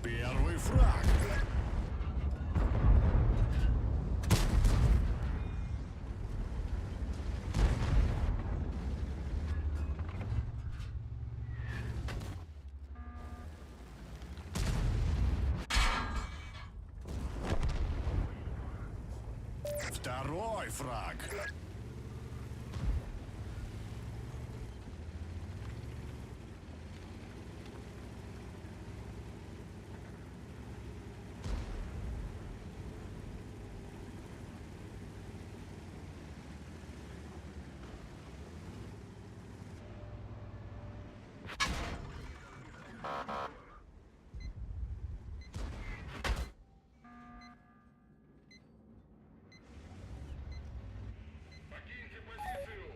Первый фраг. Второй фраг. Покиньте позицию!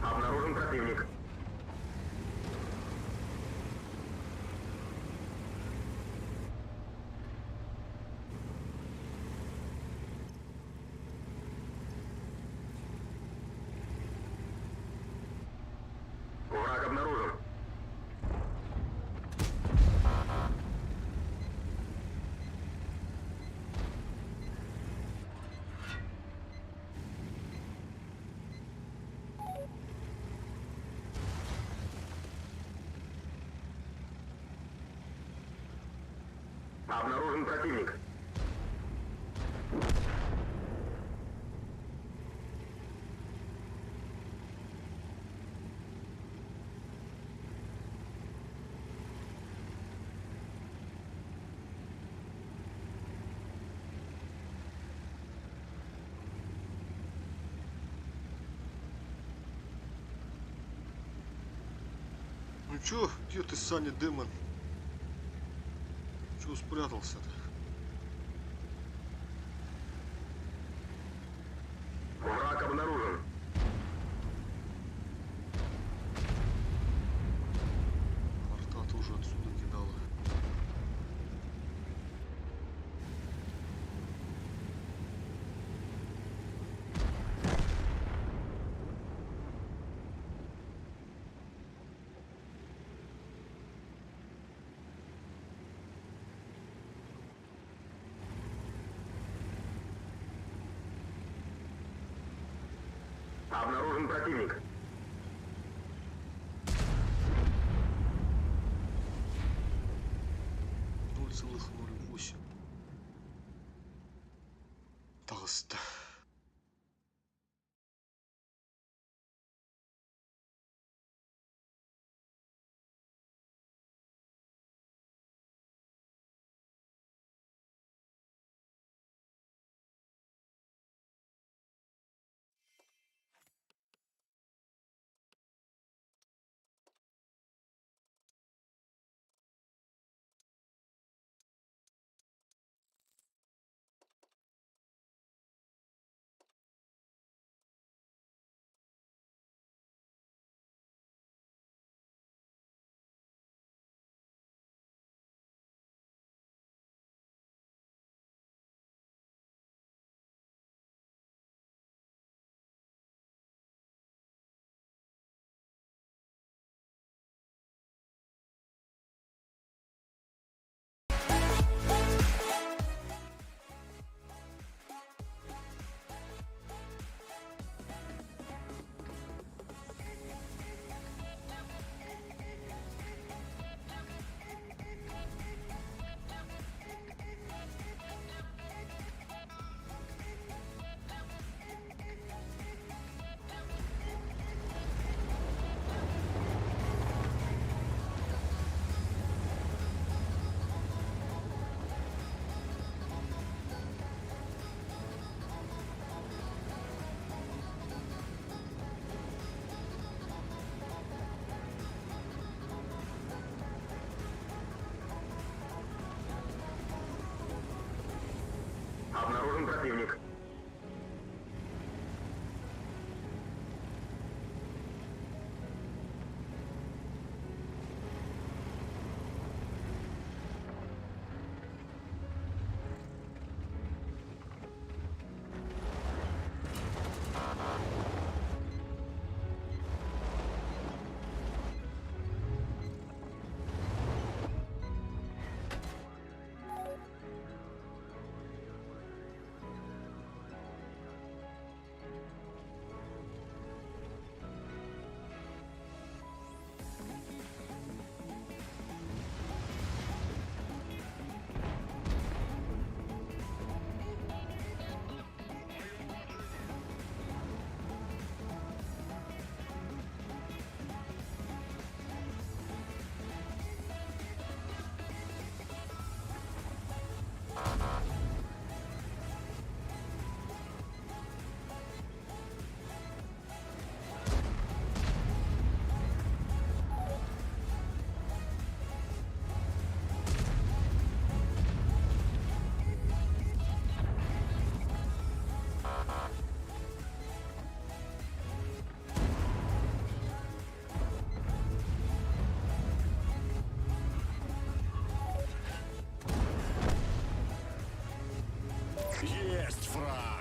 Обнаружен противник. Враг обнаружен. Обнаружен противник. Ну чё, где ты, Саня Демон? Чё спрятался-то? Враг обнаружен. Арта тоже отсюда кидала. Обнаружен противник. Целых 0,8. Толсто. Есть фраг.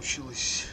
получилось.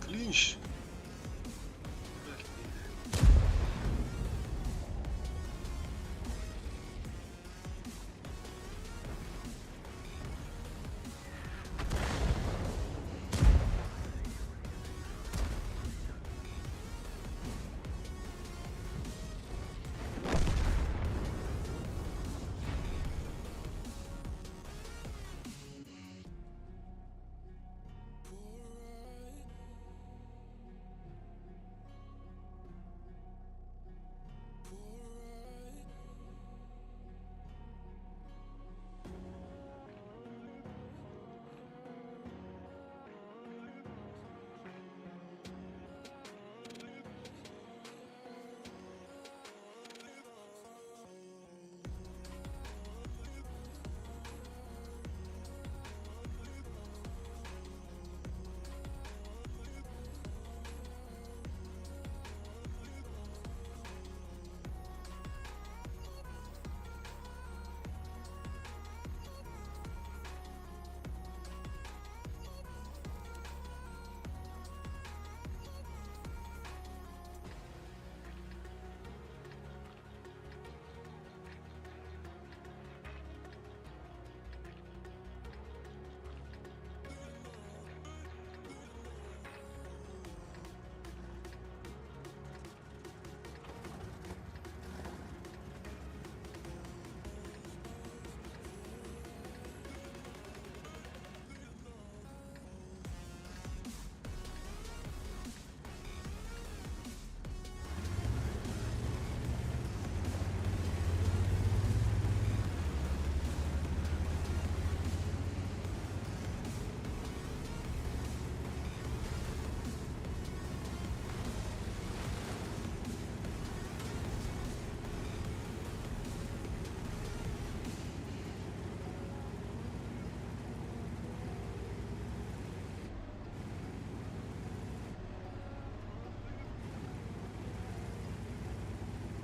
Клинч.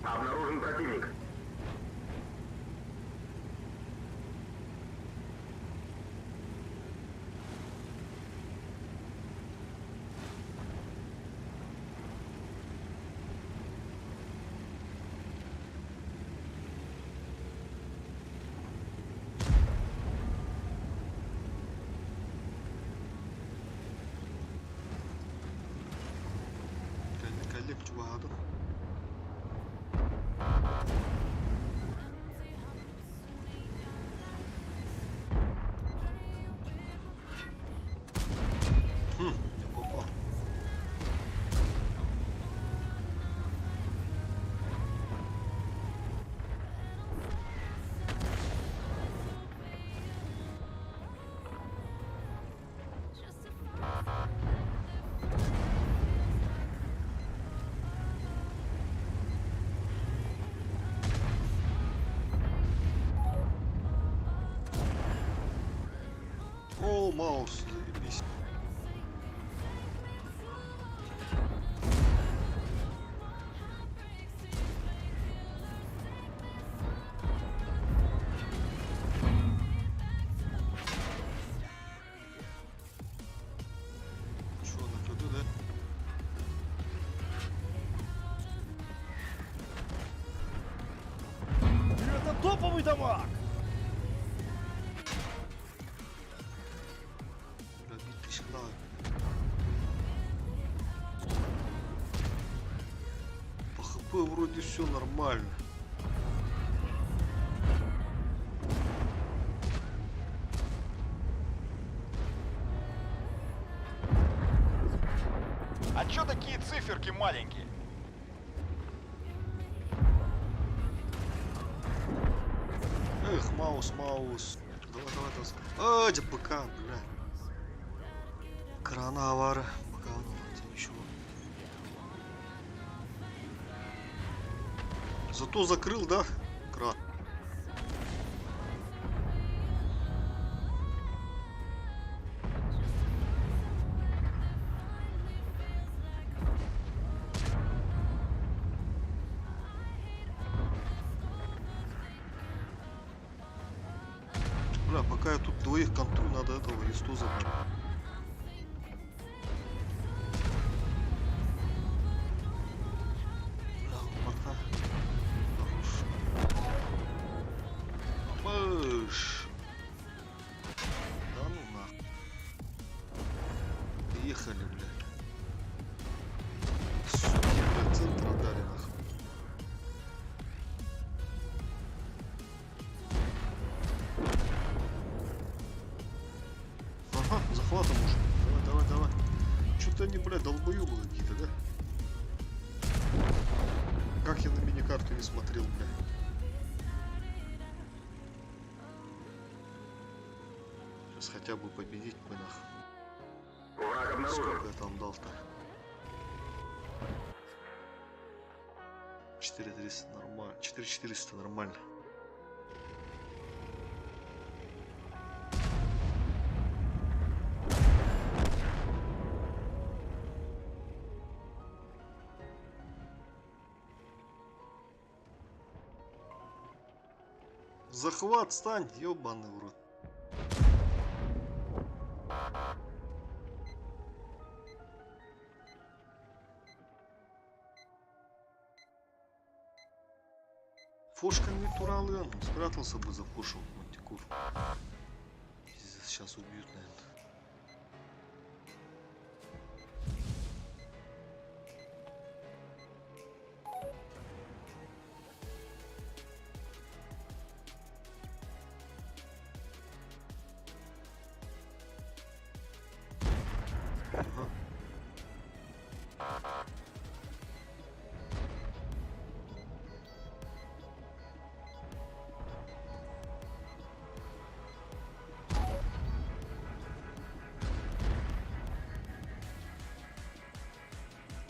Обнаружен противник. كلمت واحد. Не попал. О, маус, заебись. Что, на КД, да? Топовый дамаг! Бля, бить пешка. По хп вроде все нормально. А чё такие циферки маленькие? Эх, маус, маус. Давай, давай, давай. А, где БК, бля. Крана авара. БК, ну, это ничего. Зато закрыл, да? Кран. Бля, пока я тут двоих контрю, надо этого листу забрать. Бля, пока. Хорош. Мышь. Да ну нахуй. Приехали, бля. Суки, бля, центр отдали нахуй. Ага, захватом уже. Давай, давай, давай. Что-то они, блядь, долбоёбы какие-то, да? Как я на миникарту не смотрел, бля. Сейчас хотя бы победить бы нахуй. Враг обнаружен. Сколько я там дал-то? 4300 нормально. 4400 нормально. Захват, стань, ёбаный в рот. Фошка не туралы, он спрятался бы за фошем, Мантикур. Пиздец, сейчас убьют, наверное. Ага.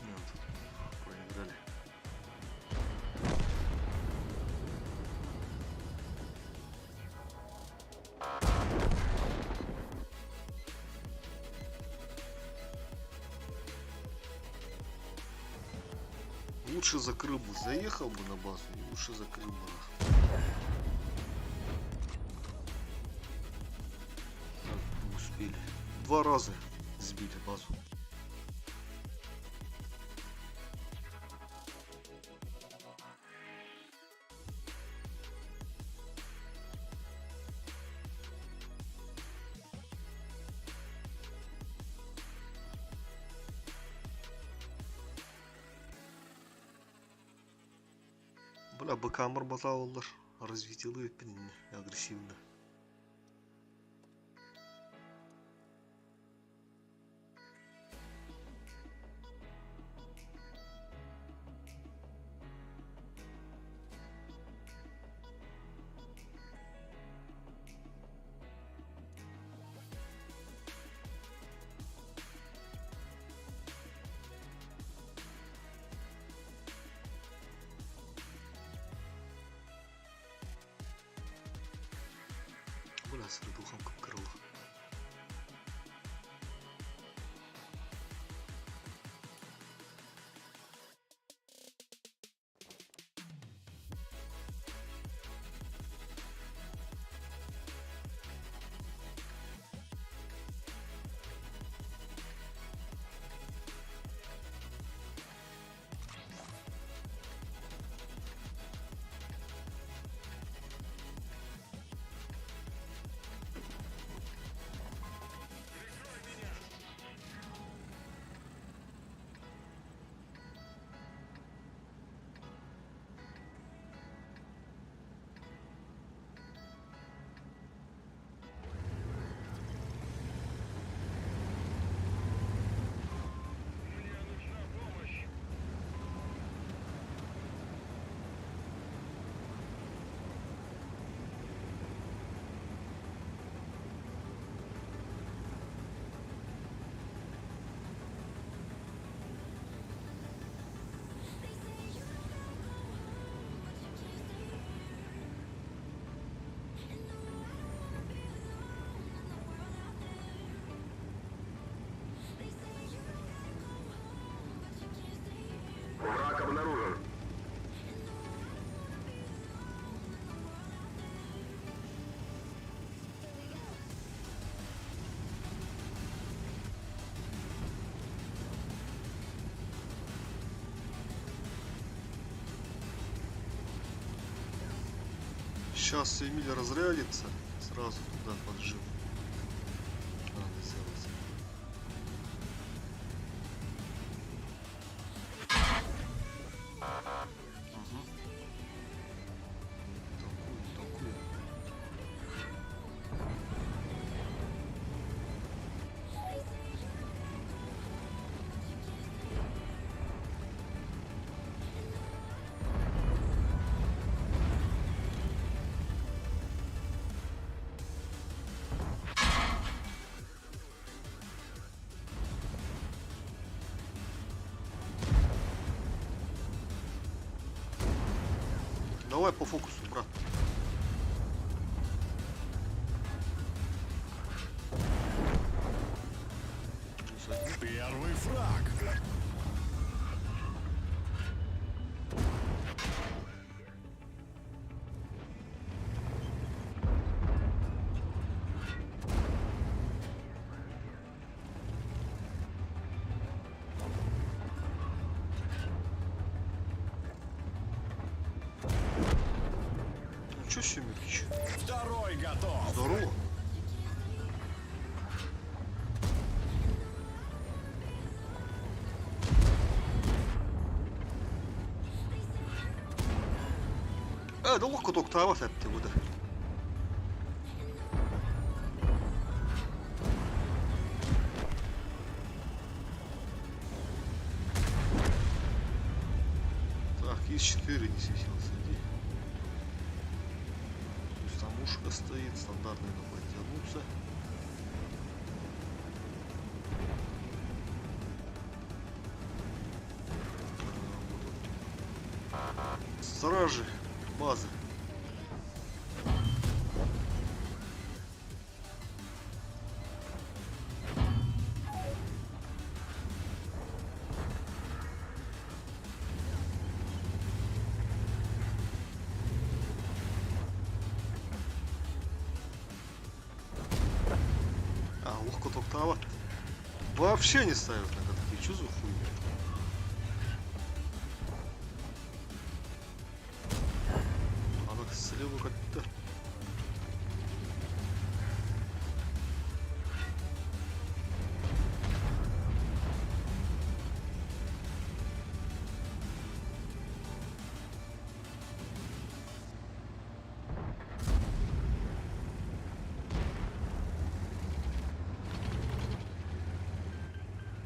Нет, проиграли. Лучше закрыл бы, заехал бы на базу, и лучше закрыл бы. Не успели. 2 раза сбили базу. Бля, БК морботалар, развитили агрессивно. Бля, с духом как крыло. Сейчас Эмиль разрядится, сразу туда поджим. Надо сделать. Угу. Такую. Давай по фокусу, брат. Первый фраг. Ну чё, Семёныч? Второй готов. Здорово. Да легко только тавать от тебя, да. Так, из 4 не светился. Там ушко стоит, стандартный надо подтянуться. Стражи базы. Легко топтала. Вообще не ставят на катки. Чё за хуйня? Она слева как-то.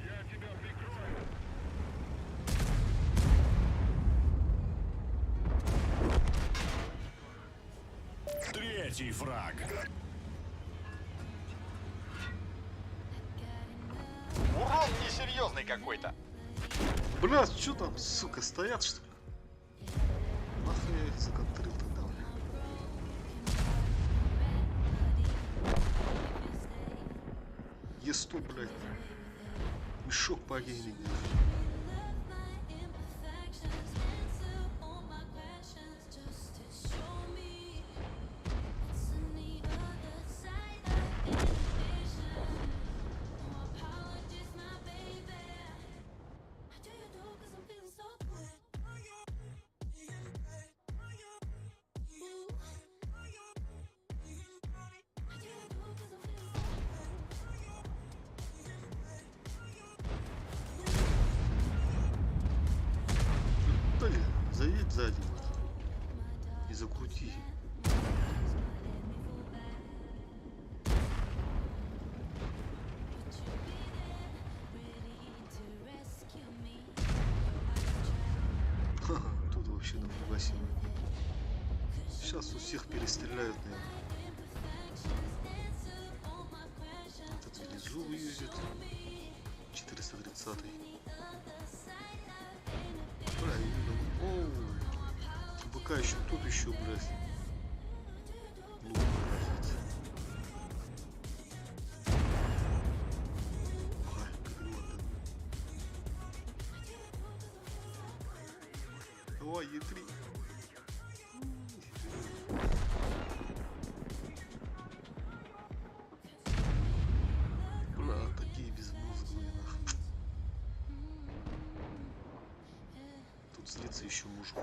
Я тебя прикрою. Третий фраг. Урон несерьезный какой-то. Бля, что там, сука, стоят что ли? Нахуй я их законтрил тогда, бля. Е100, блядь. Мешок по гейне. Заедь сзади вот. И закрути. Ха-ха, тут вообще нафига себе. Сейчас у всех перестреляют, наверное. Этот Велизу юзит. 430-й. Оу. БК еще тут еще, блядь. Ну, блядь. Ай, круто. Давай, Е3. Бля, такие безмозглые, нахуй. Тут злиться еще мужик.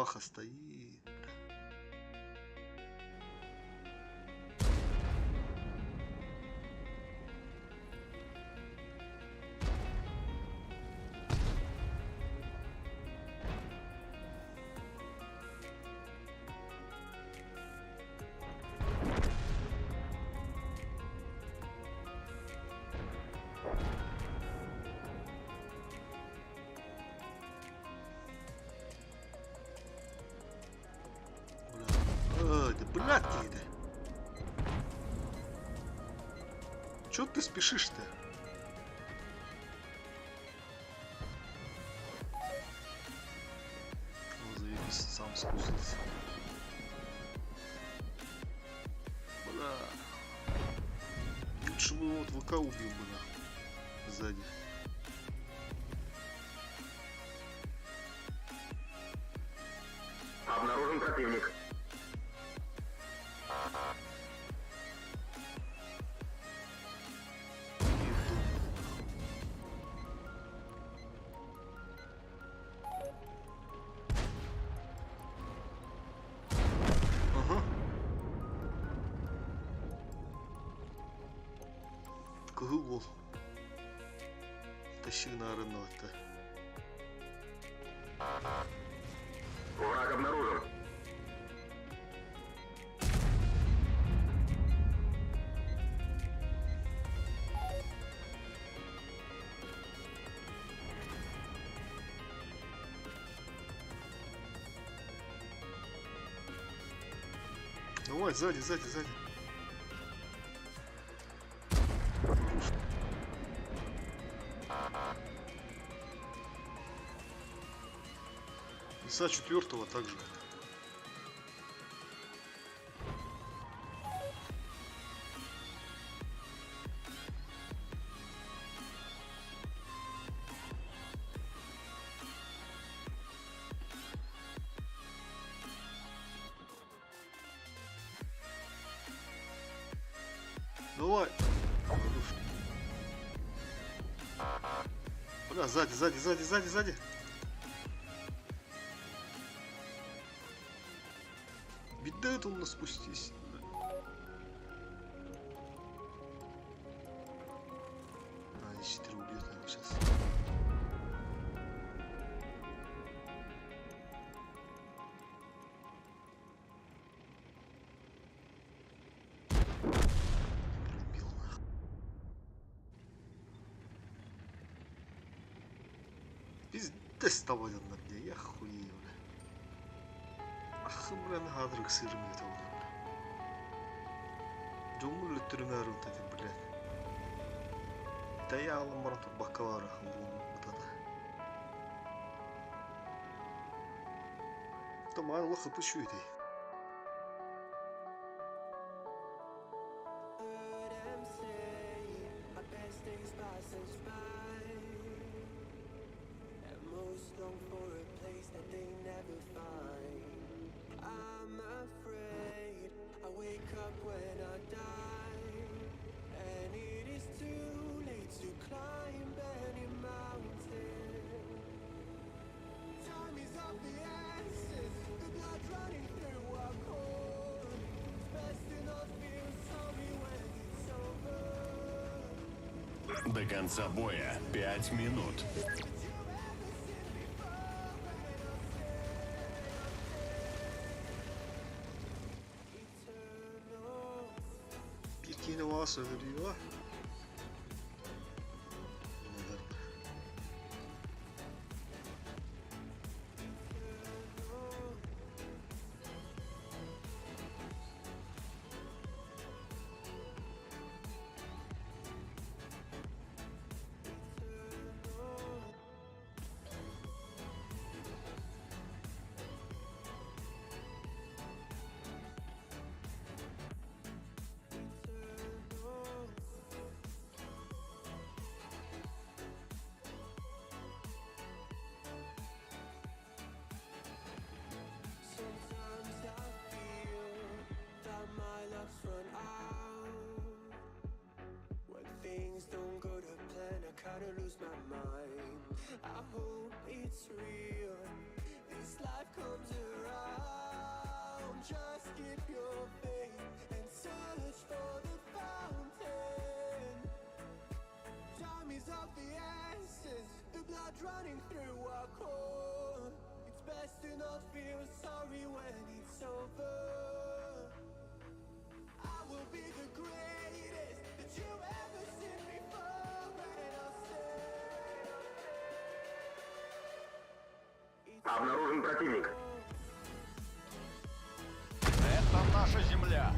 бабаха стоит. Да блядь ты это. Чё ты спешишь-то? Ну, заебись, сам спустился. Бля. Лучше бы вот ВК убил бы нахуй. Сзади. Обнаружен противник. Ага. Кыгыл. Тащи на арену-то. Враг обнаружен. Давай, сзади, сзади, сзади. Иса 4-го также. Давай. Бля, сзади, сзади, сзади, сзади, сзади. Ведь до этого он нас спустись. А, здесь 4 убьет, наверное, сейчас. Пробил нахуй. Пиздец того на мне, я хуею, бля. Ах, блин, гадрык сырный того. Жомул өттүрүмөр утады, блядь. Тая алым баран тут баккалары утады. Таман лохы пышу эти. До конца боя 5 минут. Bir kere varsa veriyor. Kinda lose my mind. I hope it's real. This this life comes around. Just keep your faith and search for the fountain. Time is of the essence, the blood running through our core. It's best to not feel sorry when it's over. I will be the greatest that you ever seen before, and I'll say Обнаружен противник. Это наша земля.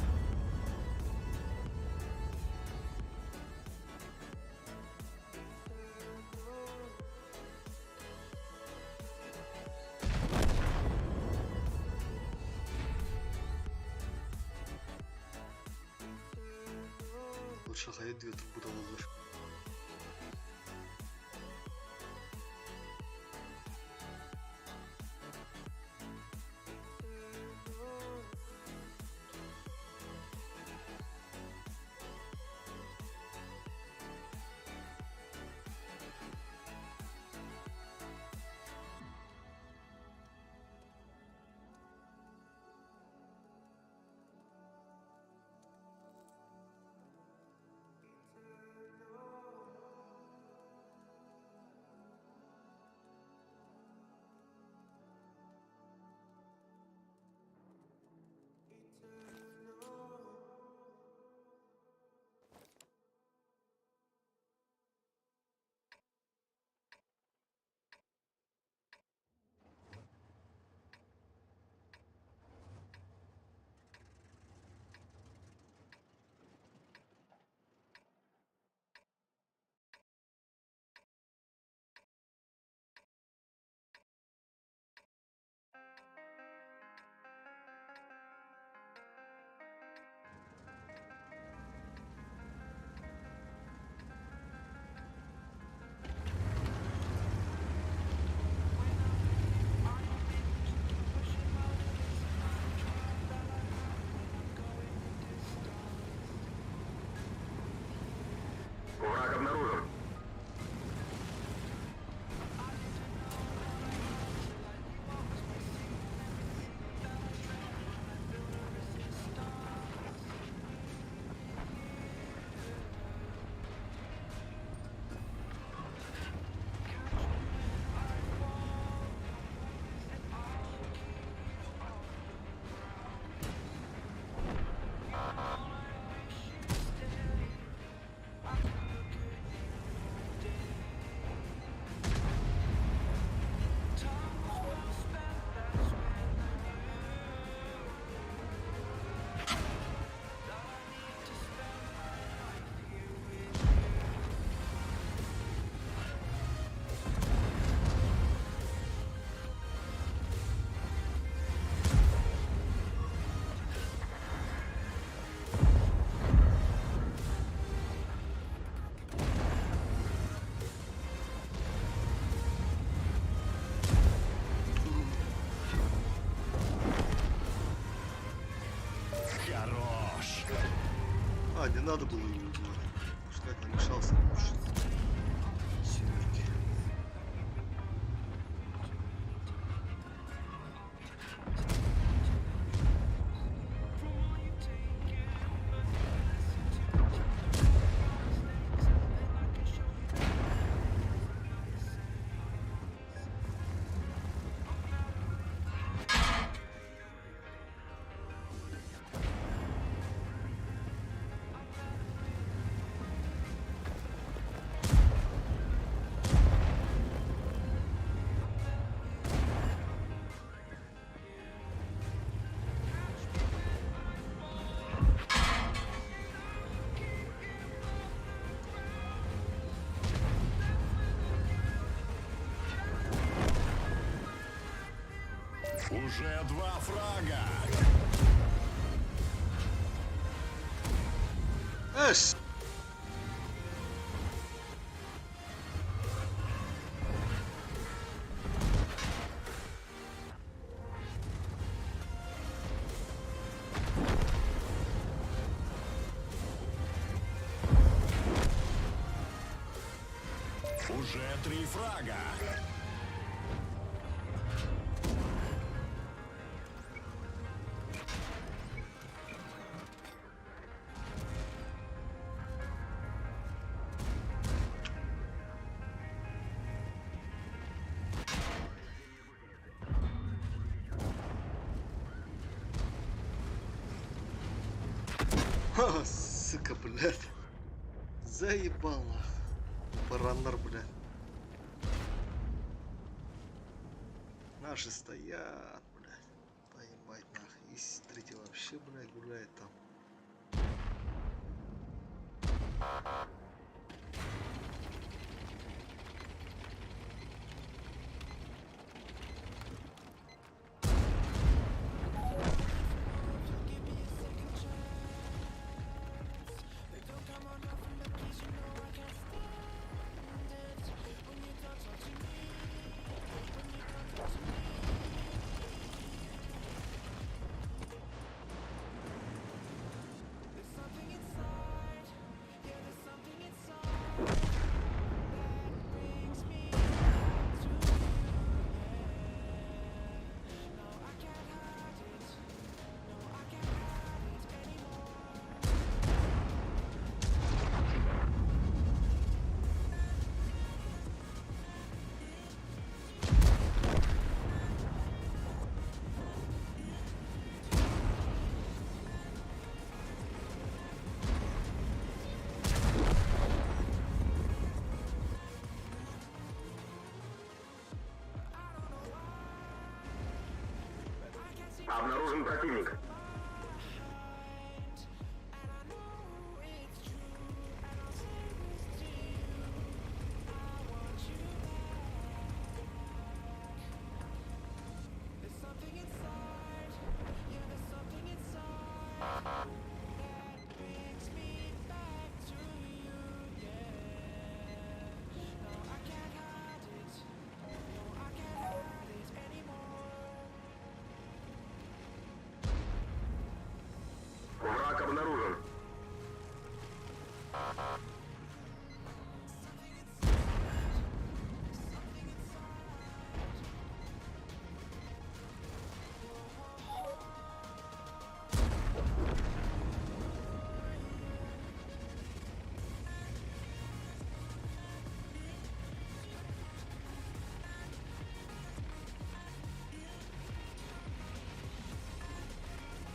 Lütfen hayır diyor bu da olur. Враг обнаружен. Хорош! А, не надо было его убивать. Пускай намешался лучше. Семерки. Уже 2 фрага! Эш! Уже 3 фрага! Ха, сука, блядь. Заебал нахуй. Бараннар, блядь. Наши стоят, блядь. Поебать нахуй. И третий вообще, блядь, гуляет там. Обнаружен противник. Враг обнаружен.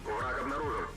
Враг обнаружен.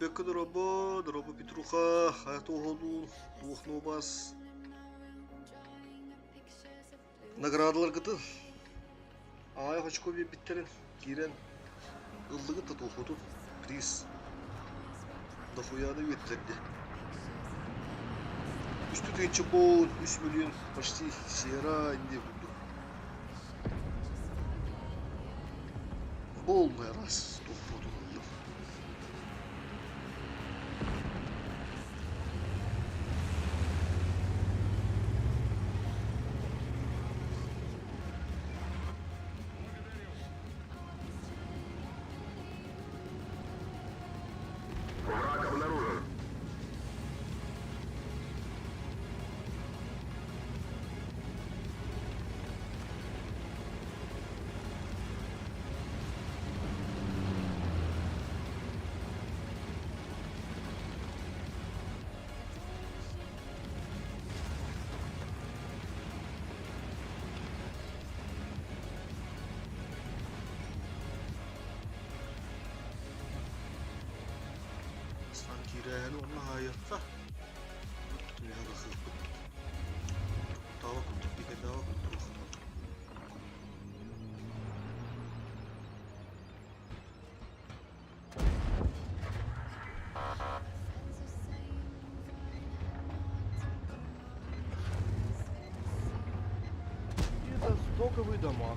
Бека дроба Петруха, Айтоғолу, Туғнобас. Наградалар кыты. Ай очко биттерин, кирен. Ыллыгы та тоқуту. Приз. Дохуяны веттерди. Үстü тенче бол, 3 миллион, почти сера инде буду. Полный раз, тоқуту. Враг обнаружен. Kirani onun hayatta. Ya da hırpı. Dava kutu bir de dava kutu. дамаг.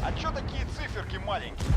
А чё такие циферки маленькие?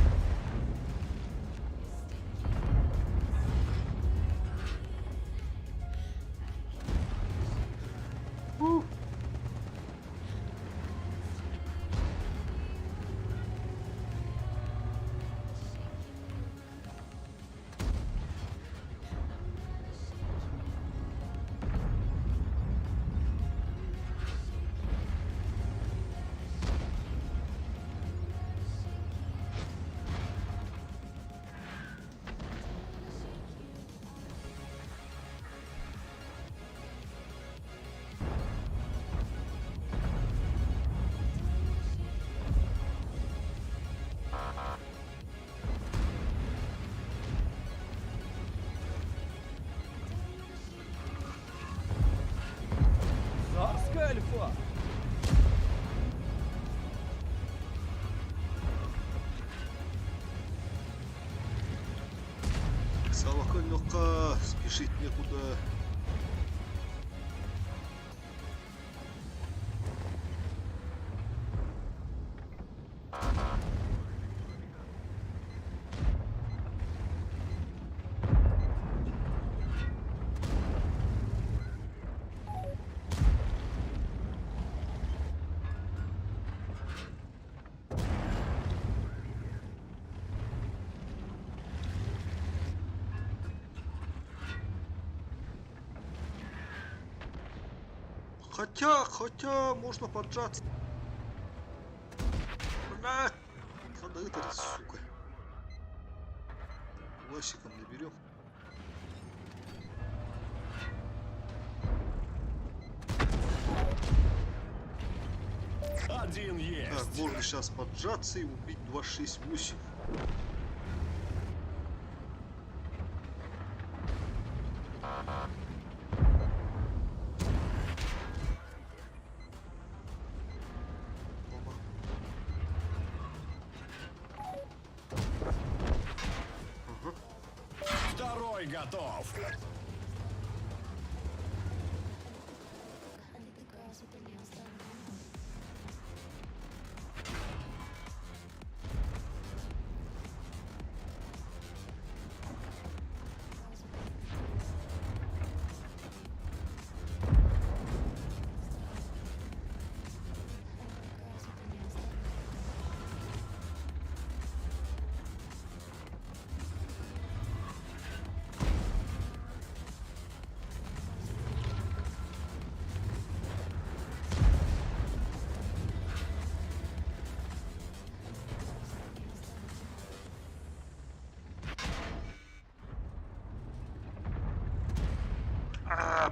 Царская альфа! Салакальнока, спешить некуда. Хотя, можно поджаться. Бля, надо это, сука. Лащиком наберем. Один есть. Так, можно сейчас поджаться и убить 268. Второй готов.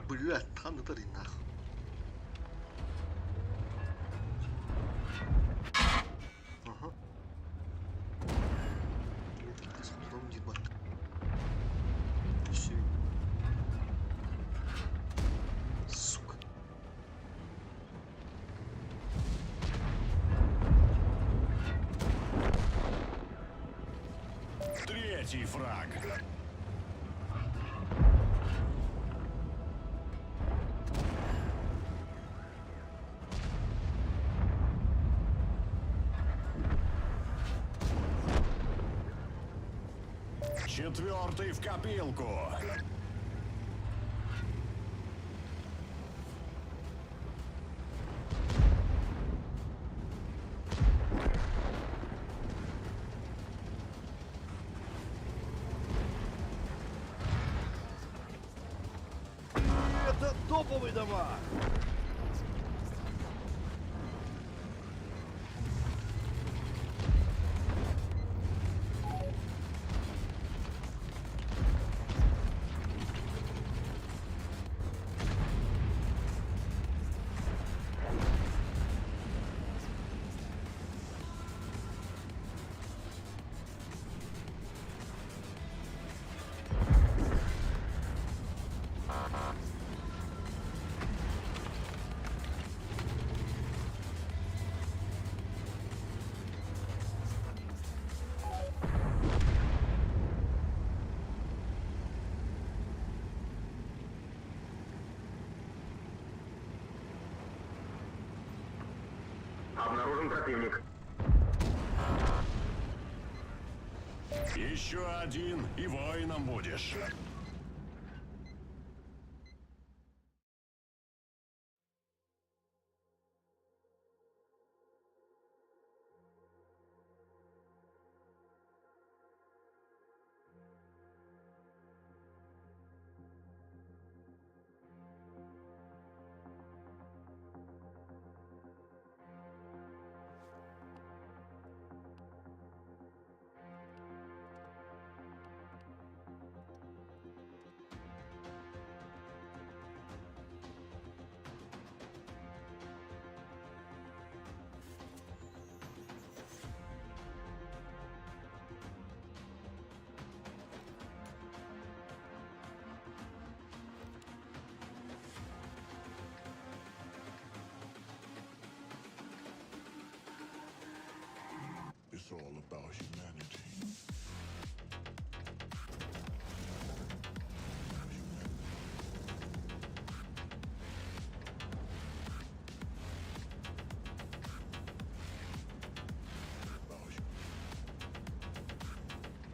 Блядь, танытыр нахуй. Ага. С утром ебать. Все. Сука. Третий фраг. Четвертый в копилку. Это топовый дамаг! Обнаружен противник. Еще один, и воином будешь. It's all about humanity.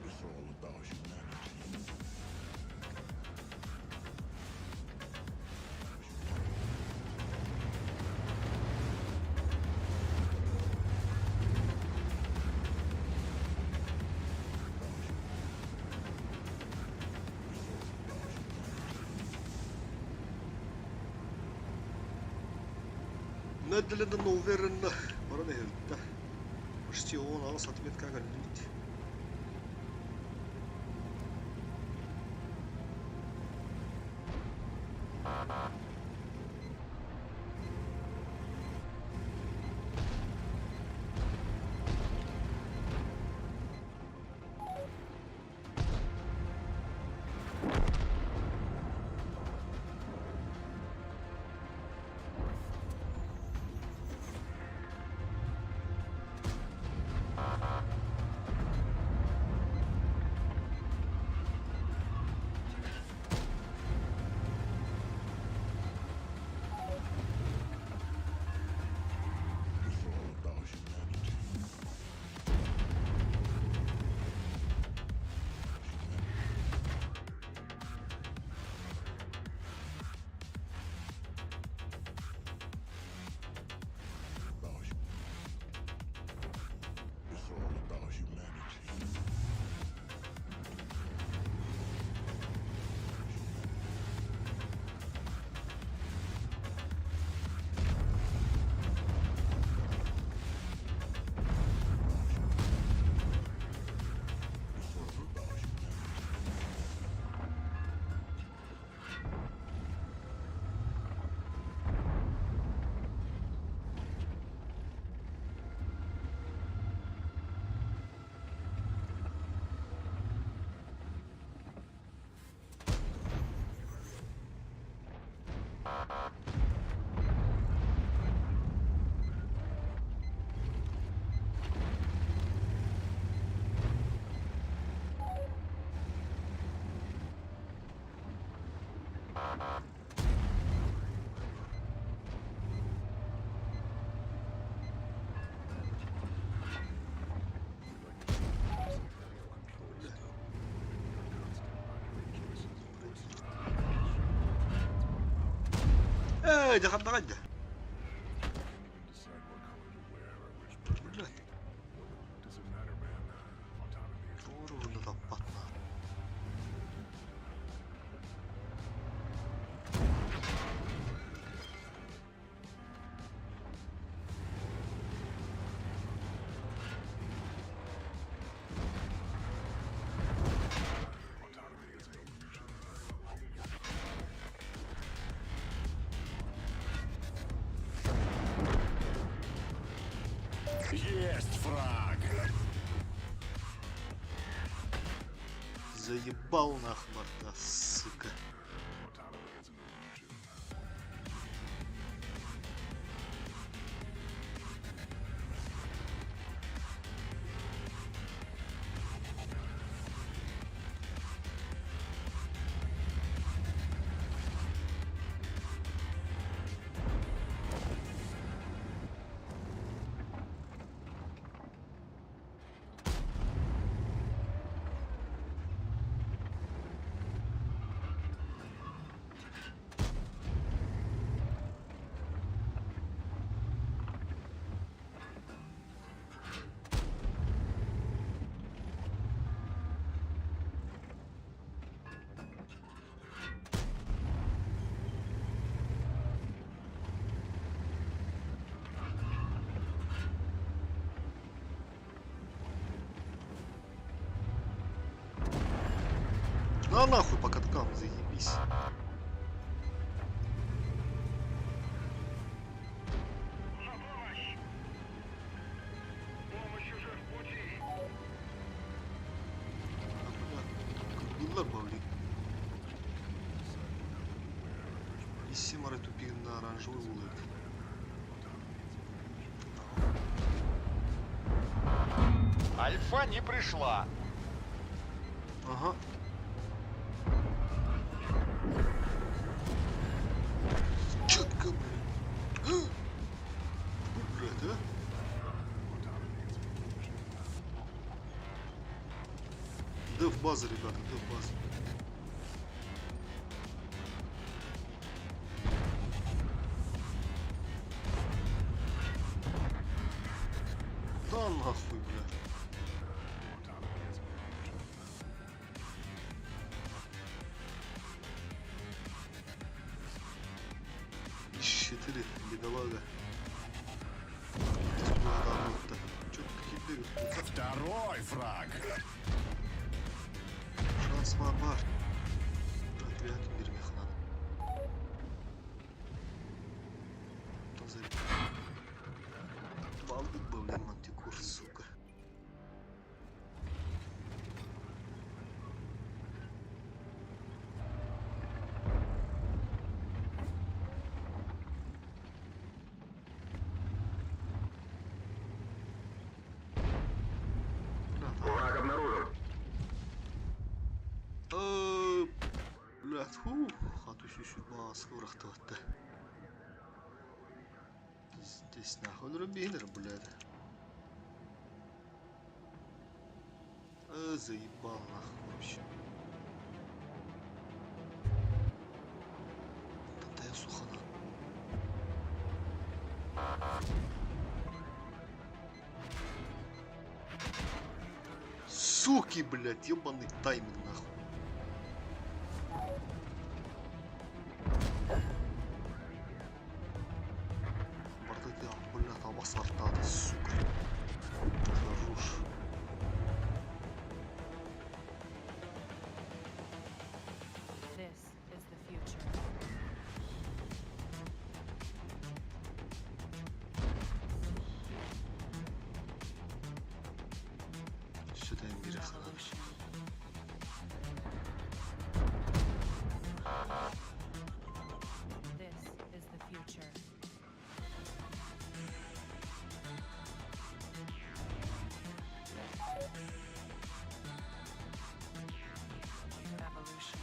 It's all about humanity. Медленно, но уверенно. Пора да. Почти он алыс отметка галимит. It's all about humanity. It's all about humanity. دخلنا غدا. Decide what color to wear or which permission. Does it matter, man? Autonomy is doğru bunu ضبطنا. autonomy is an illusion. Есть фраг! Заебал нахмар, да, сука. Autonomy is an illusion. На нахуй по каткам, заебись. Bunlar Павлик. Из Симары тупик на оранжевый улыб. Альфа не пришла. Ага. Четко, блин. Блядь, а? Деф база, ребята, деф база. Да нахуй, блядь. Четыре, бедолага. Чё какие бегают? Второй фраг. Шанс бар. Отряд Бирмехана. Балдык был, блин, мантикур, сука. Враг обнаружен. Блядь, фу, хату сюсюба, скорохто-то. Здесь нахуй рубинер, блядь. Заебал нахуй вообще. Да я сухана. Суки, блядь, ебаный тайминг нахуй. Бардак, блядь, обосартата, сука. Хорош. This is the future. Сюда им береха. Revolution. This is the future. Revolution.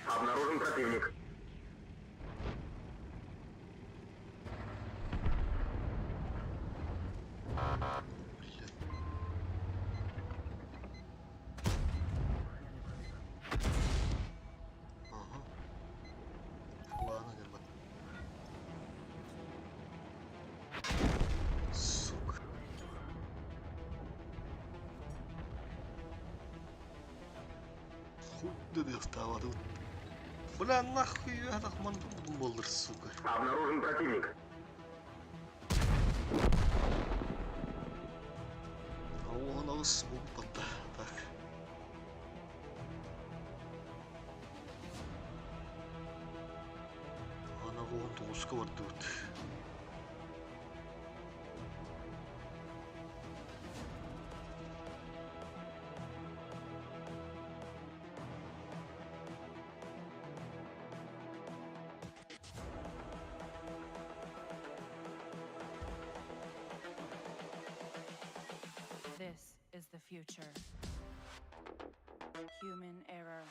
Обнаружен противник. Блядь. Ага. Ладно, ребят. Сука. Хуй да достала тут. Бля, нахуй я так мандум болдыр, сука. Обнаружен противник. Он ауыз болып бата. Так. Ана оған туғышқа бар дөрт. This is the future. Human error.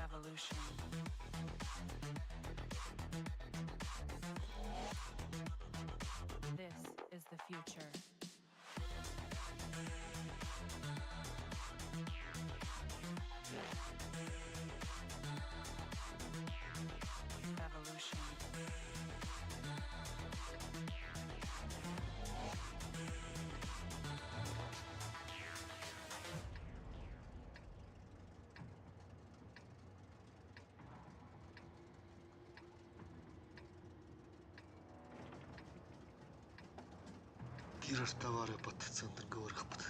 Evolution. This is the future. Evolution. Тираж товары под центр говорих под.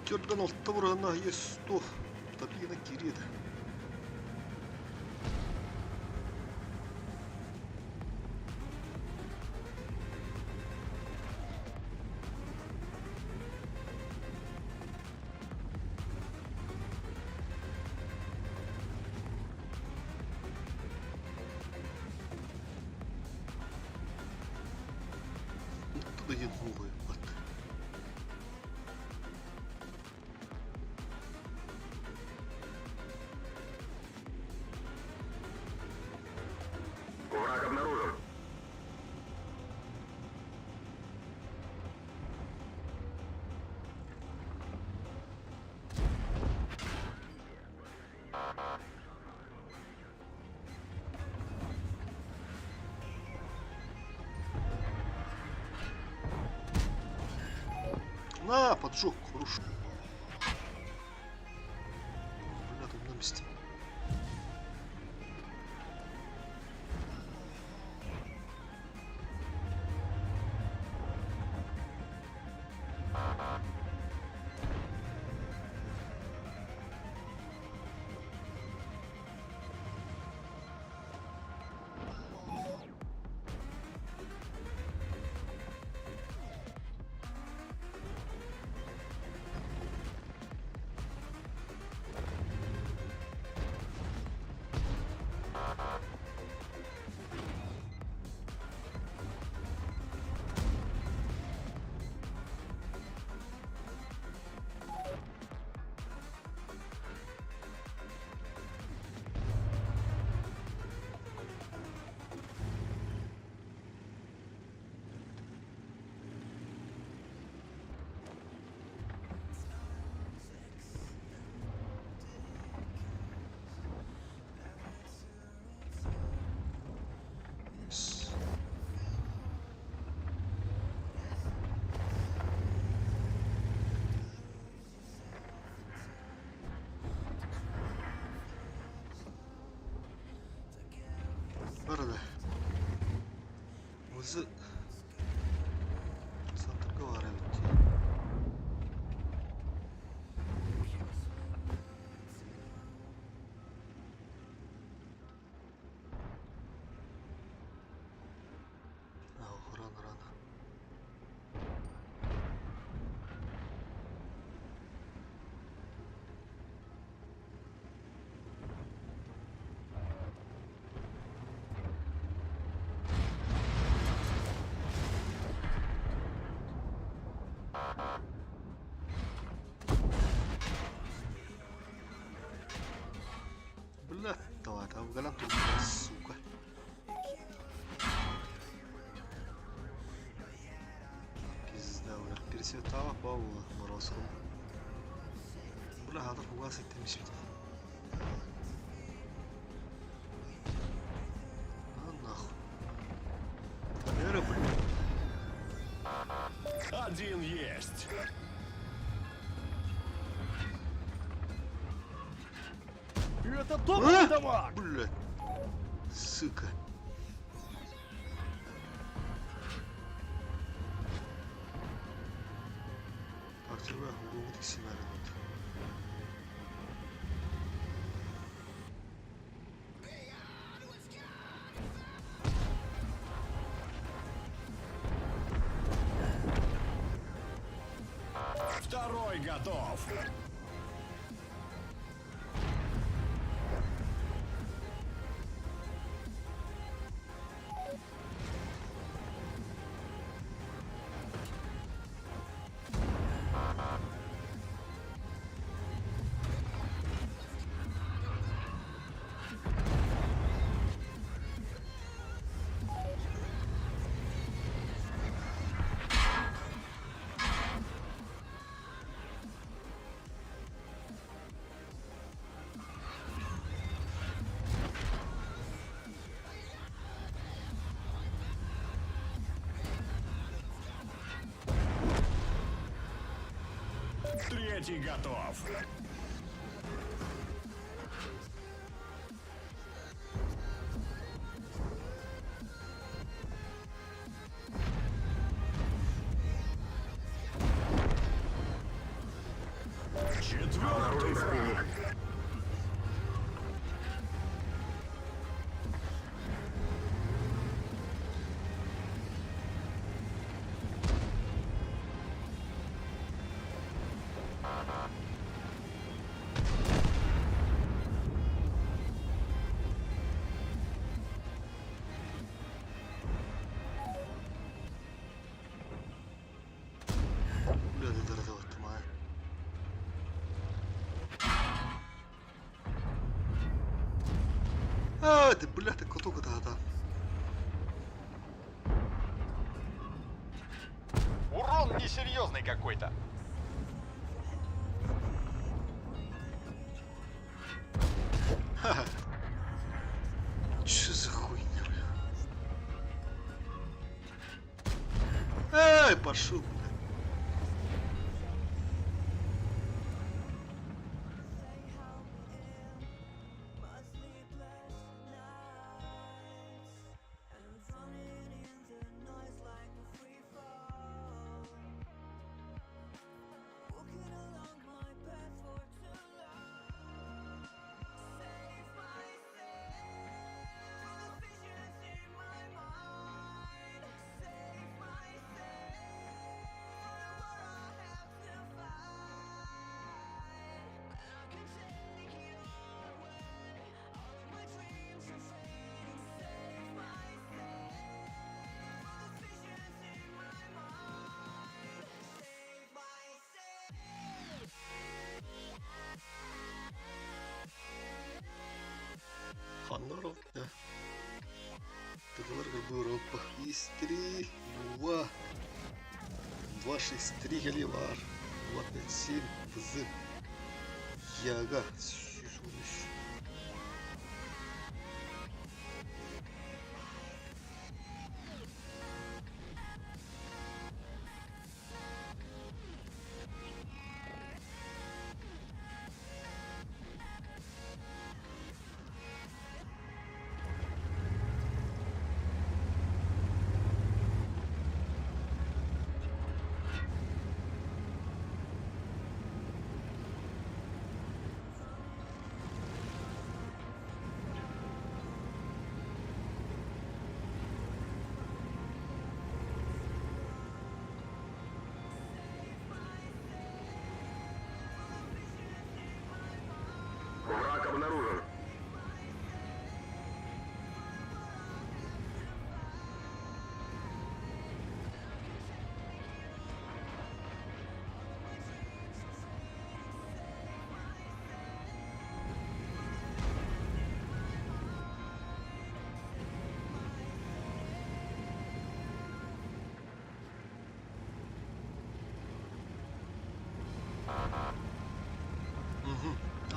Керден алтта бұрғанна ес 100 табиғына кереді. Оттуда ен новый бат. Враг обнаружен. На, поджог, хорошо. Бля, тут на месте. Arada. Өзі центрге бара бітті. Ау, рано. Бля, давай, там галям тут, сука. Пизда, бля, пересветала Павла Морозову. Бля, надо фугасы темись ведь. А нахуй. Вера, блин. Один есть. Это топовый дамаг! Блядь, сука. Так, тебя голову ты сильно рвет. Второй готов. Третий готов. Четвертый фраг. Бля, да дорогого ты моя. Ты, бля, ты котука тогда. Урон несерьезный какой-то. Че за хуйня, бля? Ай, пошел, бля. Ханнаров, да. Договор Европа. Есть 3, 2, 263 Галивар, 257 ВЗ. Яга. Сюжулыш. Враг обнаружен.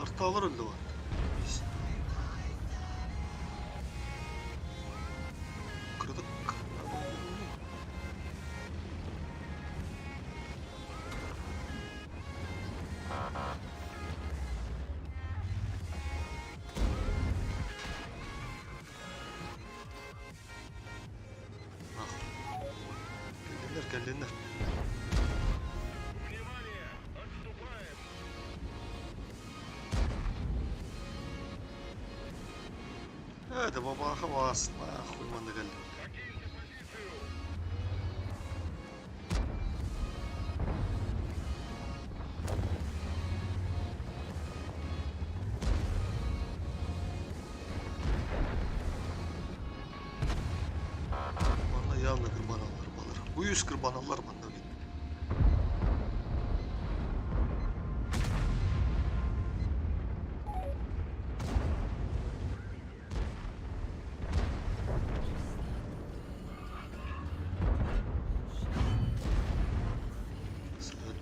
Артта алыр өлді бар. Кырдык. Келдендер. Да бабаха вас, нахуй, мандагали. Bana явно кырбан алар балар. Уюз кырбан алар манда бит.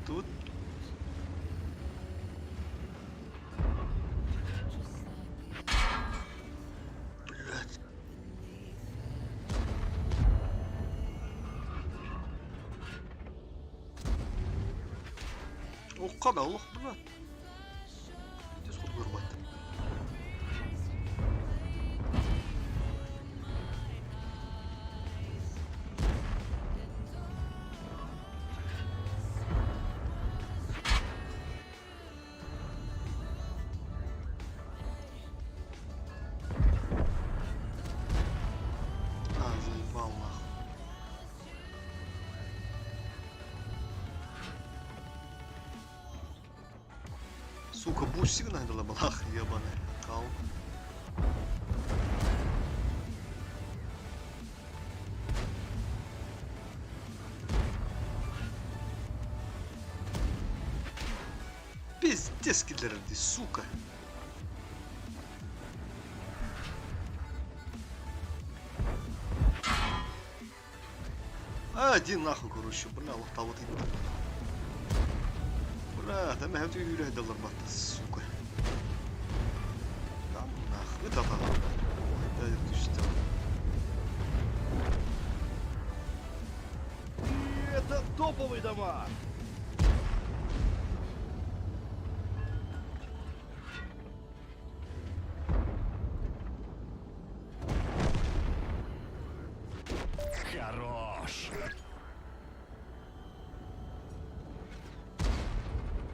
Тут блядь. Okka da Allah brат. Где сколько вырубать? А, заебал нахуй. Сука, буш сигналила балах, ебаный. Кал. Пиздец киллеры, сука. Один нахуй, короче, бля, Allah тавut ettim. Bля, да hem de yüreğdeler baktı, suka. Lan nahı da falan. Да düştü. И это топовый дамаг. Хорош.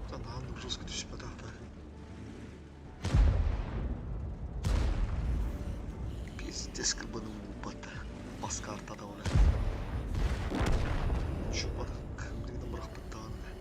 Да надо жестко düşüp adamda. Пиздец кабаның упаты. Басқа артада оны. Чупады. Кімдігінің бұрақ бұттағаны.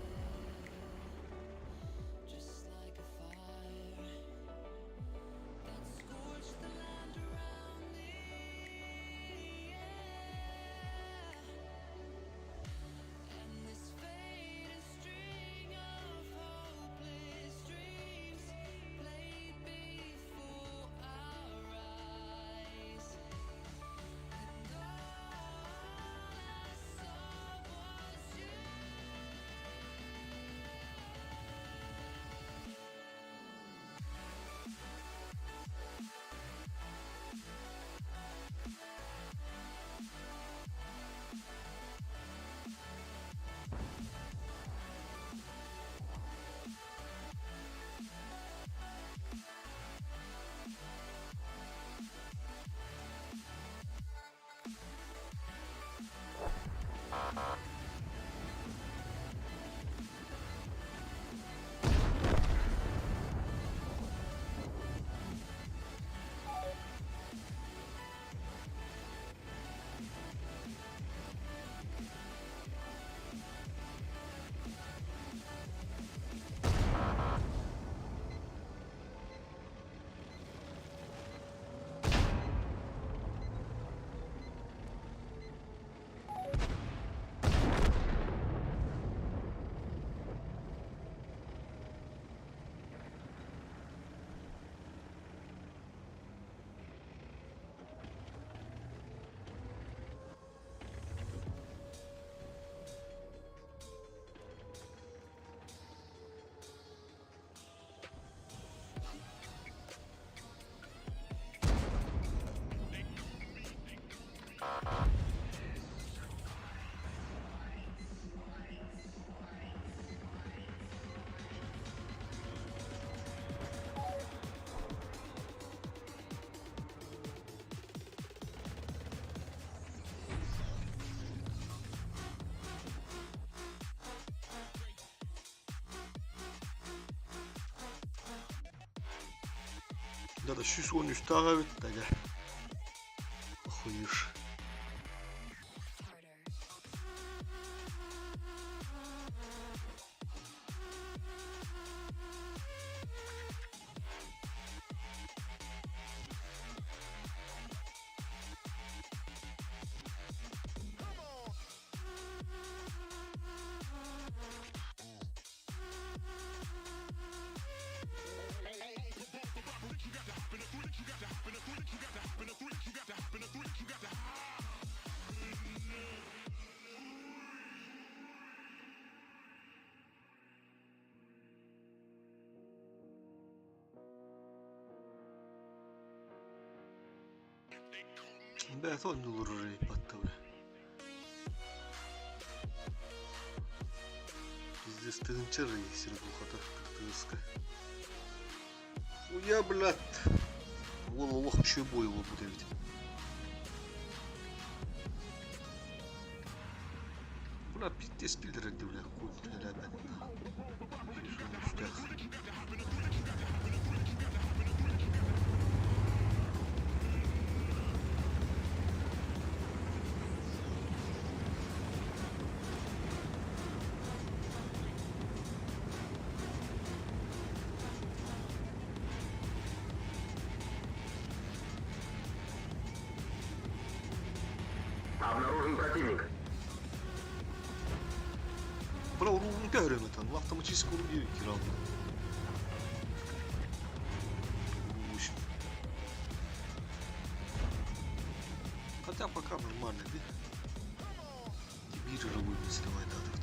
Да, 113 тага бит, да. Охуешь. Бля, то не луржей подтавля. Здесь тыгынча рейсер бұл қатар тыгыска. Хуя, блядь. Ол олық үші бойы ол бұл девді. Бля, пиздец пилдерді, бля, хуй, бля, бәдімді. Шешуін үстәқ. Обнаружен противник. Бля, onu göremeden. Автоматически onu bir kiraladı. Хотя пока нормально, да? Теперь рву не снимай дадут.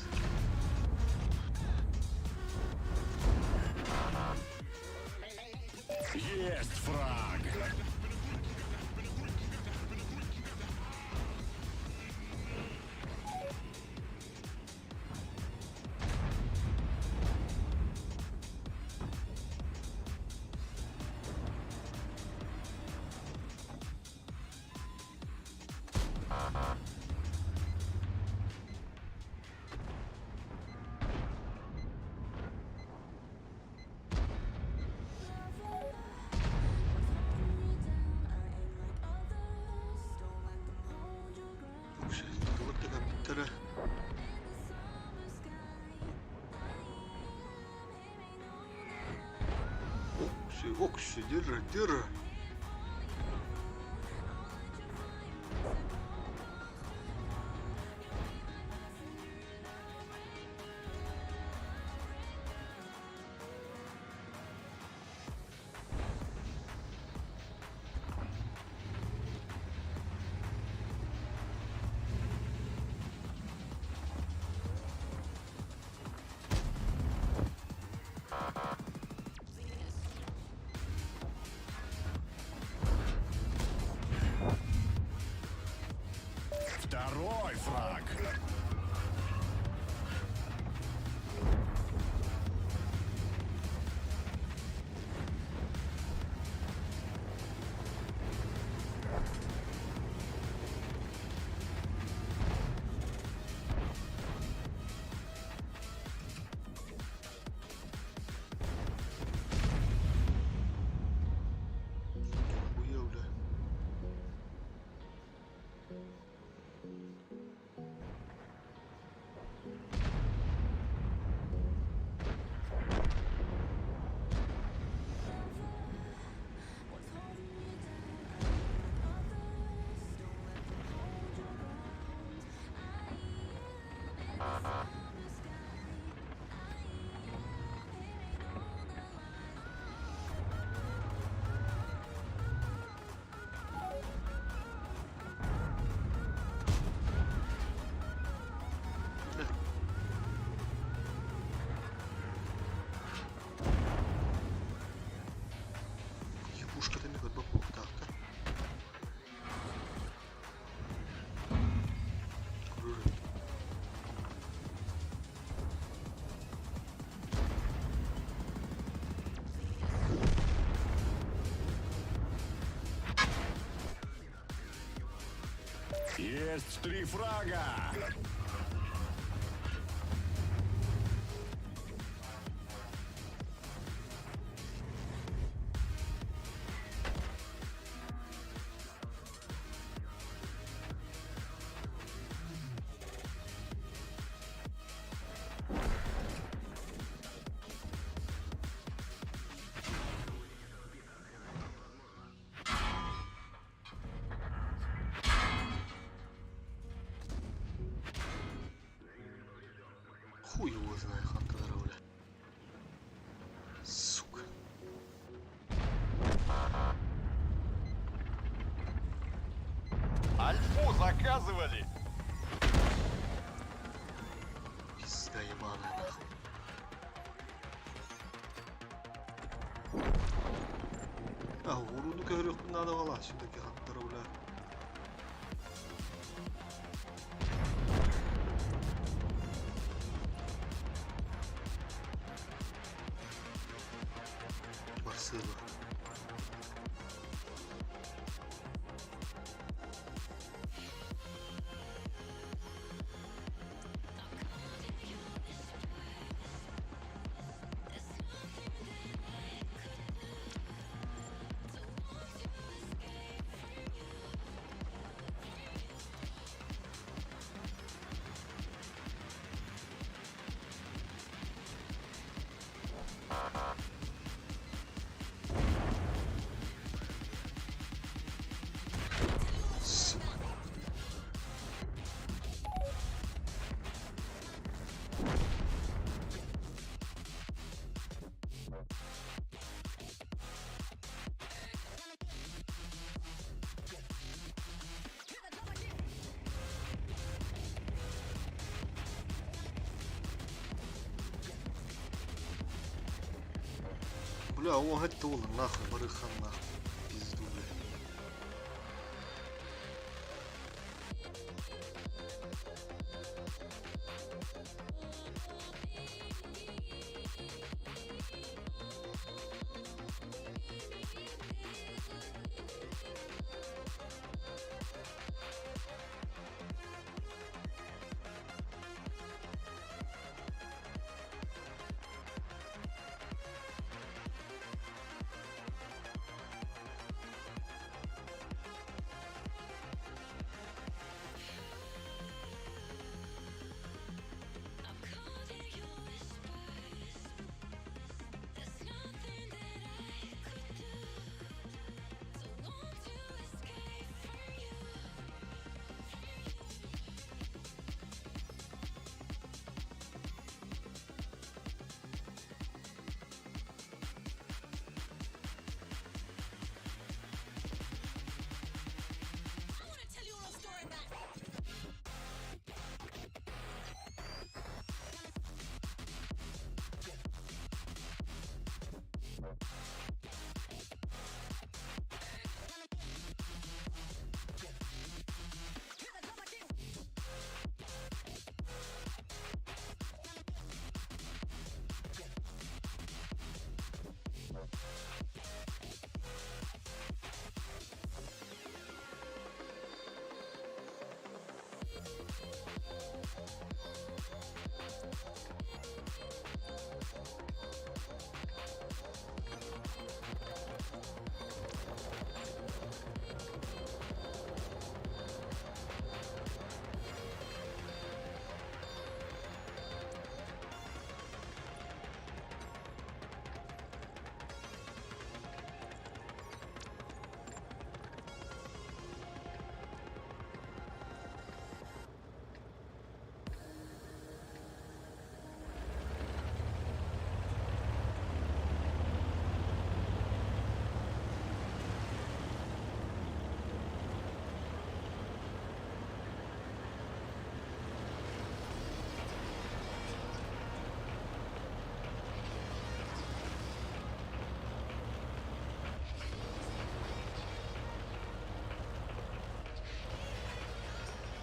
Есть фраг! Вот такая питера. Окси, держи, держи. Второй фраг! Хуя, бля. Ебушка-то не хоть бы так-то. Кружит. Есть 3 фрага! Хуй его знает, Хантера, бля. Сука. Альфу заказывали! Пизда ебаная, нахуй. А, уруду, говорю, надо вала все-таки Хантера, бля. Бля, о, готово, нахуй, барыха нахуй. Пизду, бля.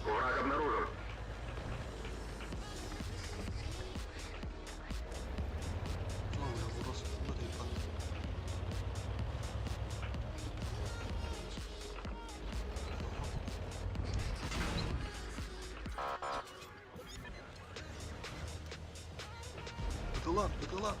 Враг обнаружен. О, бля, урос, куда ебать. БТЛА.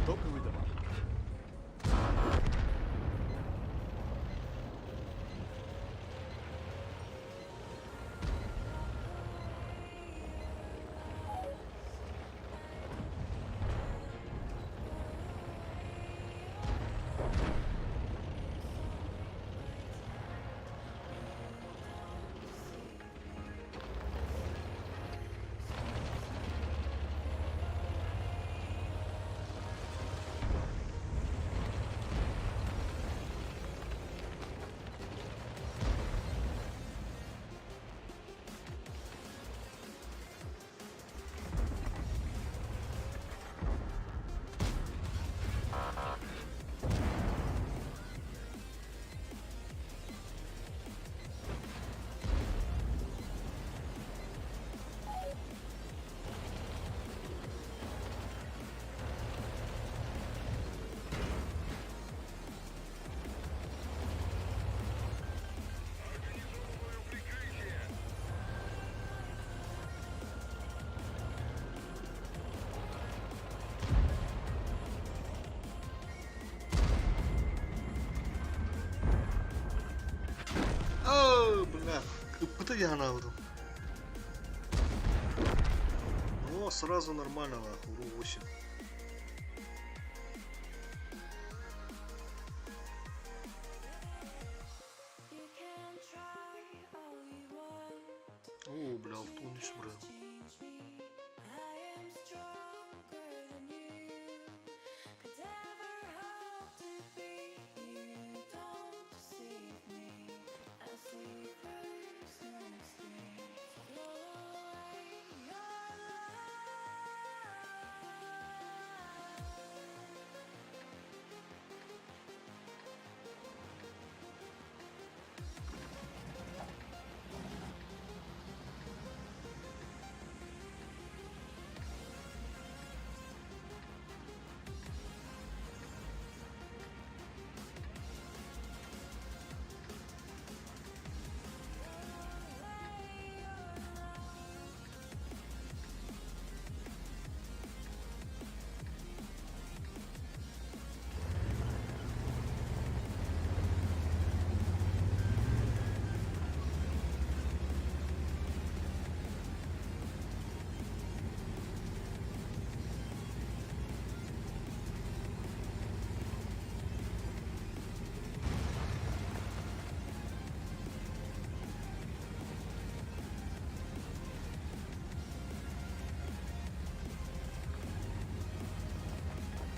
Топовий дамаг. Бля, копыта я буду. О, сразу нормально, нахуй, уру 8. О, бля, автониш, бля.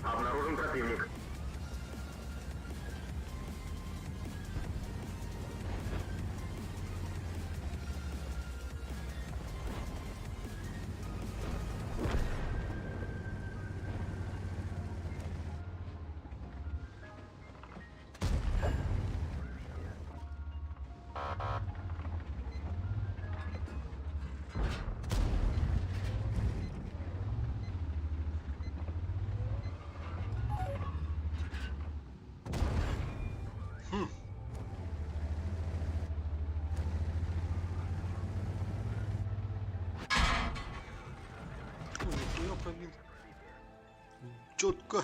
Обнаружен противник. Нихуя пробил. Четко.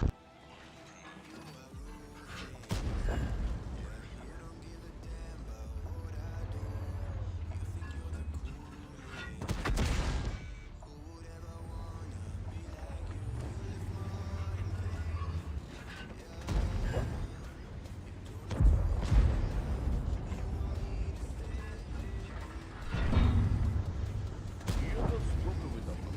І этот топовий дамаг.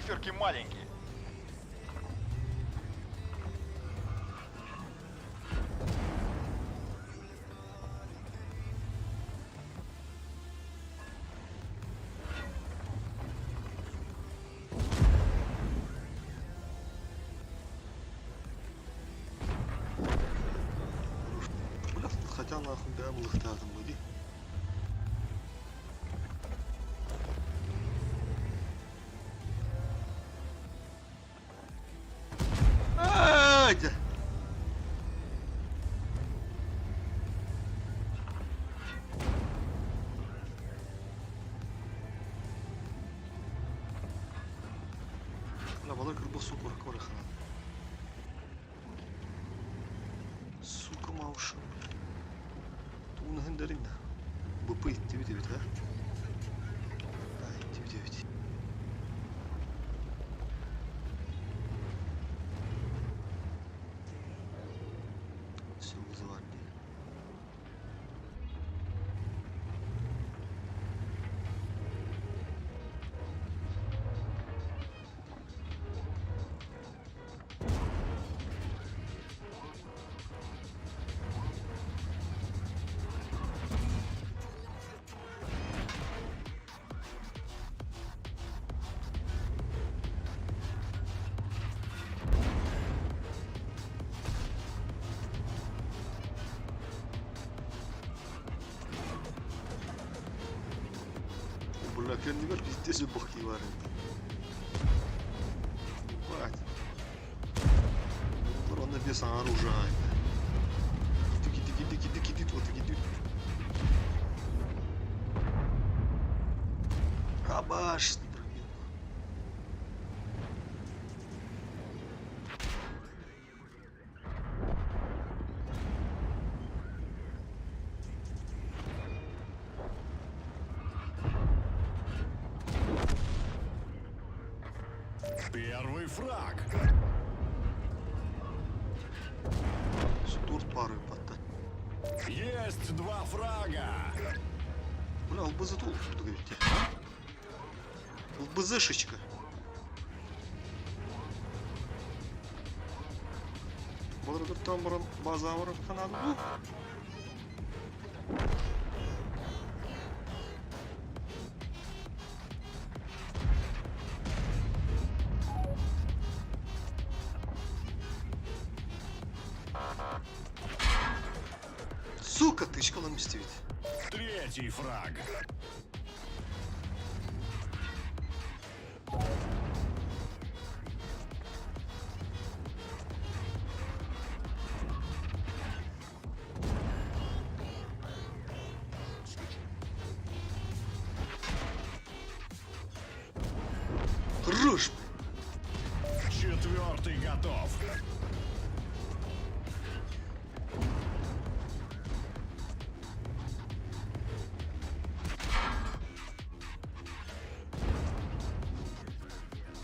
циферки маленькие. Бля, хотя нахуй, да, лыхтатым иди. Ай-да! Бля, балай кырбы су корак бар экен. Сука маушы. Туны хендерин да. Быпы итти бит бит, а? Ай, итти бит. Все вызывали. Бля, кендигер пиздец бахти var edi. Бать. Корона без оружия. Иди, вот иди. Абаш, не пробил. Первый фраг. Турт пару подтать. Есть 2 фрага. Бля, ЛБЗ толк, что говорите? ЛБЗшечка. Болар там баран база бар канады. Сука, тычкала мстит. 3-й фраг. Хорош. 4-й готов.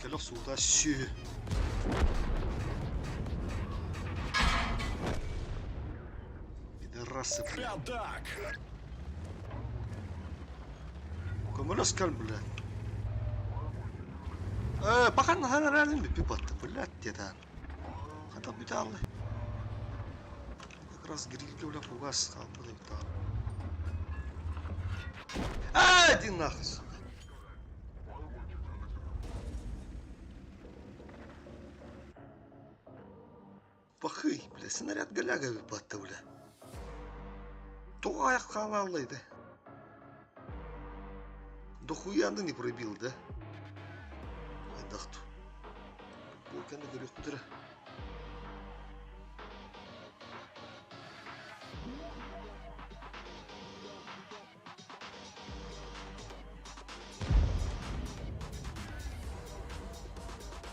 Келох суда щи. Пидорасы, бля. Пятак. Кому сказал, бля? Пока на реально пипатта, блядь, где-то. Хотел бы дал. Как раз грильки, бля, фугас стал, блядь, там. Иди нахуй, сука. Пахый, бля, снаряд голяга випатта, бля. То аяк халалайды. До хуянды не пробил, да? Айдахту. Болканды көрек бұдыра.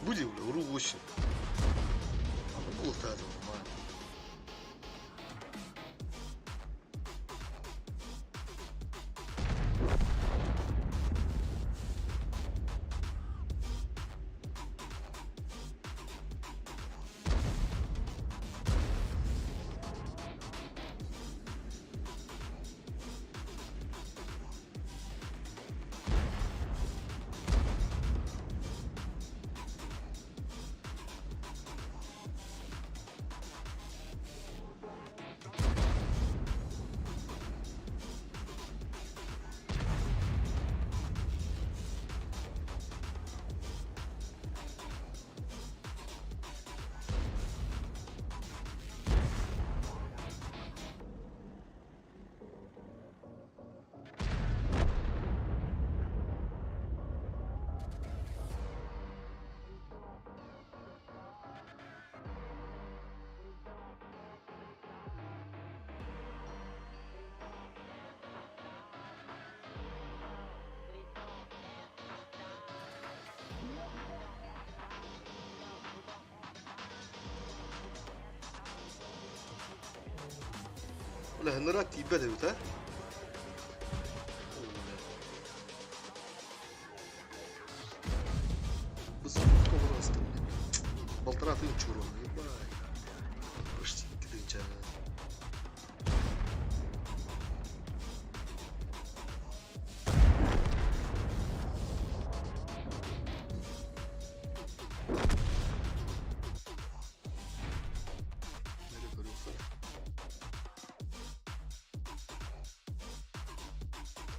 Буди, бля, уру очень. А было таза, нормально. ولا هالراك يبدا وتا بس كوبر اصلا بلطرات ينشرون يبا باش كذا جا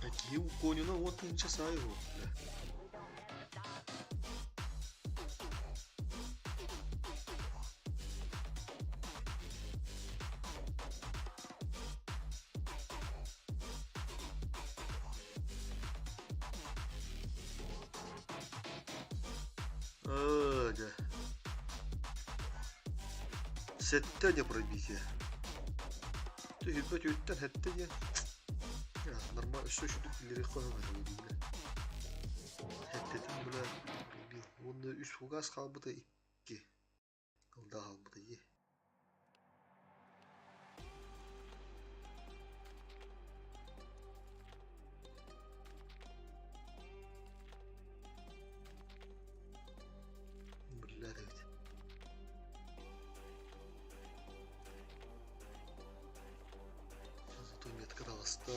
Aqui o Conio não ontem já saiu. Olha. 7 пробитие. Ты ебать, это хаття. Нормально, что еще тут или рекламы böyle. Həddedim bula bil. Onda 3 fugas qaldı da 2. Qaldı qaldı da 2. Billah evet. Зато метка даласта.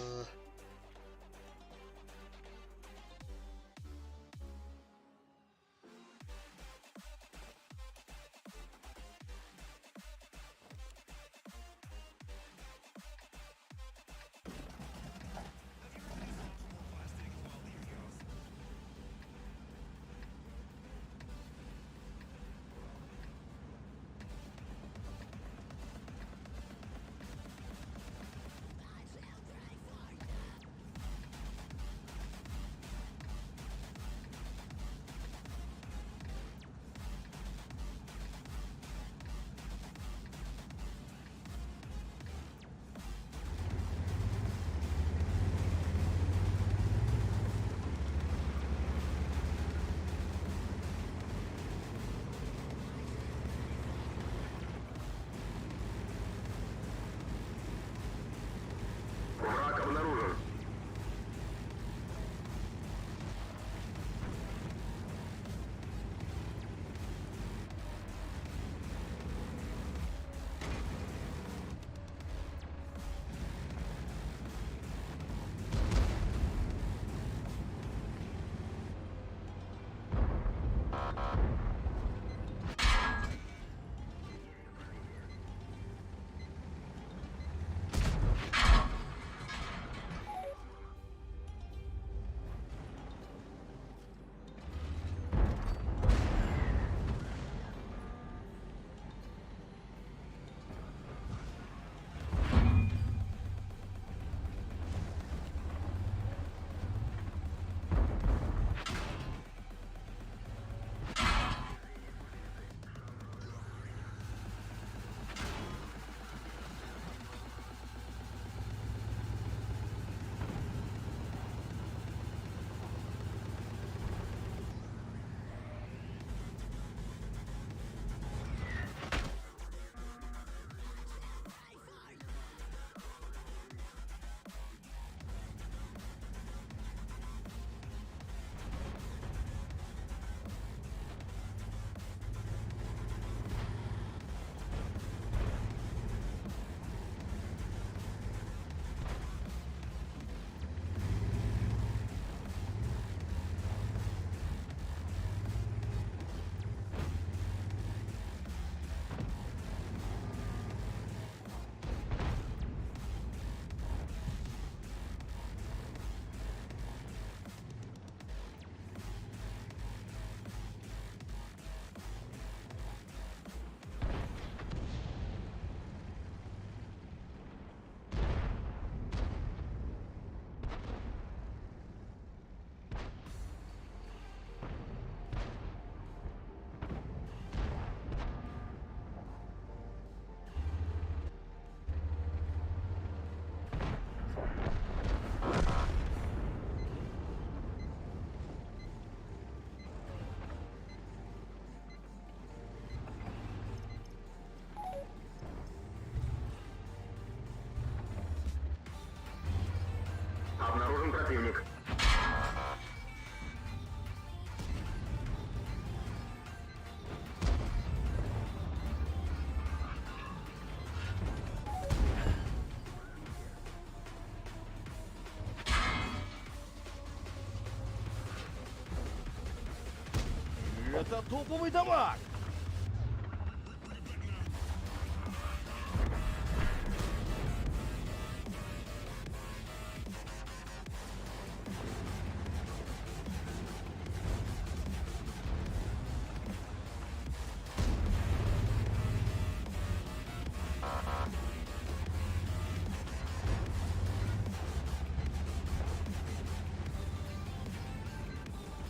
Это топовый дамаг!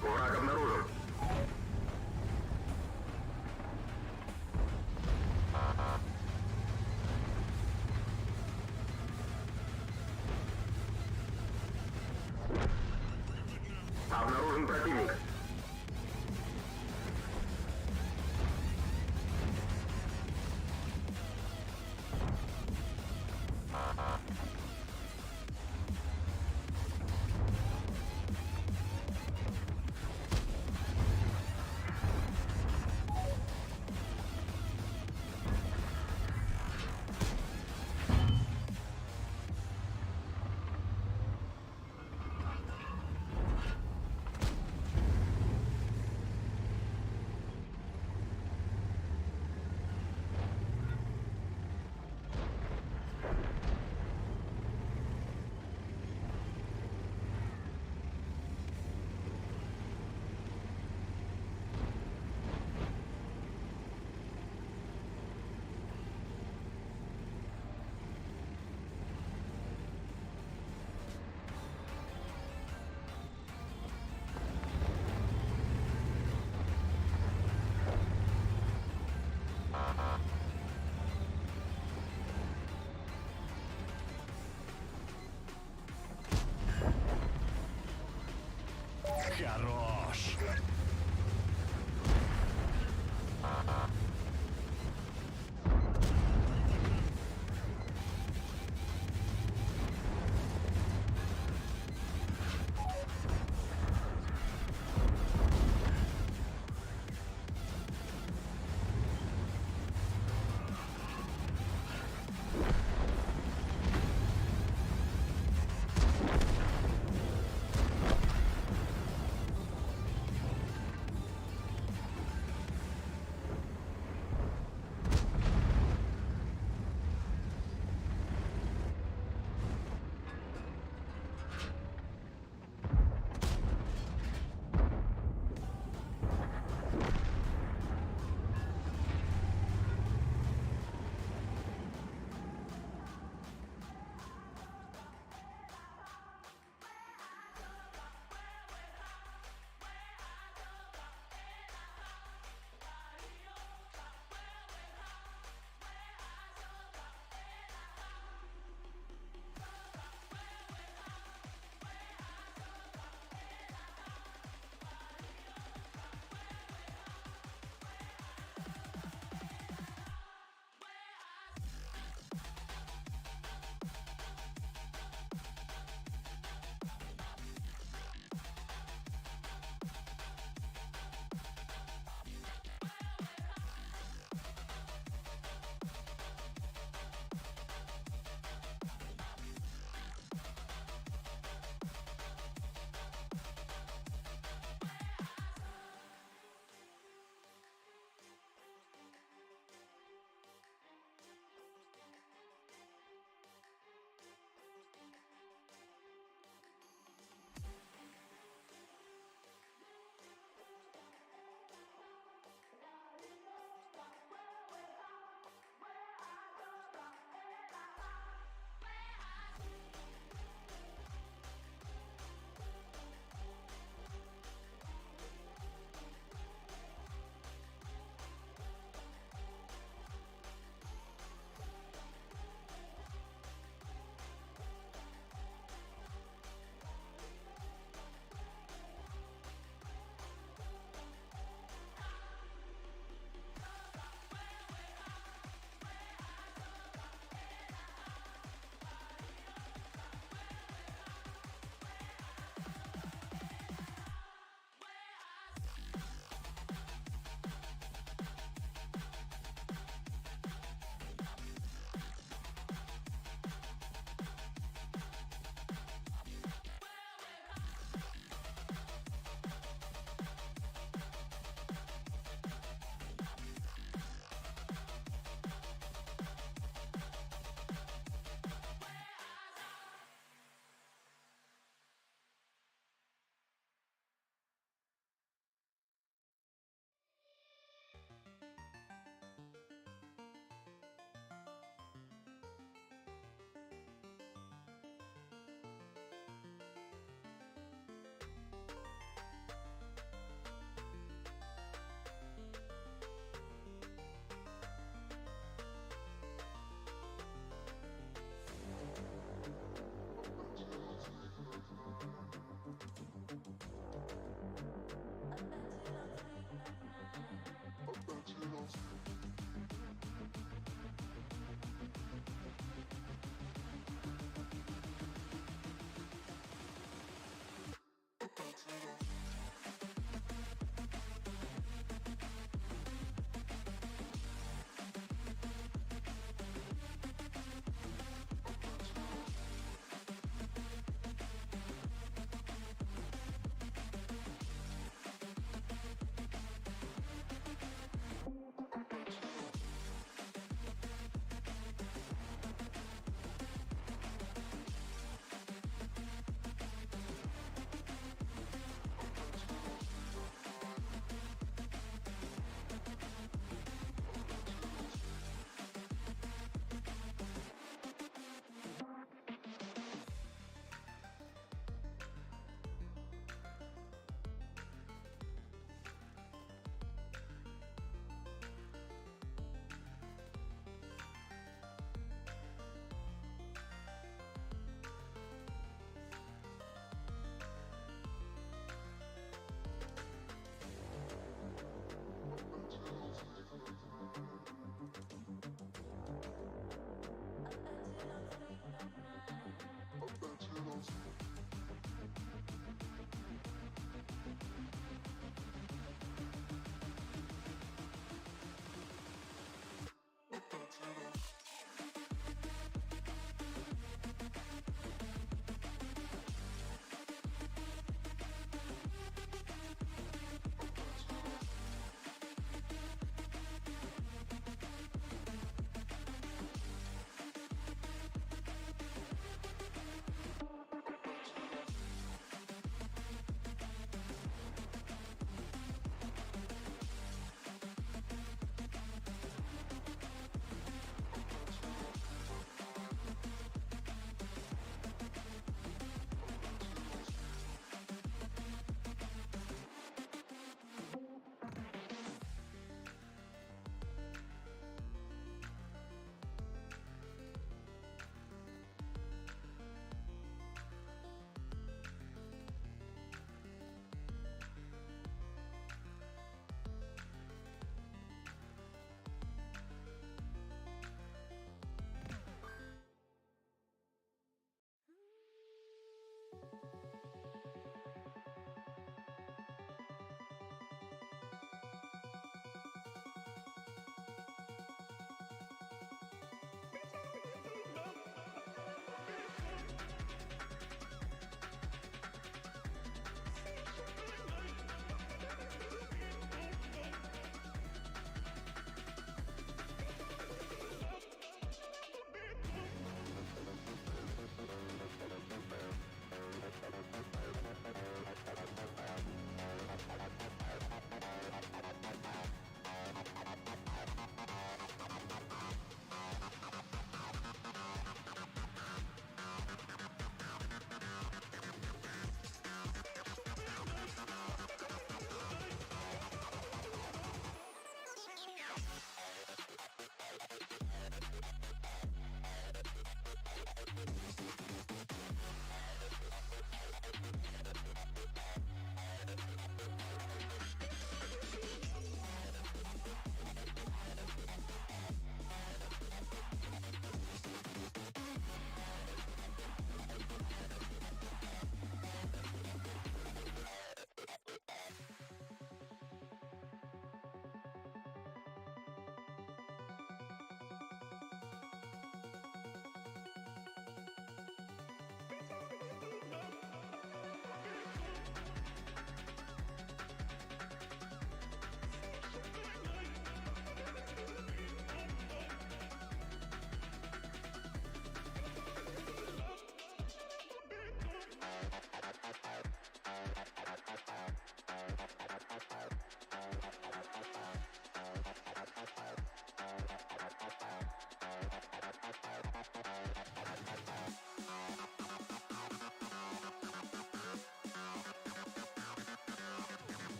Враг обнаружен. Обнаружен противник. Хорош!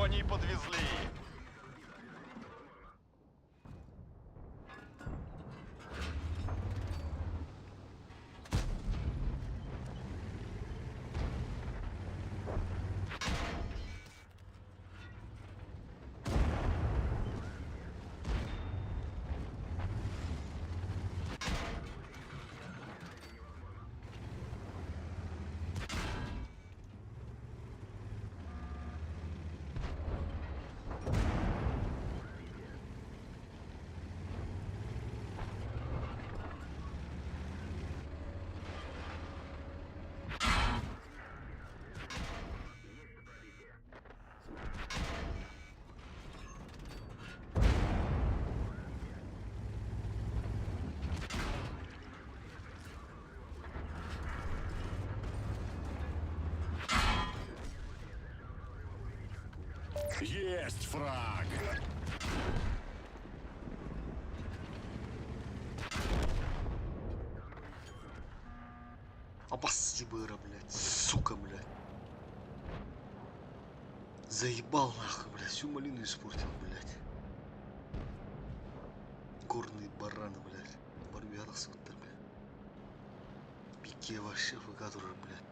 Кони подвезли. Есть фраг! Абассибыра, блядь, сука, блядь. Заебал нахуй, блядь, всю малину испортил, блядь. Горные бараны, блядь. Барби арасыптар, блядь. Пике вообще факатуры, блядь.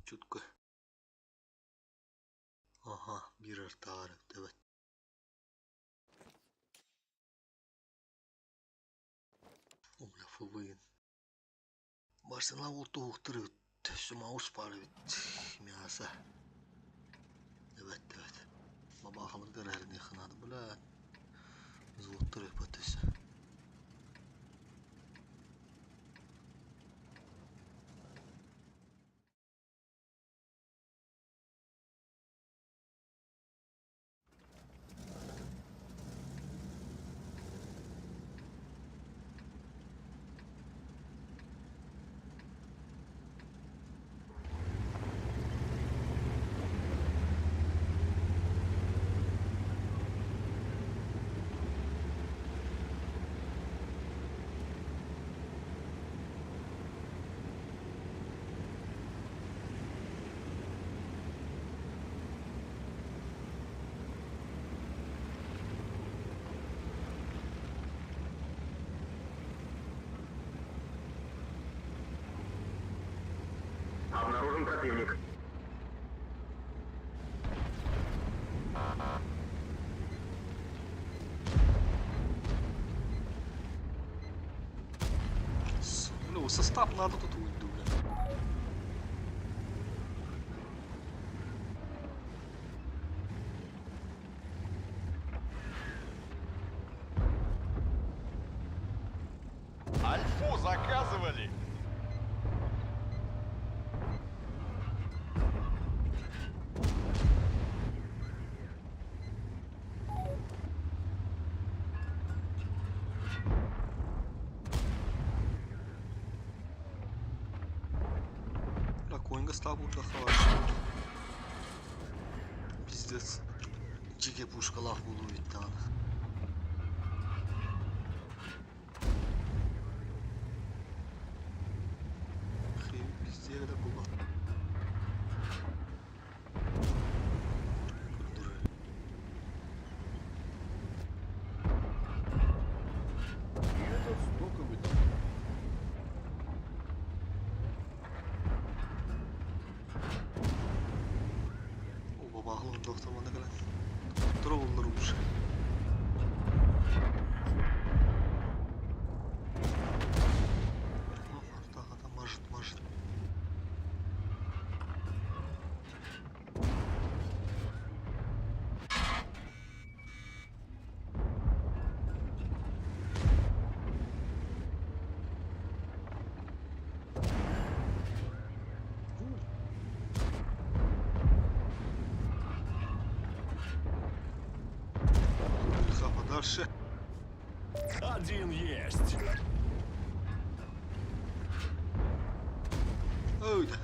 Чутко. Ага, bir tarif, evet. Бля, фулвин. Барсена вот ухтырыт. Сумаус парвит. Мясо. Evet. Baba akıllı kararını yıkınadı. Bula. Zıvıttır hepatisi. Обнаружен противник. Ну, состав надо тут уйду, бля. Альфу заказывали. Бля, Коинга стал burada хороший. Пиздец. Чике пушкалах булу bitti ana. Хейв пиздец de kullan. Kırdır. Этот стоковый там. O babağın doktormana gelen. Trolllar olmuş. Daha da majit. Дальше. Один есть. Öyle.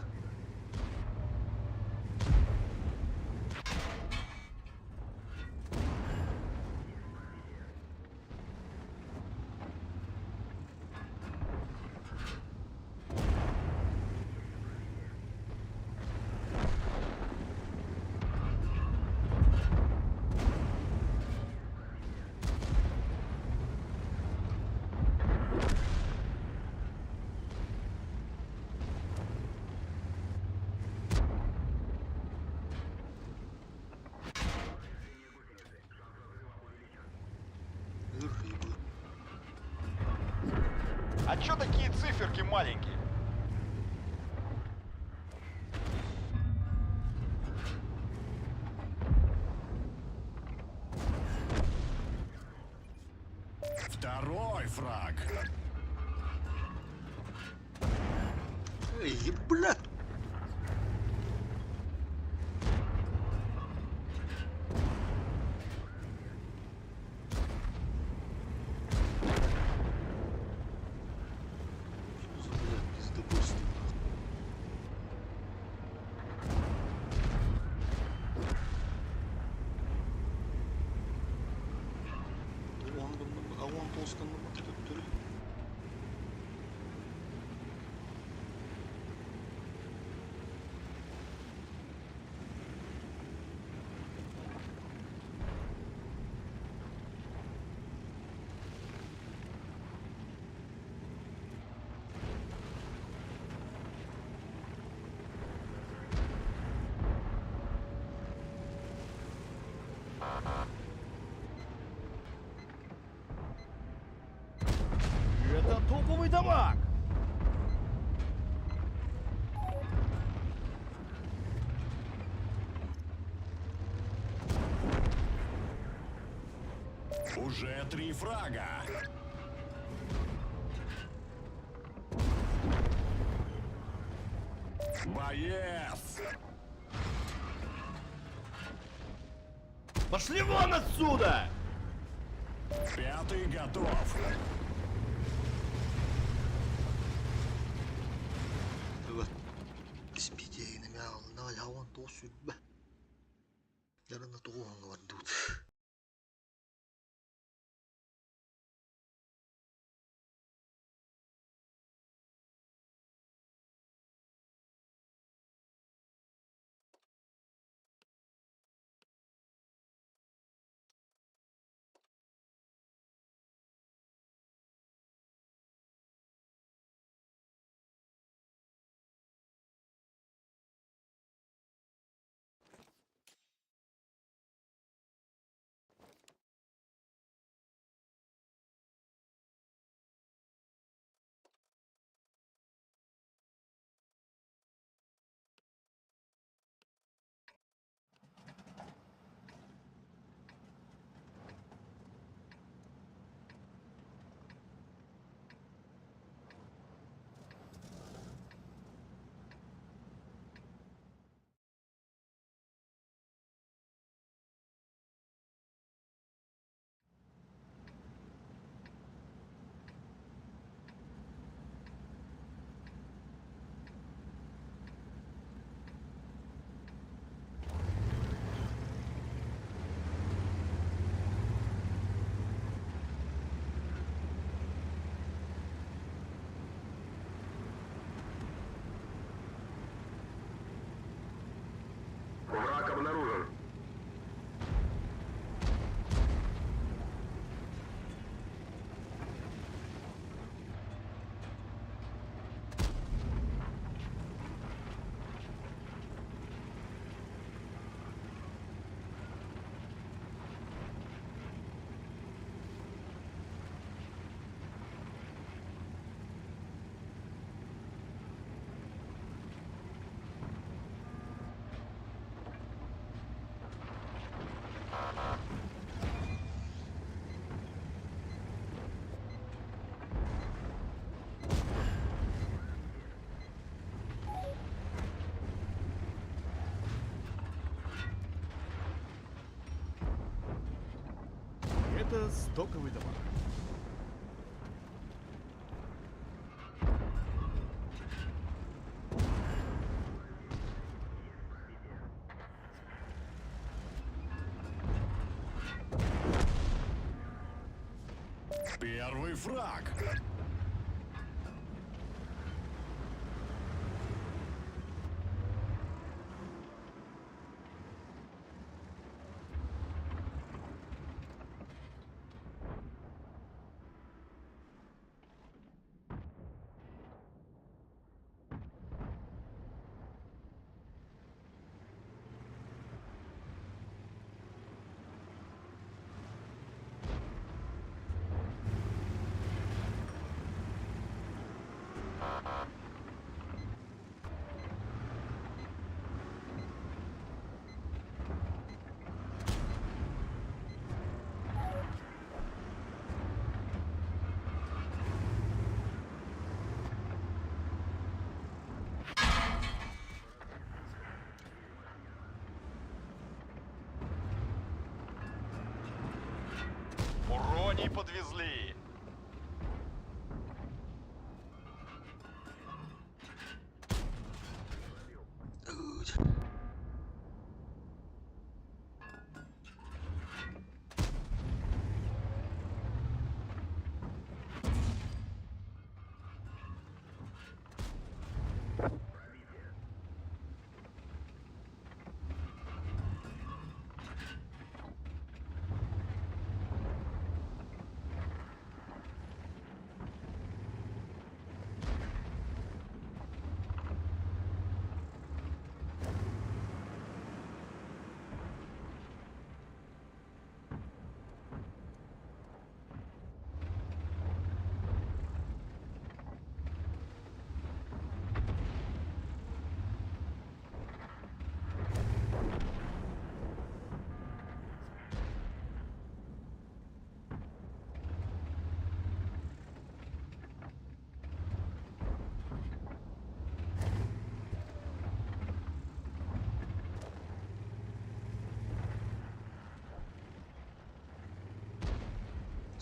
А чё такие циферки маленькие? Второй фраг. Эй, блядь. Что за, блядь, пиздобольство? Он толстым Уже 3 фрага. Боец! Пошли вон отсюда! 5-й готов. Hyvä. Spiteinä mä olen nää haluan tuossa hyvä. Ja nämä tuohon kavatut. Враг обнаружен. Это стоковый товар. Первый фраг. Уроний подвезли.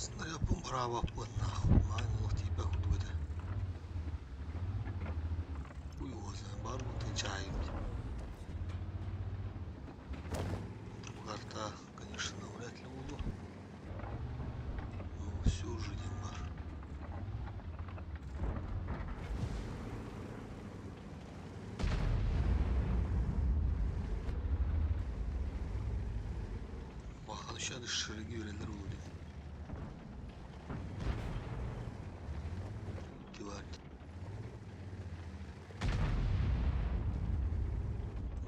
Снаряд помрава от нахуй, майно типа худвede. Хуй его знает, барбу отвечаем. Карта, конечно, навряд ли буду. Ну все уже, Димбар. Bakalım şu dışarı görenler oldu. Divar.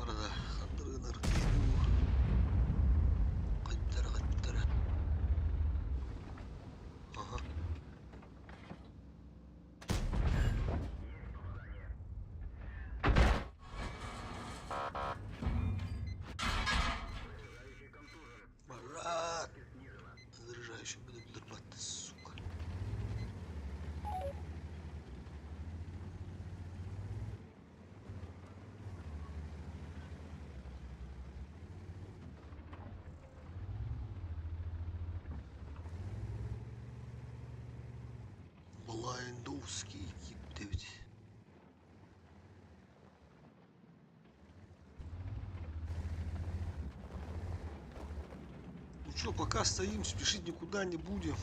Arada kandırgılar geliyor. Kaçtıra kaçtıra. Aha. Марат! Заряжающий буду дорвать, сука. Блайндовский тип 9. Ну чё, пока стоим, спешить никуда не будем.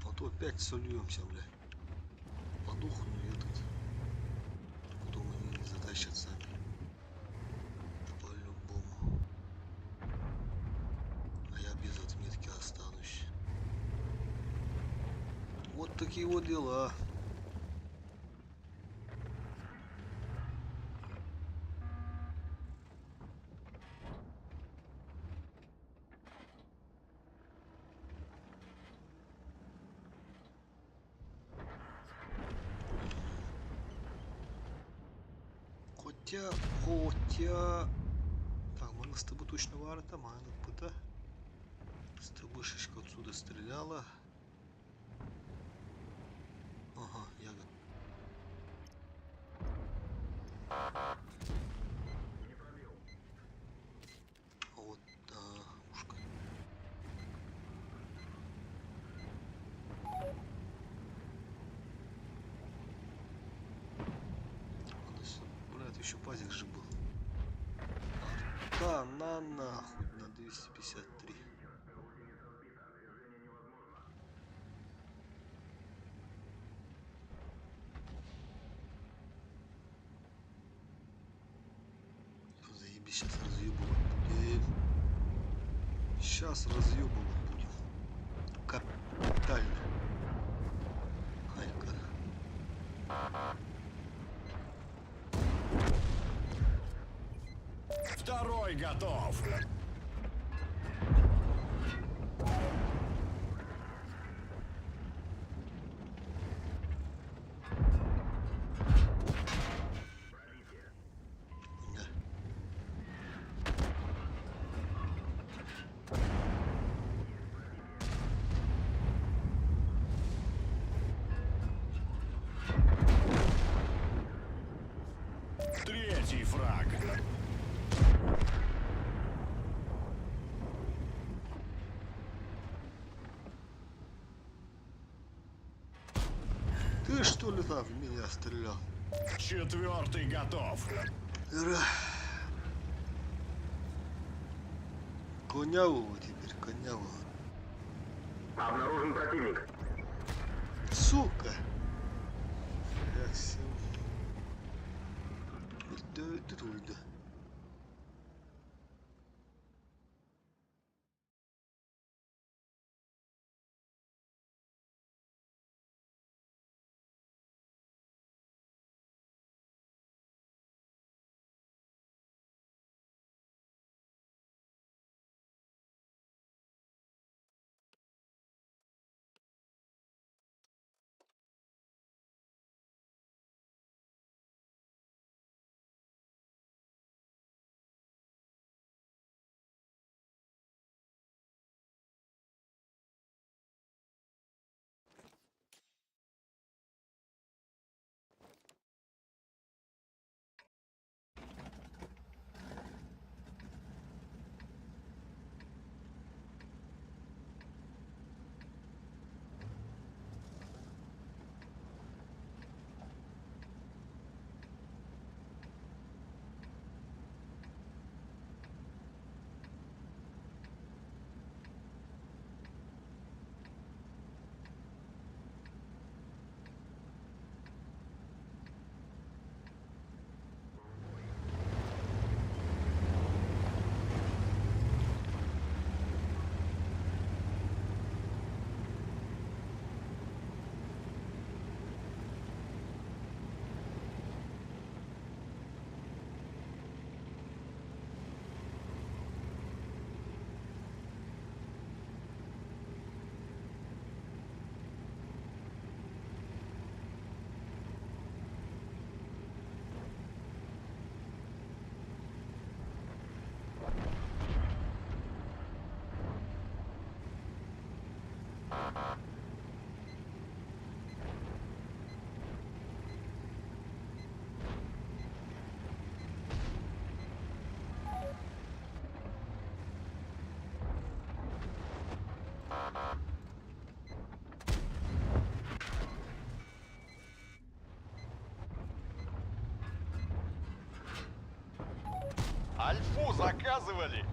А то опять сольемся, блядь. Подохну этот. Потом они не затащат сами. По-любому. А я без отметки останусь. Вот такие вот дела. Хотя... Так, мы с тобой точно варта, мана пыта. С тобой шишка отсюда стреляла. Ага, я готов. Вот, да, ушко. Блядь, еще пазик же был. Да, на нахуй, на 253. Заебись, сейчас разъебывать будем. Сейчас разъебывать будем. Капитально. Хайка. Второй готов. Да. Третий фраг. Ты что ли там в меня стрелял? Четвертый готов. Конявого теперь, конявого. Обнаружен противник. Сука! Я все. Да, да. Альфу заказывали.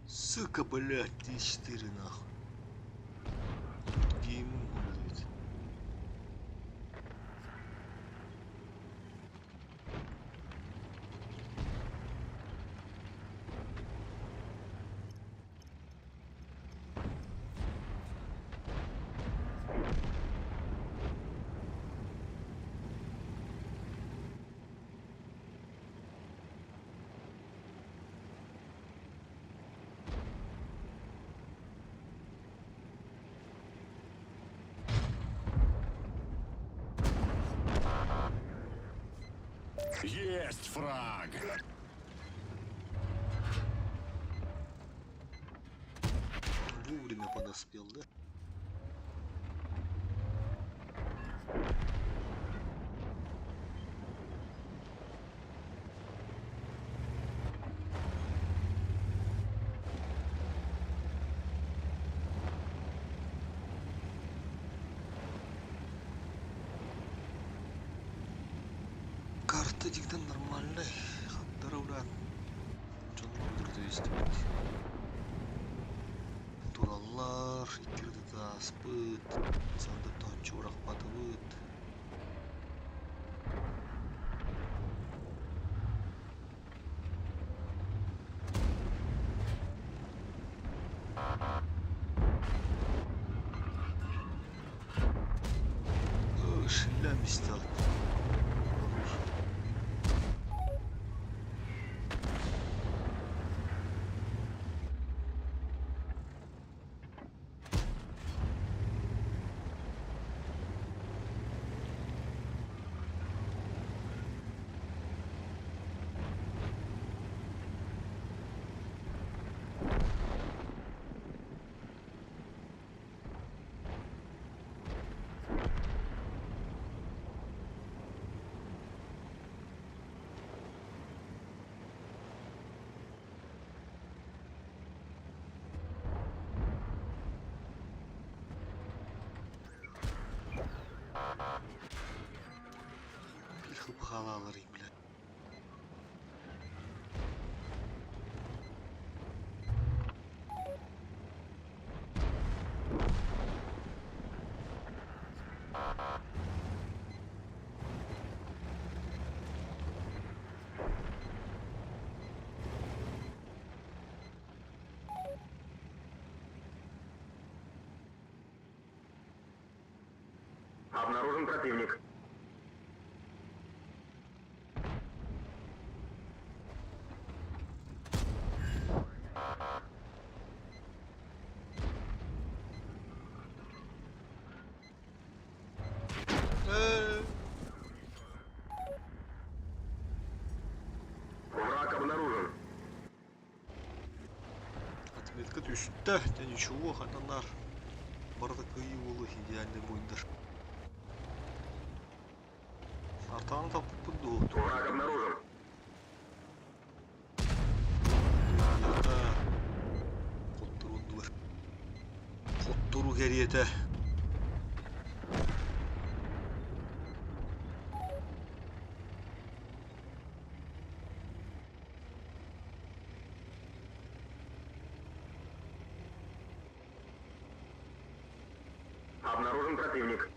Сука, блядь, Т4 нахуй. Гейму, блядь. Есть фраг! Вовремя подоспел, да? Карта дикten нормальный. Хаттараудан. Жонлор дурдуйстебит. Тураллар, иккирди таспыт. Сандыктан чурак батыбыт. Шиллямистат. Их халалар, блядь. Обнаружен противник. Враг обнаружен. Отметка düştü de ничего, хатанар. Бардак iyi olur, идеальный буйдыр. Артаны тапып buldu. Враг обнаружен. Котturundular. Kotturu geriyete. Обнаружен противник.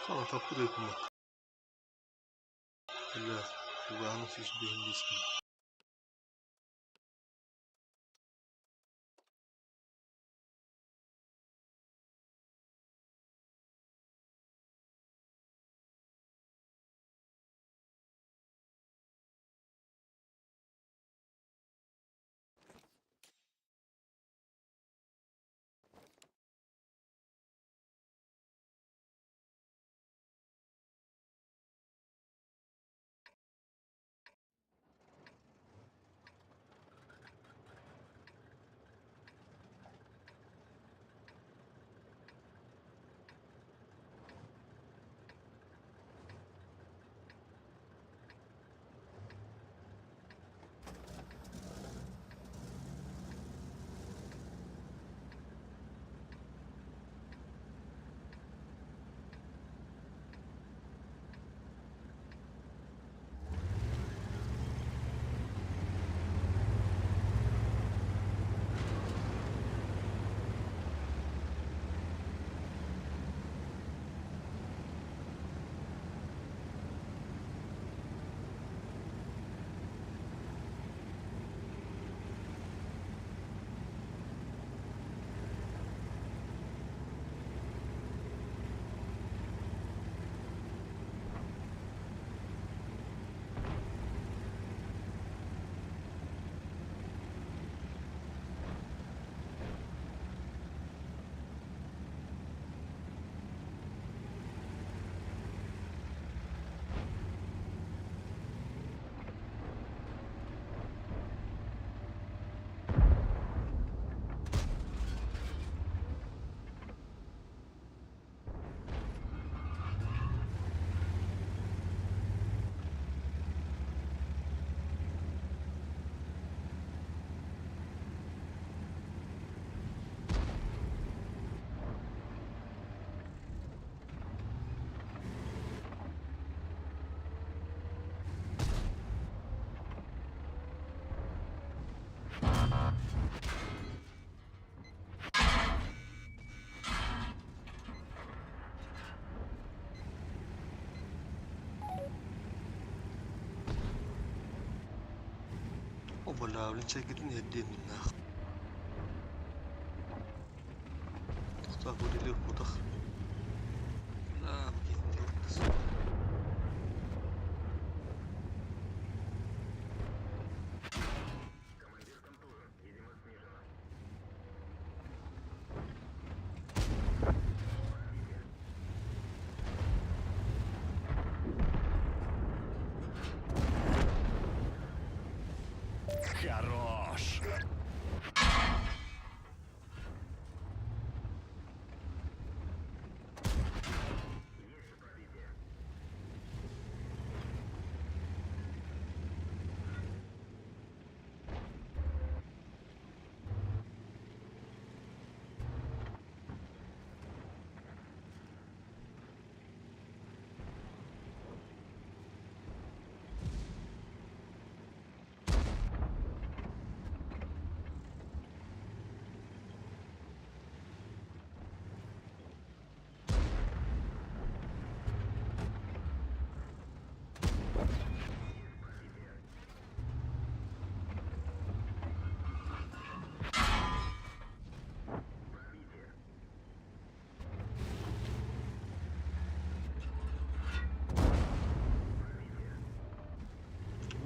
Kana tapı da yapılmak. Illa kulağını süzmeyin desin. ولا ولنشكلني هدين منها تختار لي الخطخ لا مكين Хорош!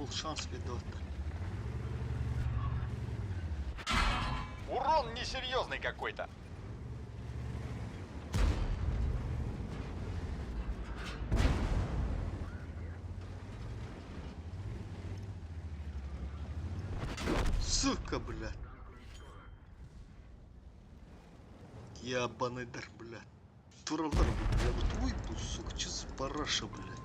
был шанс віддати. Урон несерьезный какой-то. Сука, блядь. Ябаный дар, блядь. Туралар, блядь, вот выйду, сука, че за параша, блядь.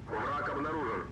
Враг обнаружен.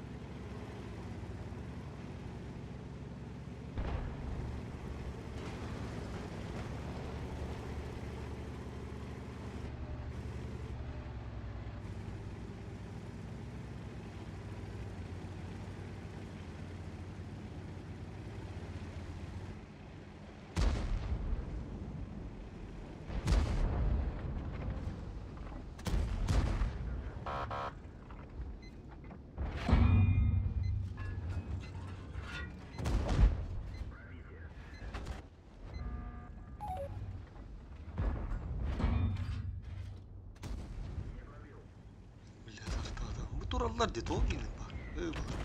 Блядь, артада. Bu turallar dedi o gelin bak.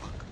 Bak.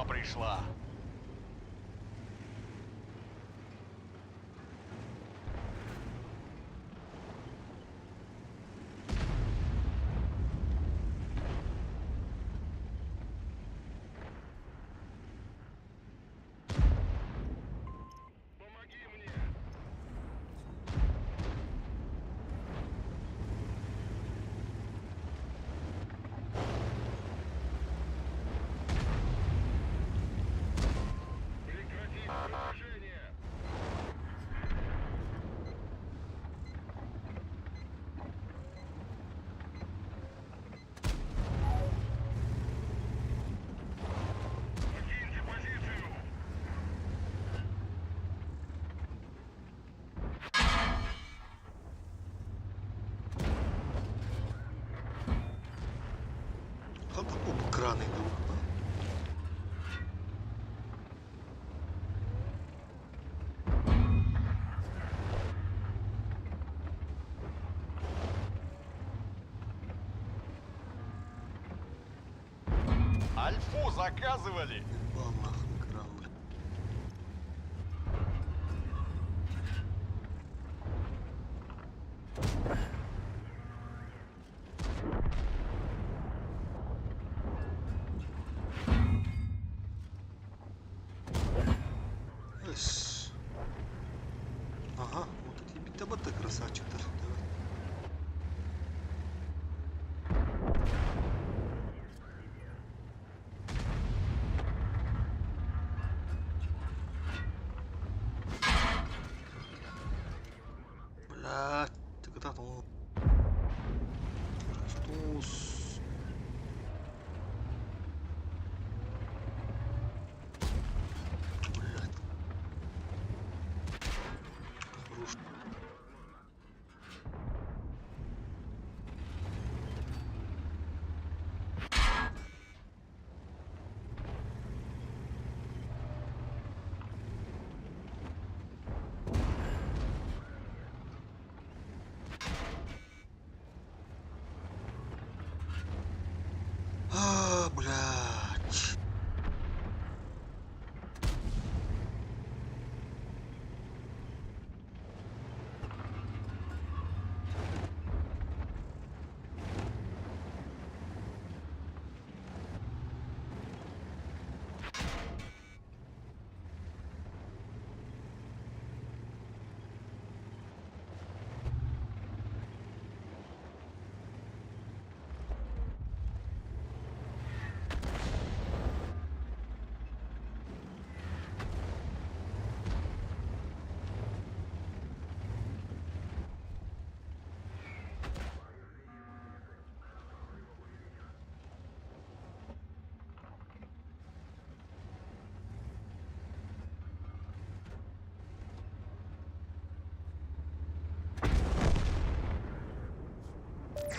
Тьма пришла. Там такого крани друг. Альфу заказывали. Ебал нахуй кран, бля. Ес. Ага, вот эти бита-бата красавчиктер. Evet. Блядь, ты куда там? Стус. Блядь. Хорош. Блядь.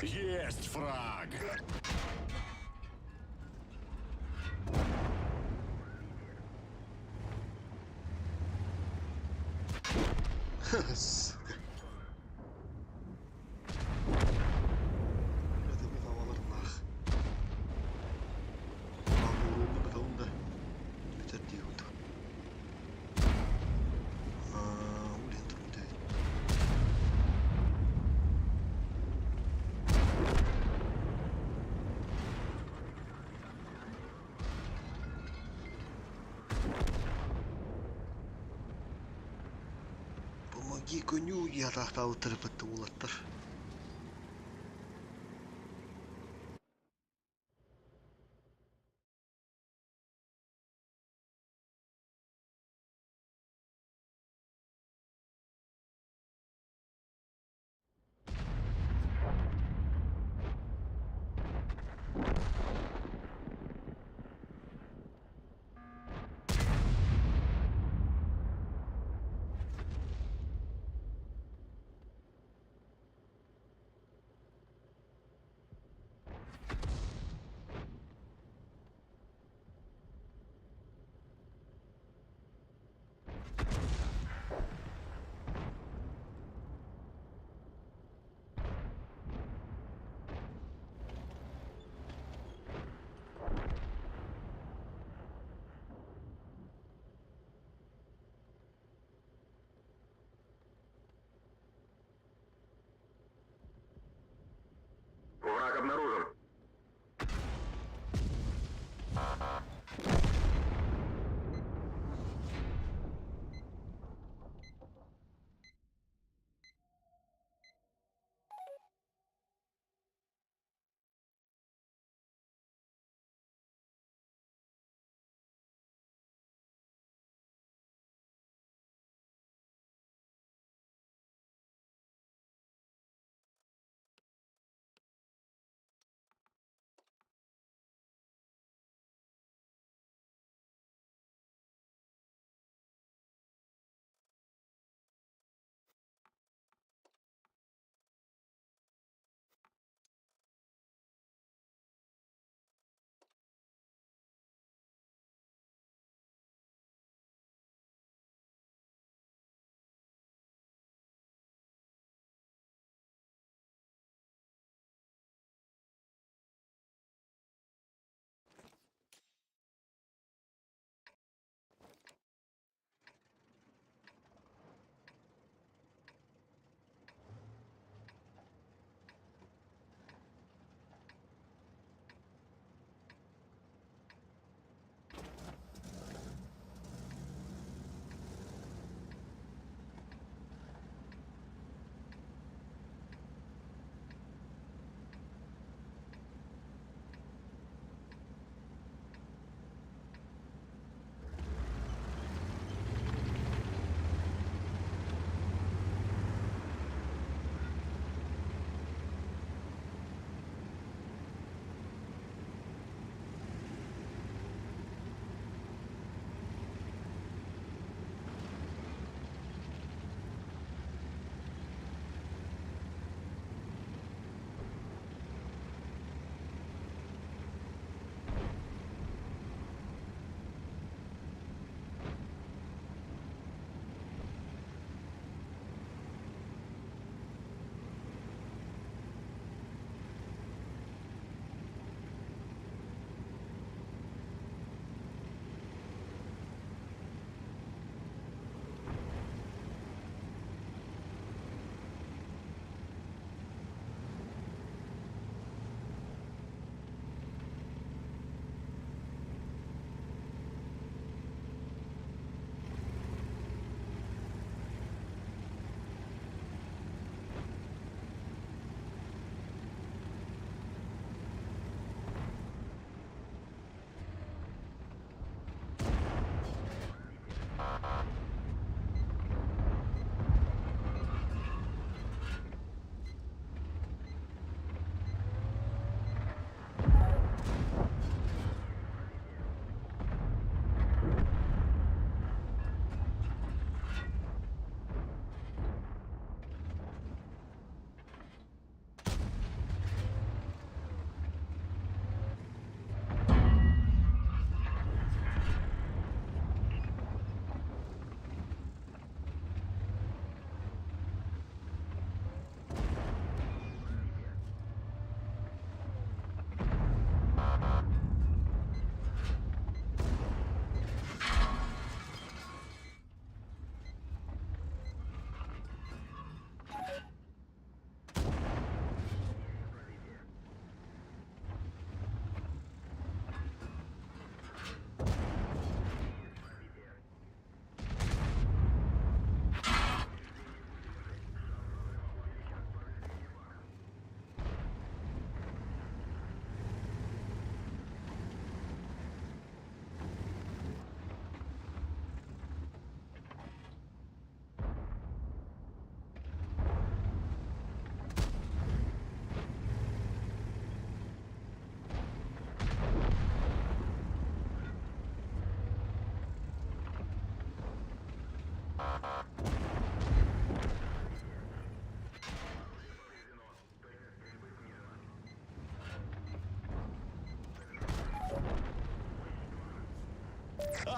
Есть фраг! Сука. Это bir havalar nah. Ağırlığı bakalım da. Biter diye oldu. Ulan durumda. Помоги коню, я тахта утырып улаттар. обнаружен.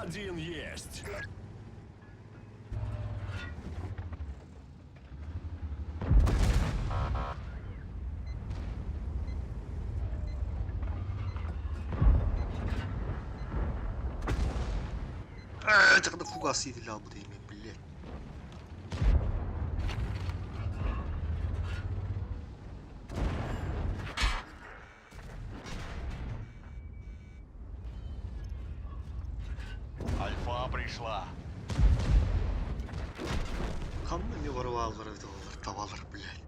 Один есть. تاخد فوقاسي دي لابد يمين بالله. Альфа пришла. Кам мені ворвалдер від тавалер, блядь.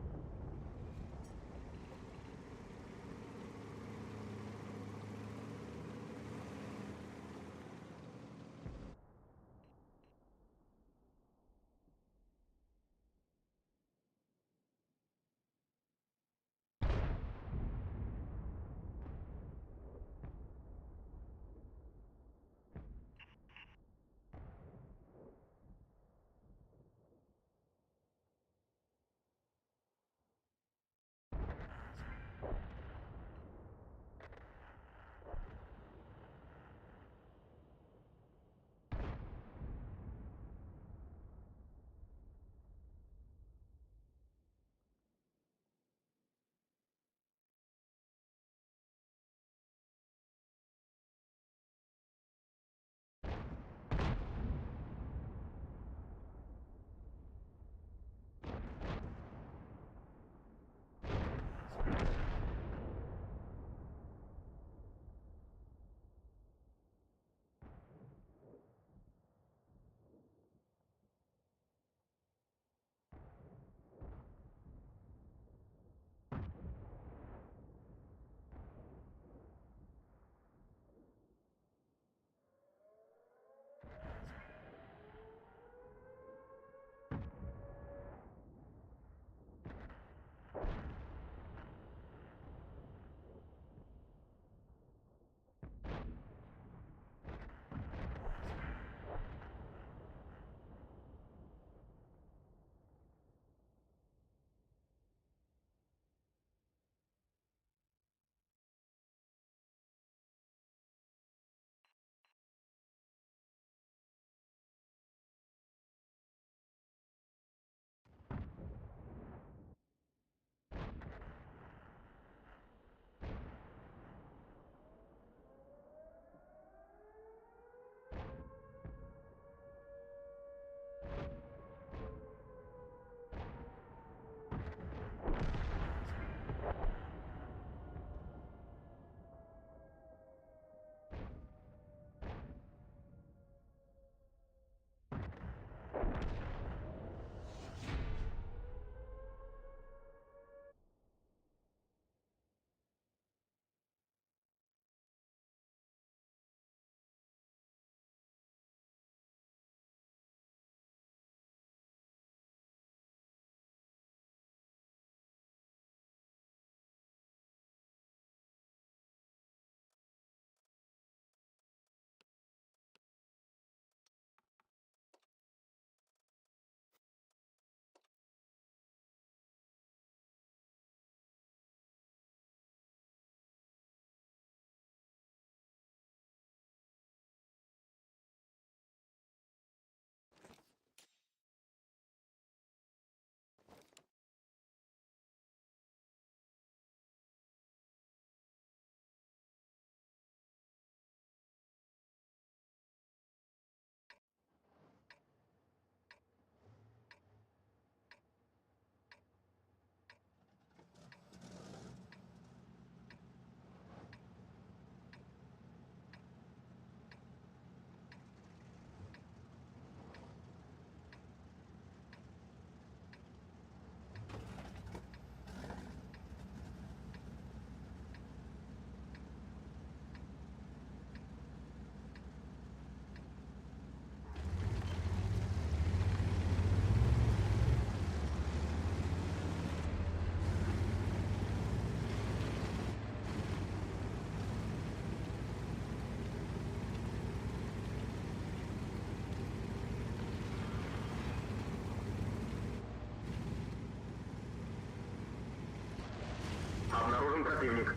Обнаружен противник.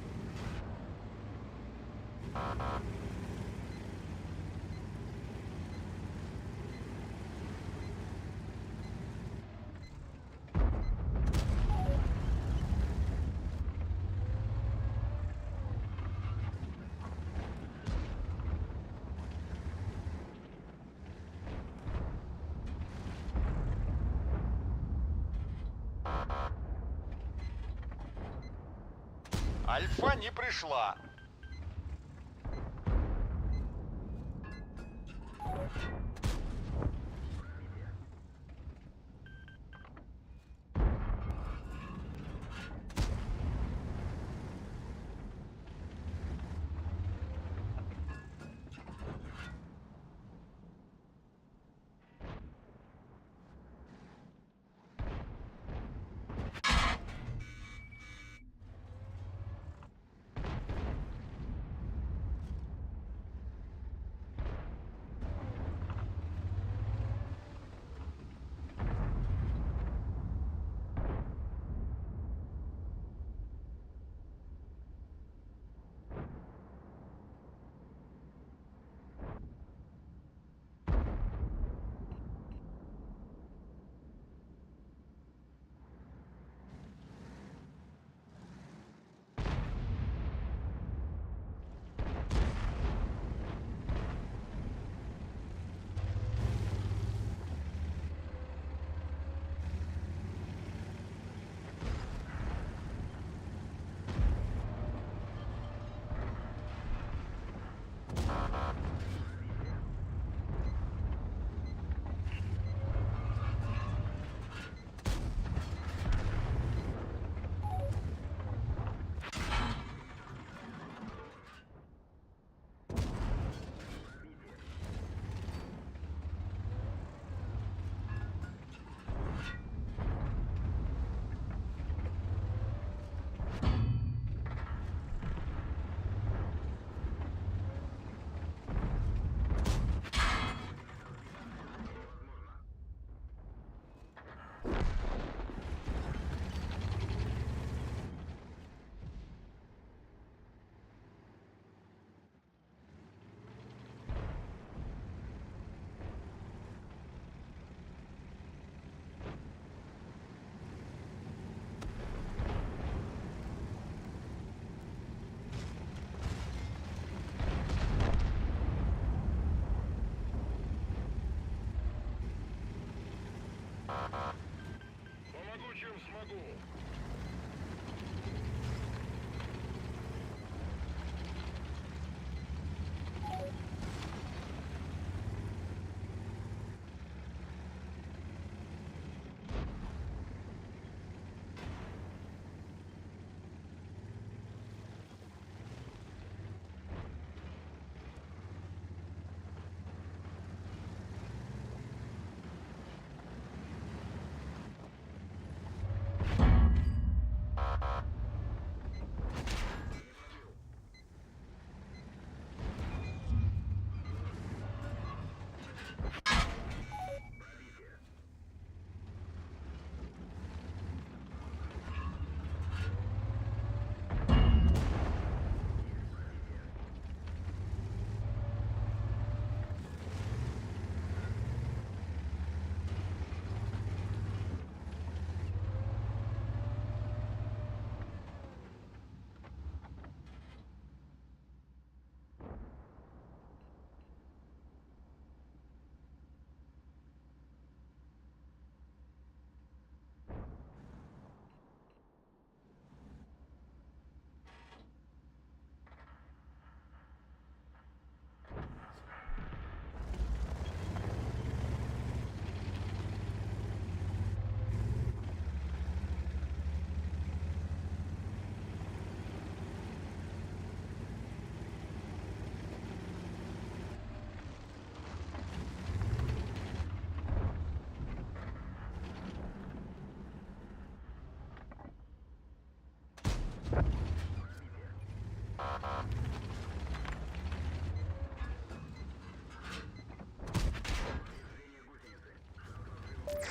Альфа не пришла.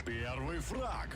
Первый фраг.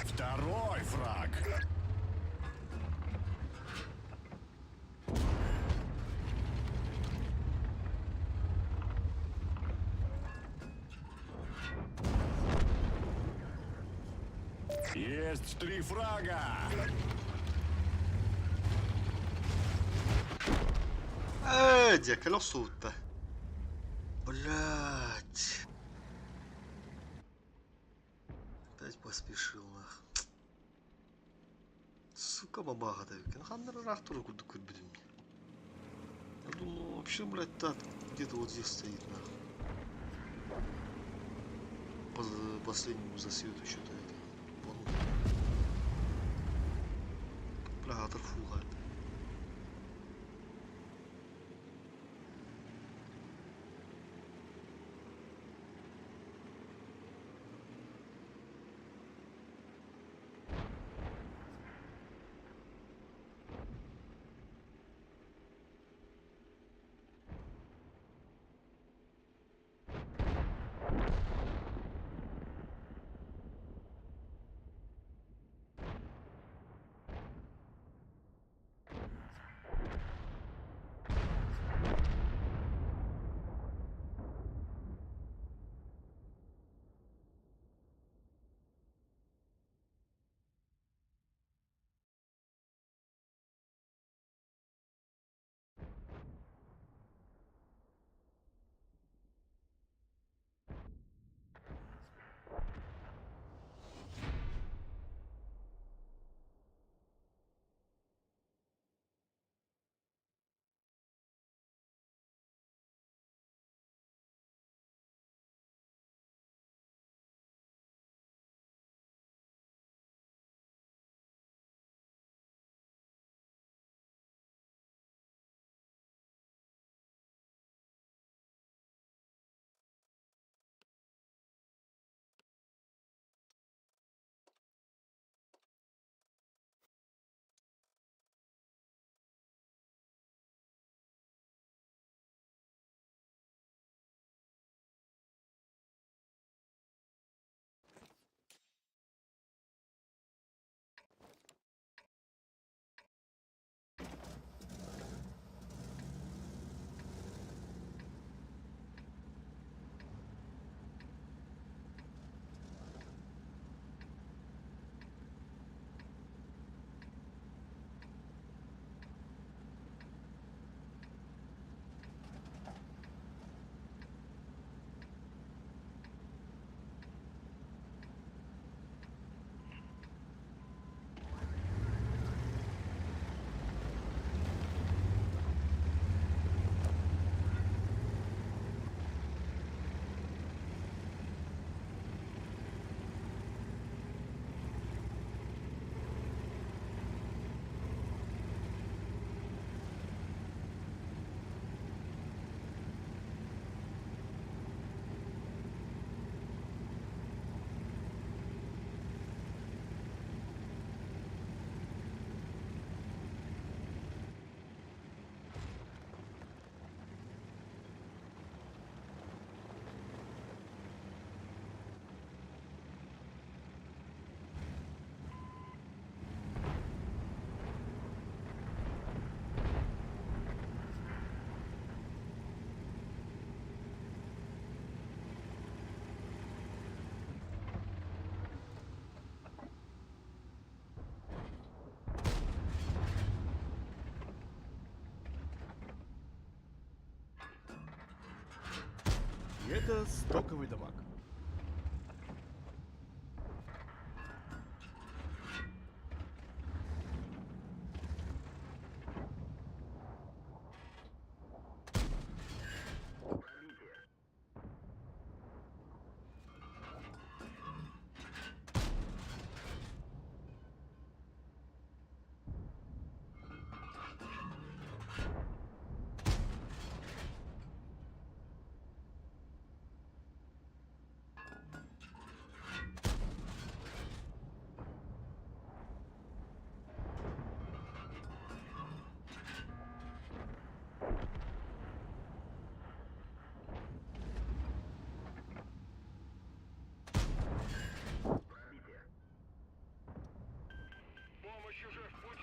Второй фраг. Есть 3 фрага. Дяка, лосута. Блять. Опять поспешил нах. Сука, бабага давик. Наханнер рахтуру куда блин. Я думал, вообще, блядь, так где-то вот здесь стоит нах. По последнему засвету что-то это. Вон. Бля, оторфуга. И это стоковый дамаг. Помощь уже в пути.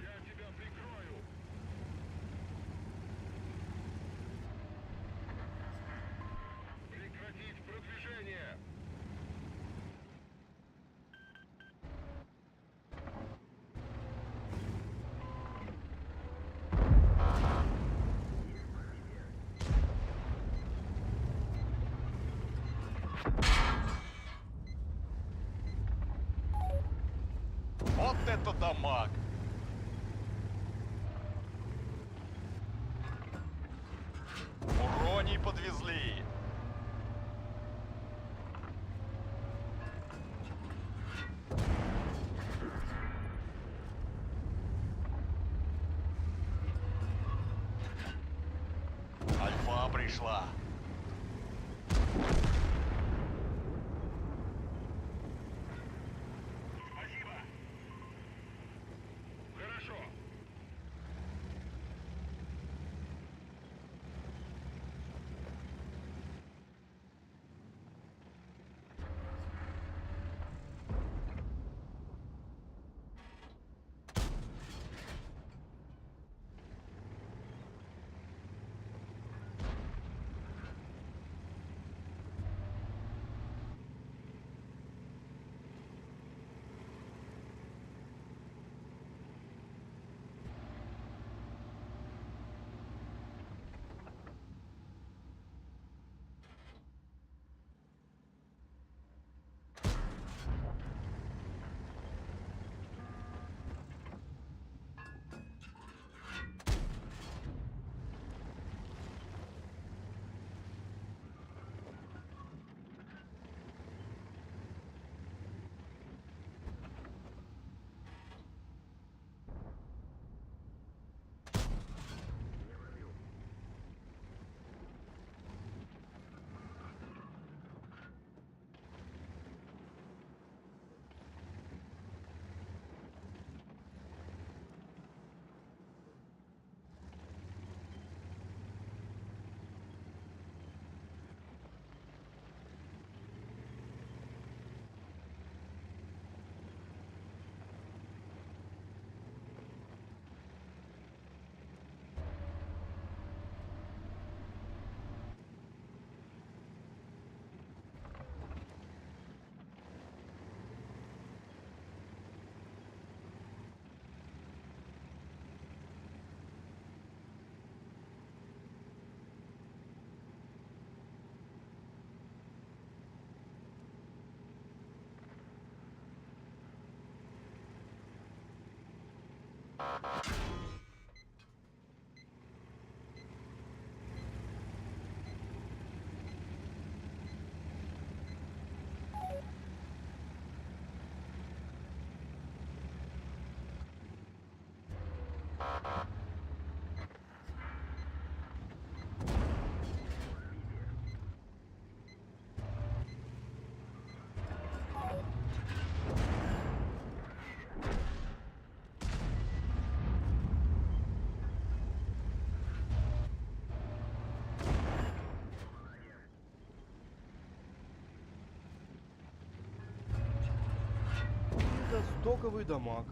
Я тебя прикрою. Прекратить продвижение. Вот это дамаг! Уроний подвезли. Альфа пришла. Спасибо. Хорошо. Стоковый дамаг.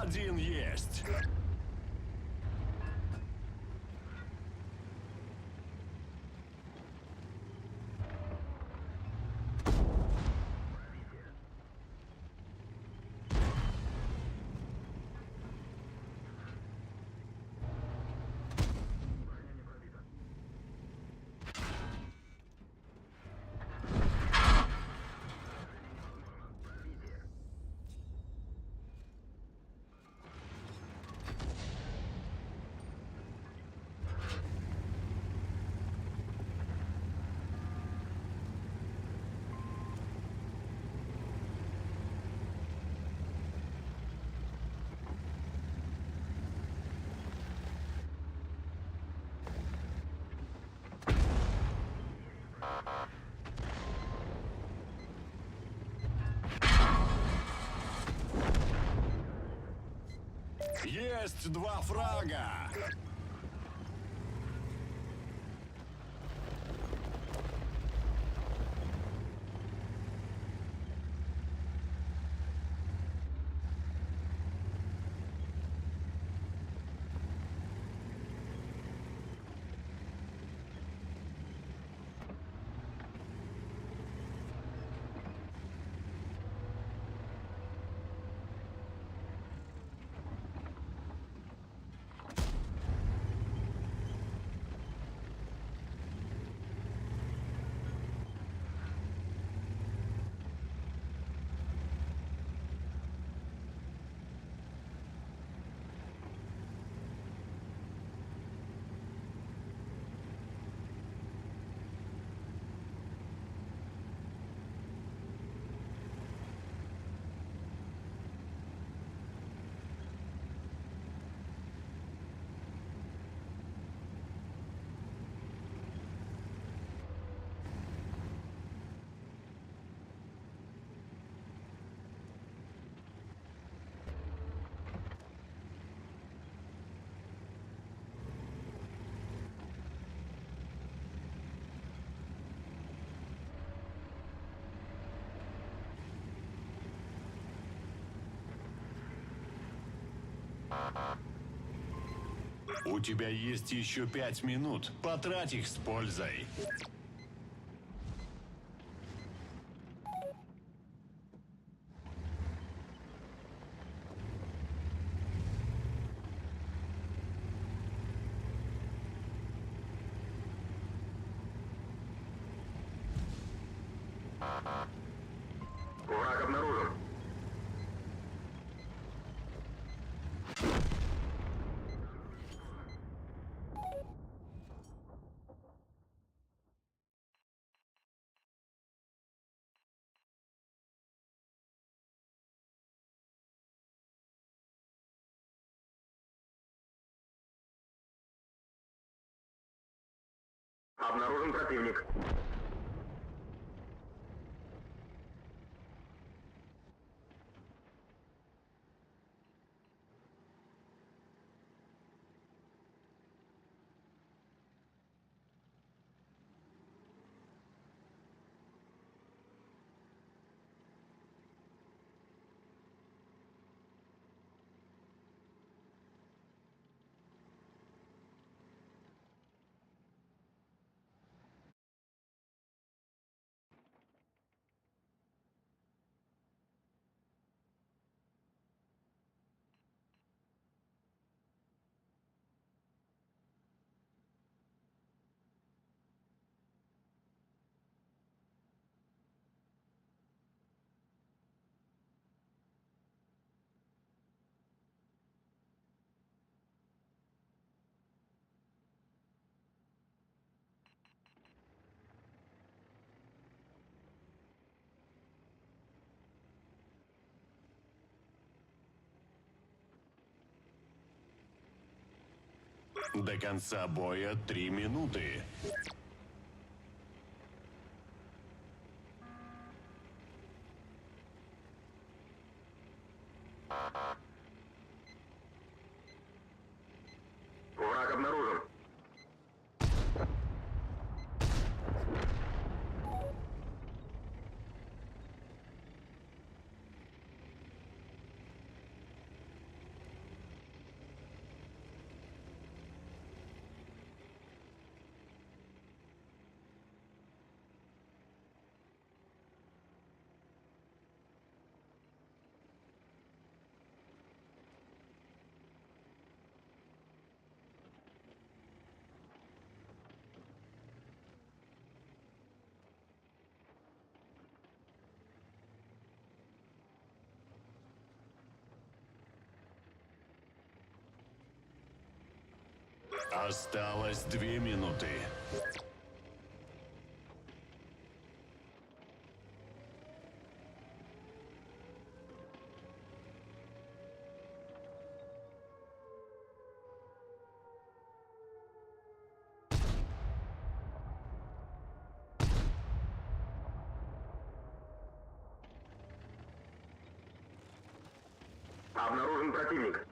Один есть. Есть два фрага. У тебя есть еще 5 минут. Потрать их с пользой. Враг обнаружен. Обнаружен противник. До конца боя 3 минуты. Враг обнаружен. Осталось 2 минуты. Обнаружен противник.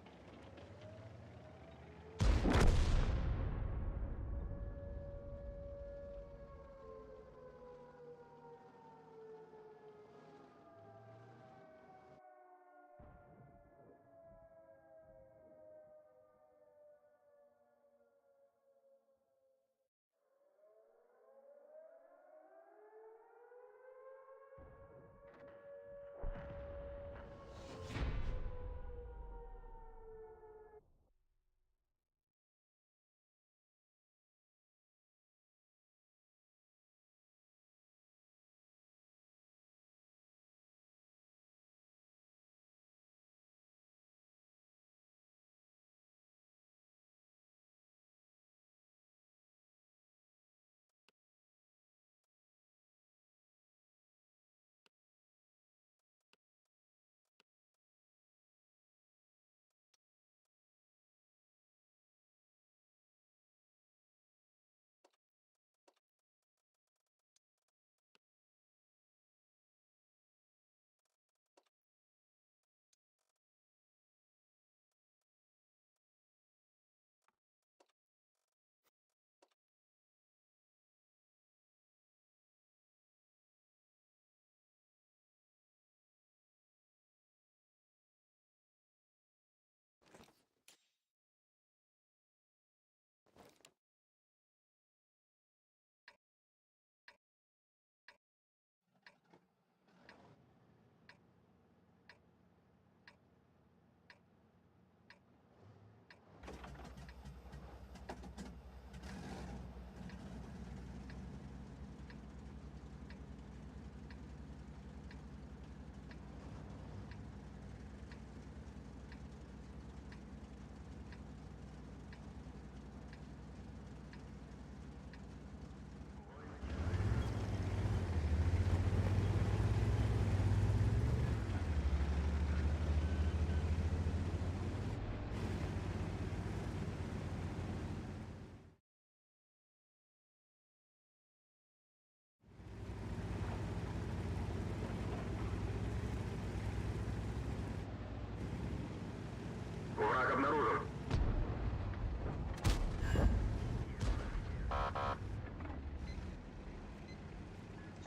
Враг обнаружен.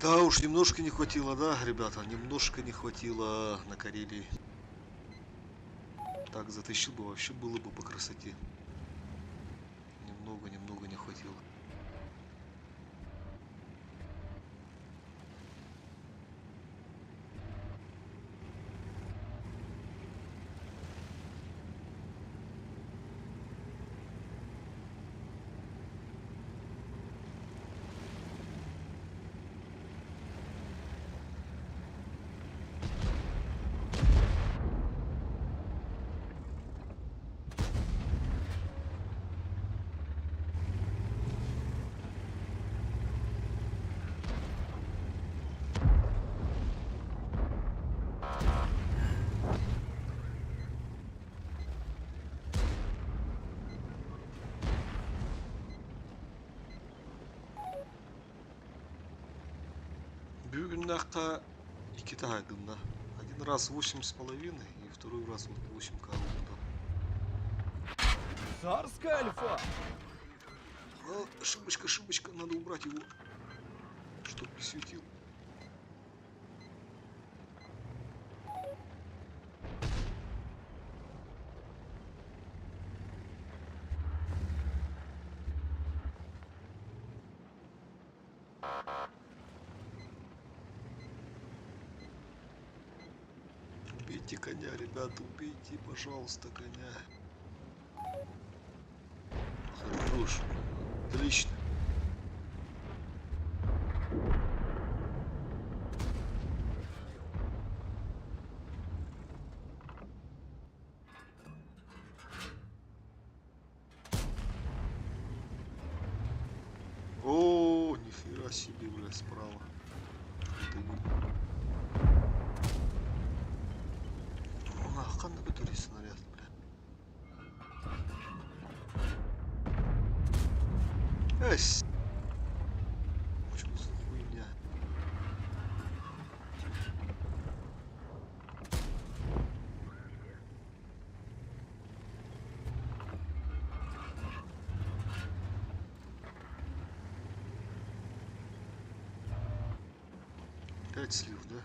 Да уж, немножко не хватило, да, ребята? Немножко не хватило на Карелии. Так, затащил бы, вообще было бы по красоте. Немного не хватило. Бюгеннаха и Китайгана. Один раз 8,5 и второй раз вот 8К. Царская альфа. Ошибочка, ошибочка, надо убрать его, чтоб не светил. Убейте коня, ребята, убейте, пожалуйста, коня. Хорош. Отлично. О, нифига себе, бля, справа. Это не... Қандай көтерей снаряд, бля. Эс. Что за хуйня? Опять слив, да?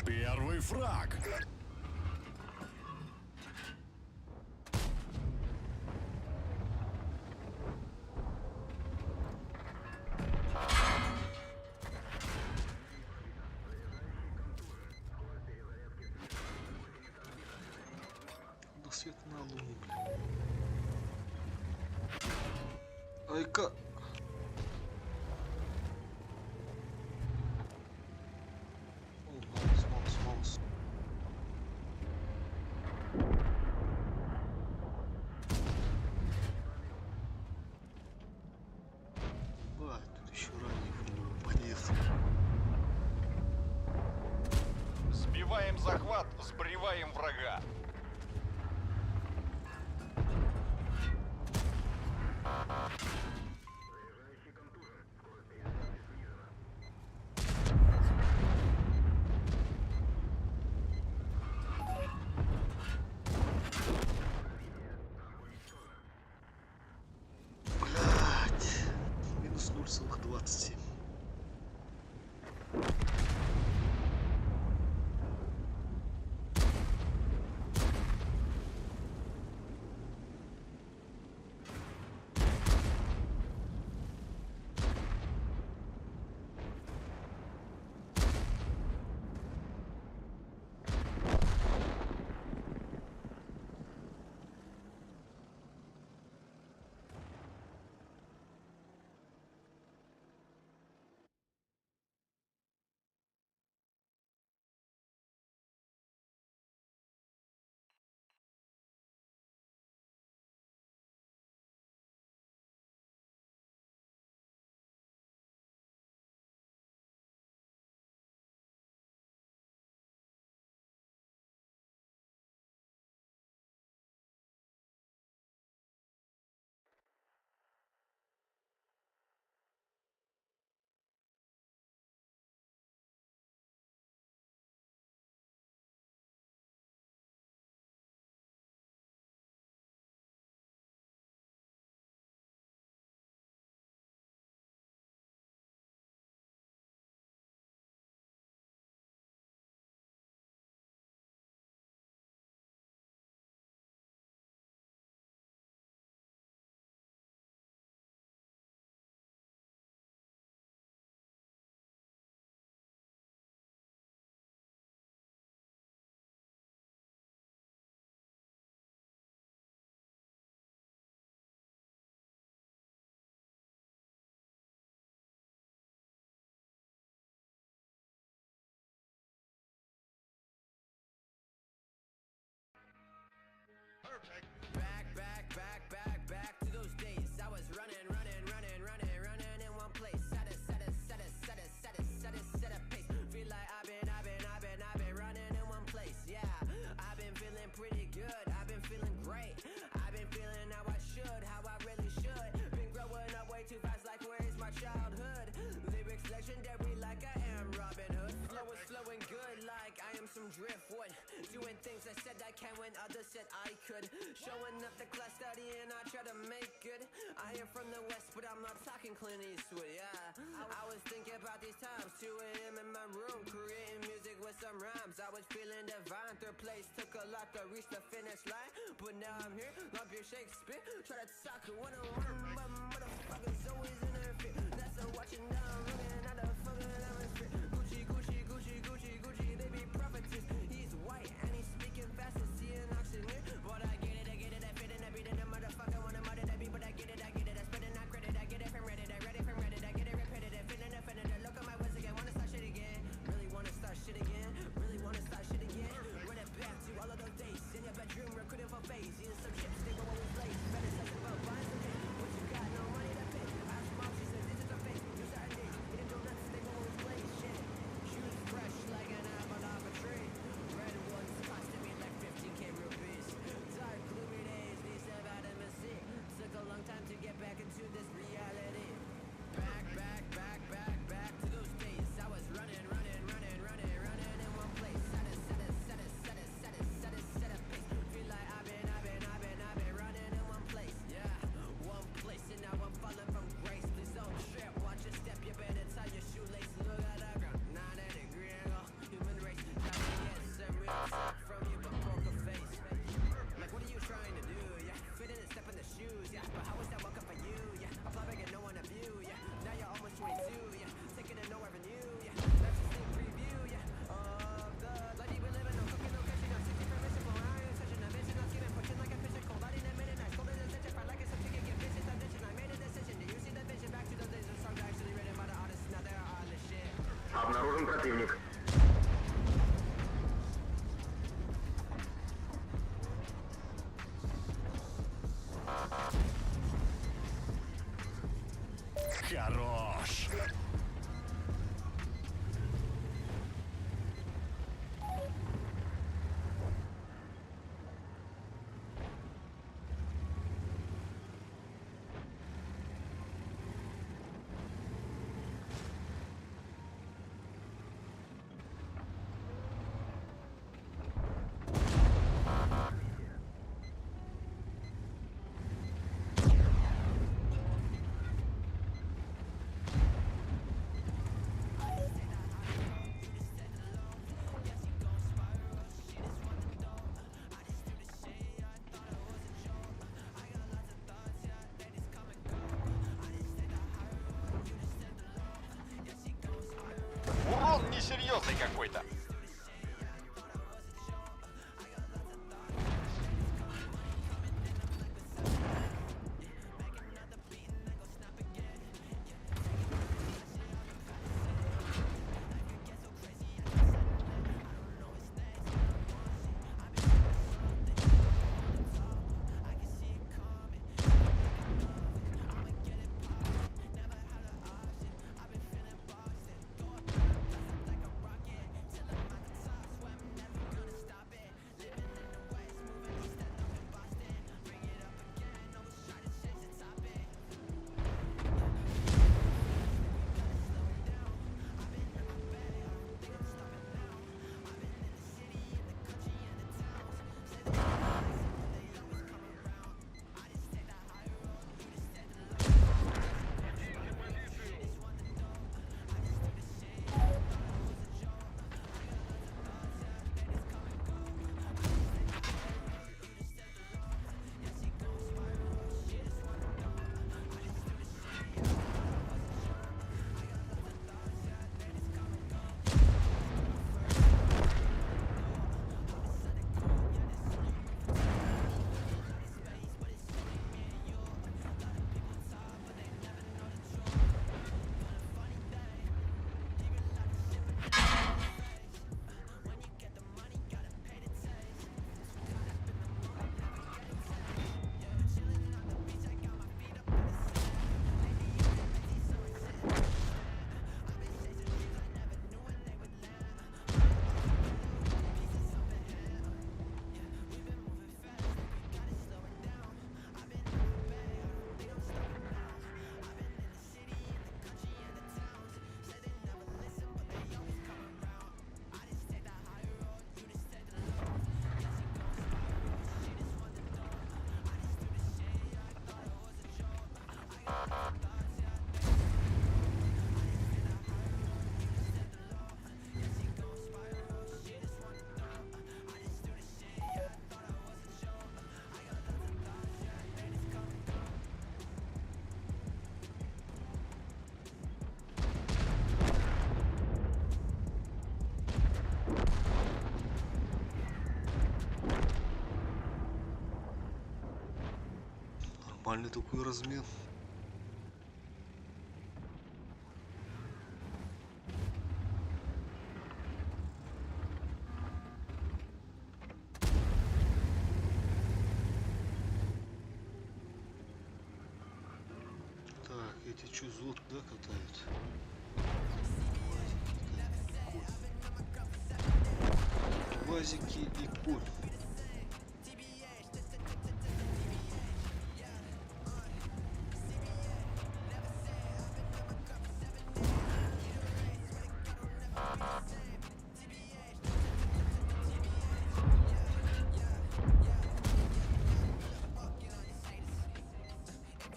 Первый фраг. На свет на луну, бля. Ай-ка. Маус. Бать, тут еще ранее подъехал. Сбиваем захват, сбриваем врага. Блять. Минус 0,27. driftwood, doing things I said I can when others said I could. Showing up the class studying, I try to make good. I am from the west, but I'm not talking Clint Eastwood, yeah. I was thinking about these times, 2 a.m. in my room, creating music with some rhymes. I was feeling divine, third place took a lot to reach the finish line. But now I'm here, love your Shakespeare. Try to talk one-on-one, but motherfuckers always interfere. That's a watching down, looking at the fucking atmosphere. Gucci, Gucci, Gucci, Gucci, Gucci, they be prophetess. He's white and he's speaking fast as see an auctioneer. But I get it, I fit in, I beat in a motherfucker, wanna murder that beat. But I get it, I spit it, I credit, I get it from Reddit, I read it from Reddit, I get it repetitive, feeling offended. Look at my words again, wanna start shit again. Really wanna start shit again, really wanna start shit again. Run it back to all of those days in your bedroom, recruiting for face. Eating some chips, they go always late. Better searching about buying some cake, but you got no money to pay. Ask mom, she says this is a fake. You certain days, eating donuts, they go always late. Shit, shoes fresh like an apple off a tree. Red ones costing me like 15K rupees. Dark gloomy days, need some vitamin C. Took a long time to get back into this reality. Back to those days. I was running in one place. Set a pace. Feel like I've been running in one place. Yeah, one place, and now I'm falling from grace. Please don't trip, watch your step. You better tie your shoelace. Look at the ground, 90 degree angle. Human race, trying to get some real talk from you, but poker face. Like, what are you trying to do? Yeah, fit in and step in the shoes. Yeah, but how was that welcome for you? Yeah, apply begging no one to view. Yeah, now you're almost 22. Yeah, taking in no revenue. Yeah, that's a sneak preview. Yeah, of the life you been living. No cooking, no catching, no 60 permission for I ain't such an ambition. I'm scheming, pushing like a physical. Body in a minute, nice, golden attention. Fight like it's a ticket, get bitches, audition. I made a decision. Do you see the vision? Back to those days of songs actually written by the artists. Now they're all this shit. Обнаружен противник. Хорош! Нормальный такой размен. Так, эти чё, зод, да, катают? Вазики и конь.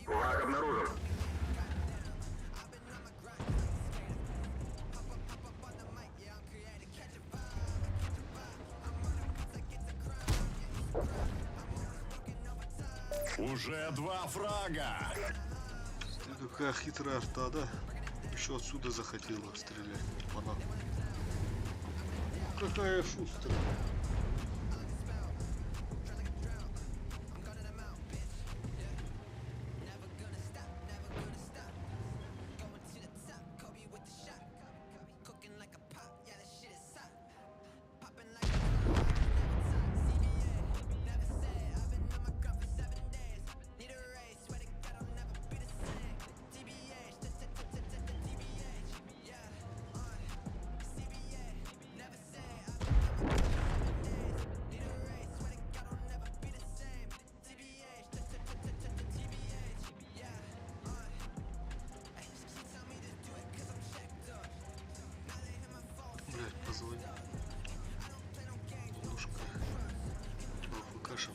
Враг обнаружен. Уже 2 фрага. Ты какая хитрая арта, да? Еще отсюда захотела стрелять. Она. Какая шустрая. Блять, позвони. Немножко пофукашем.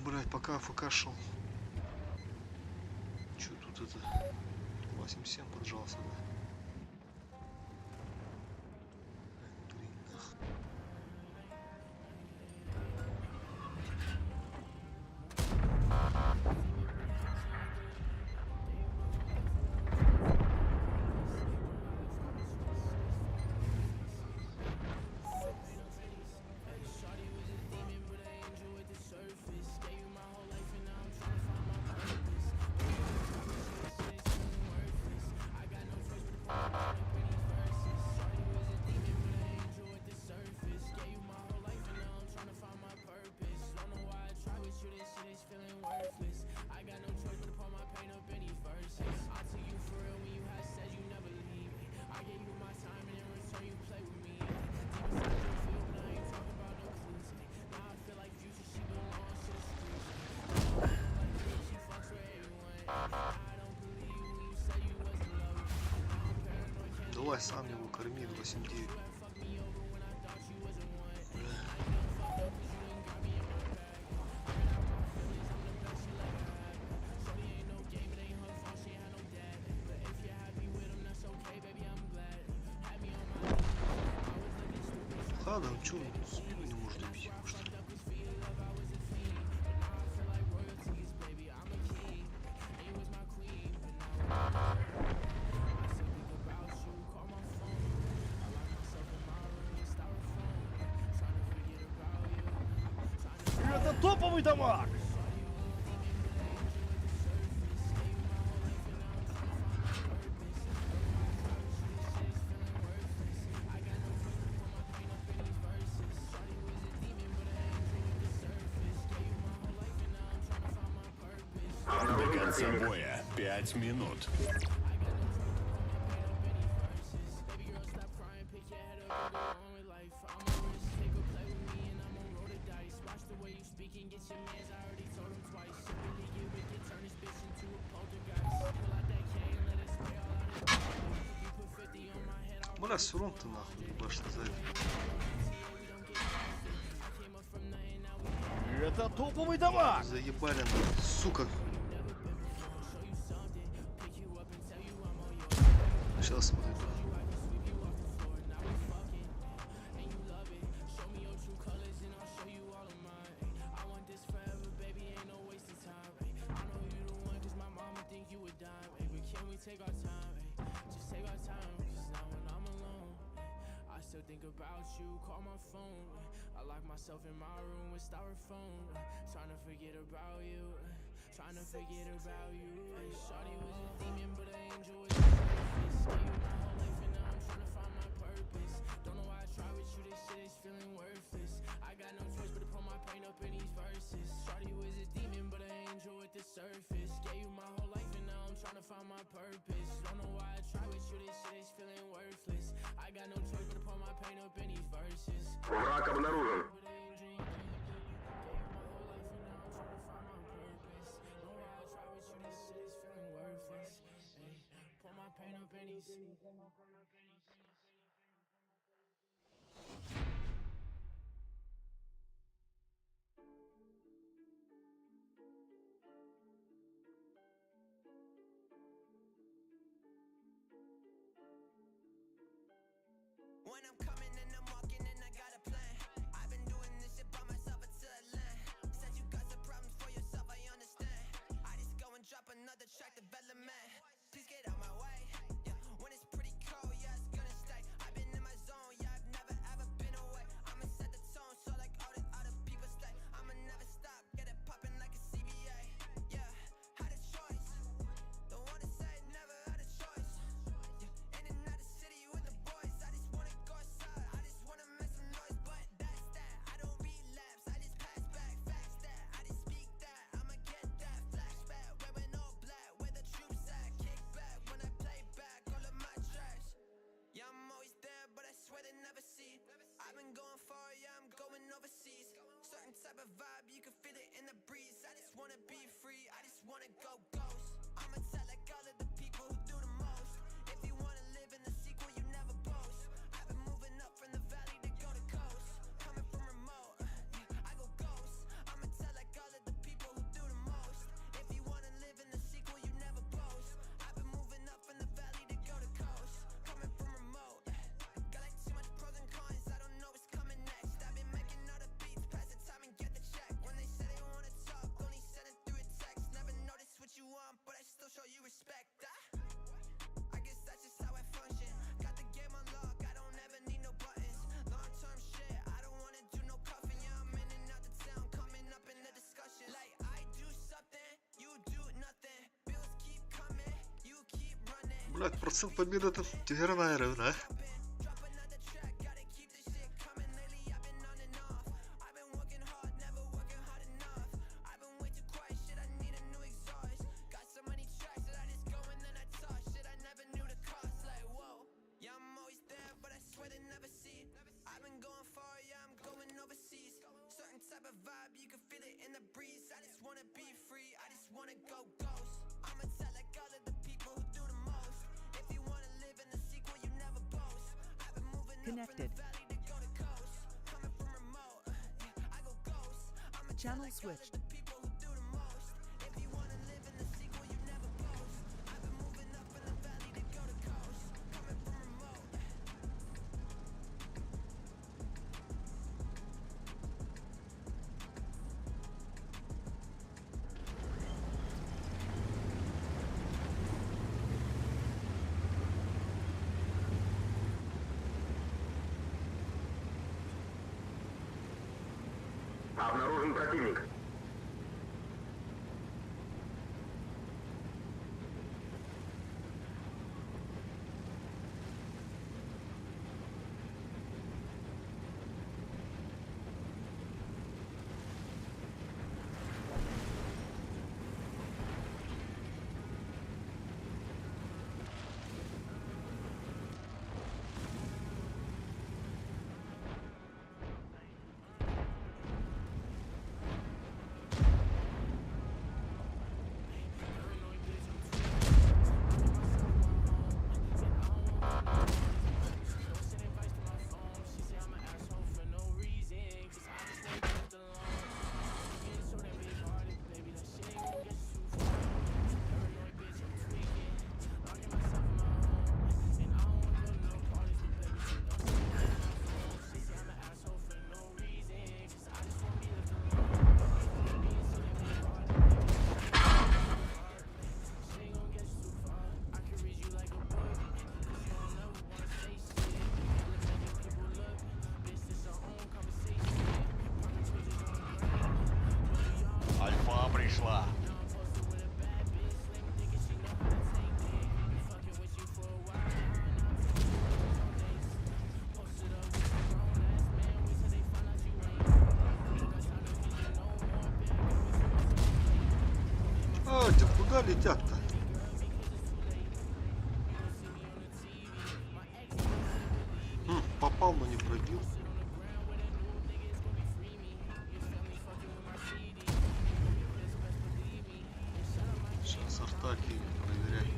Блять, пока фукашил. Чё тут это? 8-7 поджался, да? Блин, нах. Давай сам его корми, 8-9. Ладно, он чё, спину не может убить его, что ли? Это топовый дамаг! До конца боя 5 минут. Бля, с фронта нахуй, ебашь сзади. Это топовый дамаг! Заебали нахуй, сука. Сейчас смотрю. Think about you, call my phone. I lock myself in my room with styrofoam. Trying to forget about you. Trying to forget about you. Shawty was a demon, but an angel was a surface. Gave you my whole life and now I'm trying to find my purpose. Don't know why I try with you, this shit is feeling worthless. I got no choice but to put my pain up in these verses. Shawty was a demon, but an angel with the surface. Gave you my whole life and now I'm trying to find my purpose. Don't know why I try with you, this shit is feeling worthless. I got no choice but to put my pain up in these verses. Враг обнаружен. When I'm coming and I'm walking and I got a plan. I've been doing this shit by myself until I land. Said you got some problems for yourself, I understand. I just go and drop another track development. Please get out my way. Yeah, when it's pretty cold, yeah, it's gonna stay. I've been in my zone, yeah, I've never ever been away. I'ma set the tone so like all the other people stay. I'ma never stop, get it poppin' like a CBA. Yeah, had a choice. Don't wanna say never had a choice. Yeah, in and out the city with the boys. I just wanna go outside. I just wanna make some noise, but that's that. I don't relapse, I just pass back. Facts that, I just speak that. I'ma get that flashback. Wearing all black, where the troops at. Kick back when I play back all of my tracks. Yeah, I'm always there, but I swear they never see. I've been going far, yeah, I'm going overseas. Certain type of vibe, you can feel it in the breeze. I just wanna be free, I just wanna go ghost. I'ma tell like all of the people who do the most. If you wanna live in the sequel, you never boast. I've been moving up from the valley to go to coast. Coming from remote, I go ghost. I'ma tell like all of the people who do the most. If you wanna live in the sequel, you never boast. I've been moving up from the valley to go to coast. Coming from remote, got like too much pros and cons, I don't know what's coming next. I've been making all the beats, pass the time and get the check. When they say they wanna talk, only send it through a text. Never notice what you want, but I still show you respect. I guess that's just how I function. Got the game on lock, I don't ever need no buttons. Long term shit, I don't wanna do no cuffing. Yeah, I'm in and out the town, coming up in the discussion. Like I do something, you do nothing. Bills keep coming, you keep running. Блять, процент победы это невероятно, да? Drop another track, gotta keep this shit coming. Lately I've been on and off. I've been working hard, never working hard enough. I've been way too quiet, shit, I need a new exhaust. Got so many tracks that I just go and then I talk. Shit, I never knew the cost, like whoa. Yeah, I'm always there, but I swear they never see. I've been going far, yeah, I'm going overseas. Certain type of vibe, you can feel it in the breeze. I just wanna be free, I just wanna go ghost. I'ma tell like all of the people who do the most. If you wanna live in the sequel, you never boast. I've been moving Connected. up from the valley to go to coast. Coming from remote, I go ghost. I'ma tell Channel like all of switched. the people who do the most. If you wanna live in the sequel, you never boast. I've been moving up from the valley to go to coast. Coming from remote. Обнаружен противник. пришла. Адя, куда летят-то? Попал, но не пробил. Сейчас артаки проверяй.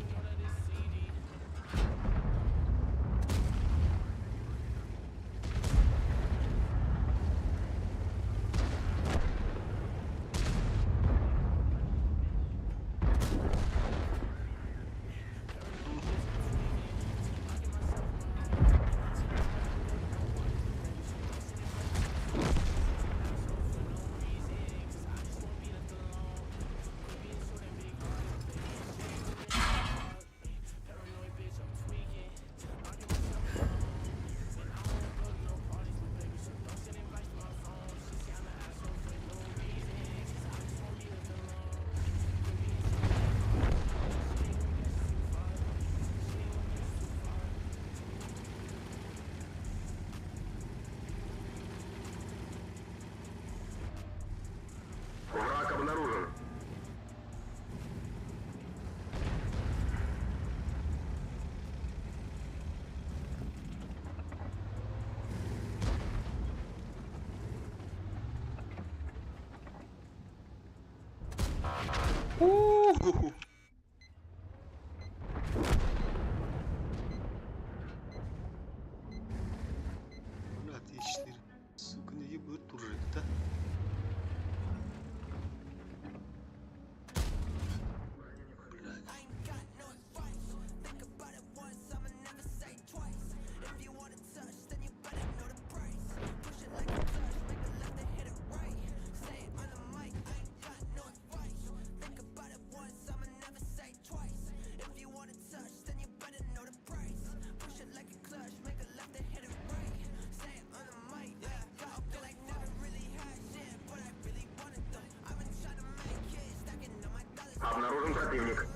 Враг обнаружен. У-ху-ху. Бля, Т4. Сука, не ебут туржик-то. Обнаружен противник.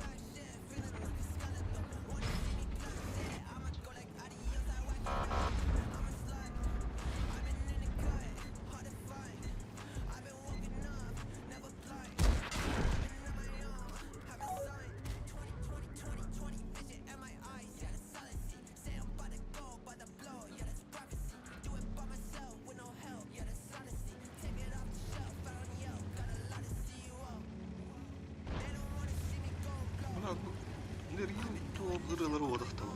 Bırak bu. Nereye o kırılır o odakta var.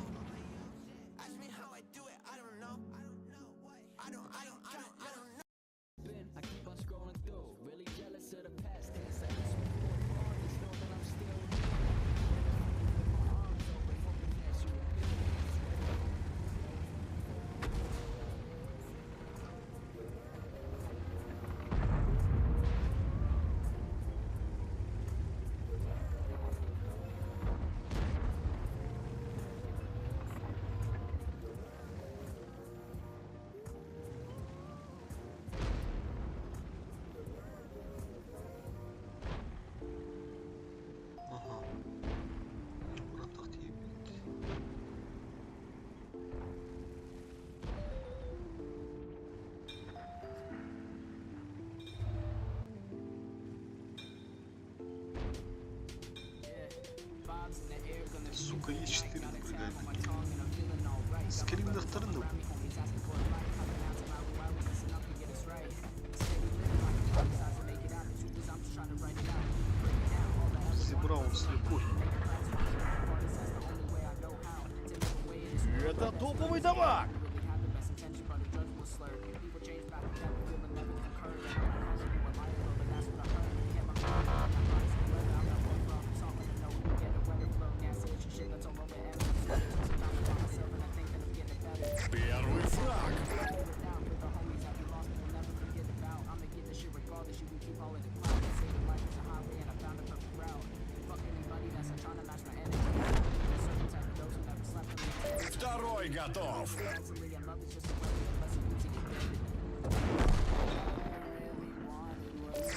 Aha. Buranın taktiği bitti. Сука, есть 4 бригады. Скрин докторын да. Зебраун слепой. Это топовый дамаг! Первый фраг. Второй готов.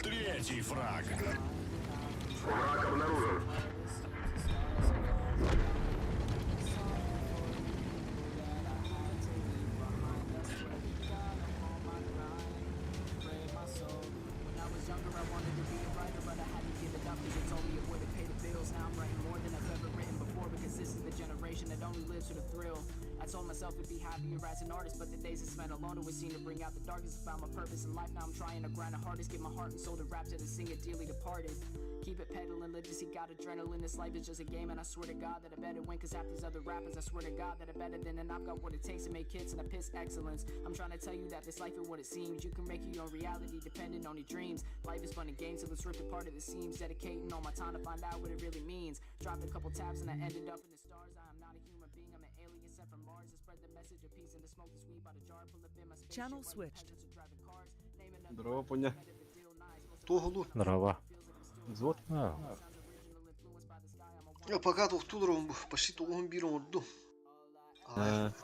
Третий фраг. Враг обнаружен. I told myself to be happier as an artist, but the days I spent alone always seem to bring out the darkest. I found my purpose in life, now I'm trying to grind the hardest, get my heart and soul to rap to the singer dearly departed. Keep it peddling, live to see God adrenaline. This life is just a game, and I swear to God that I better win. Cause half these other rappers, I swear to God that I'm better than, and I've got what it takes to make hits and I piss excellence. I'm trying to tell you that this life is what it seems. You can make your own reality depending on your dreams. Life is fun and games till it's ripped apart at the seams. Dedicating all my time to find out what it really means. Dropped a couple tabs and I ended up in the stars. I am not a human being, I'm an alien sent from Mars. I spread the message of peace and to smoke the sweet by the jar. Pull up in my spaceship, Channel run switched. peasants and driving cars. Name another Здорово, Пуня. Того. Здорово. Взвод? А, Ya fakat oktudur başı tohum bir oldu.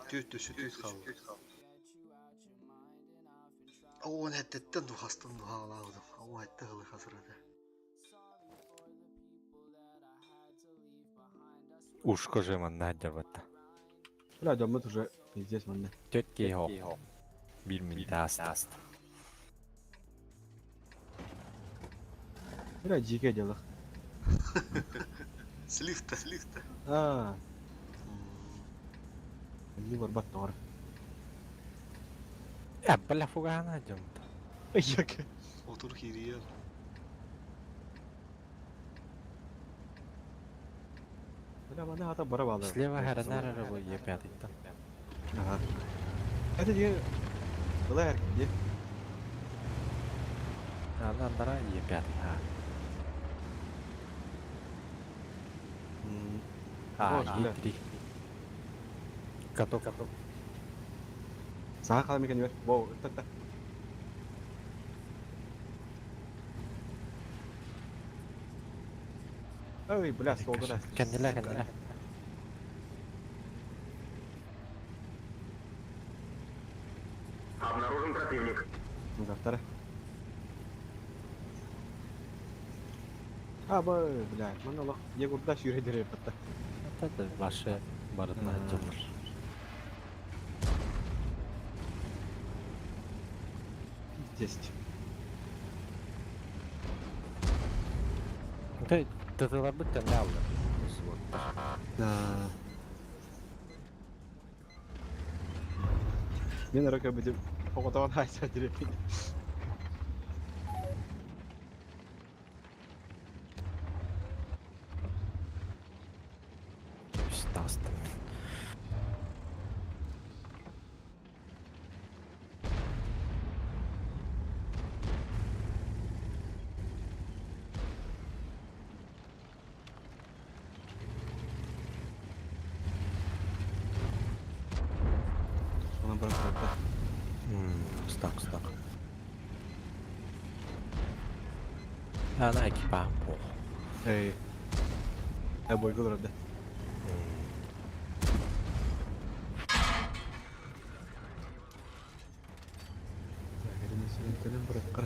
Tüt kaldı. O ne tettan du hastan du haladım. O hatta hılı hazırladı. ушко же надевата. Бля, да мы уже пиздец, man. Tökki ho. Bilmiyorum. Бля, жиге делах. Слифта. Не варбат нор. Ya bala fugana jumta. Yak. Otur hiriye. Бля, mana hata bara bağlı. Слева нара bu епятыйта. Ага. Это не была эркде. Андара епятый. Итри. Каток. Саха қалай мекен бер. Воу, та. Ой, бля, солды да. Кенделе. Обнаружен противник. Ну, завтра. Бля, mana Allah. Я куда шире патта. Это ваше барына жумуш. Здесь. Ты лабыта лявла. Да. Мен рökä piti hokotavan haistaa direkt. Stasta. Ona bıraktı. Stuck. Ana equipapo. Hey. Boy kılırdı. Elini sürüntünün bırakır.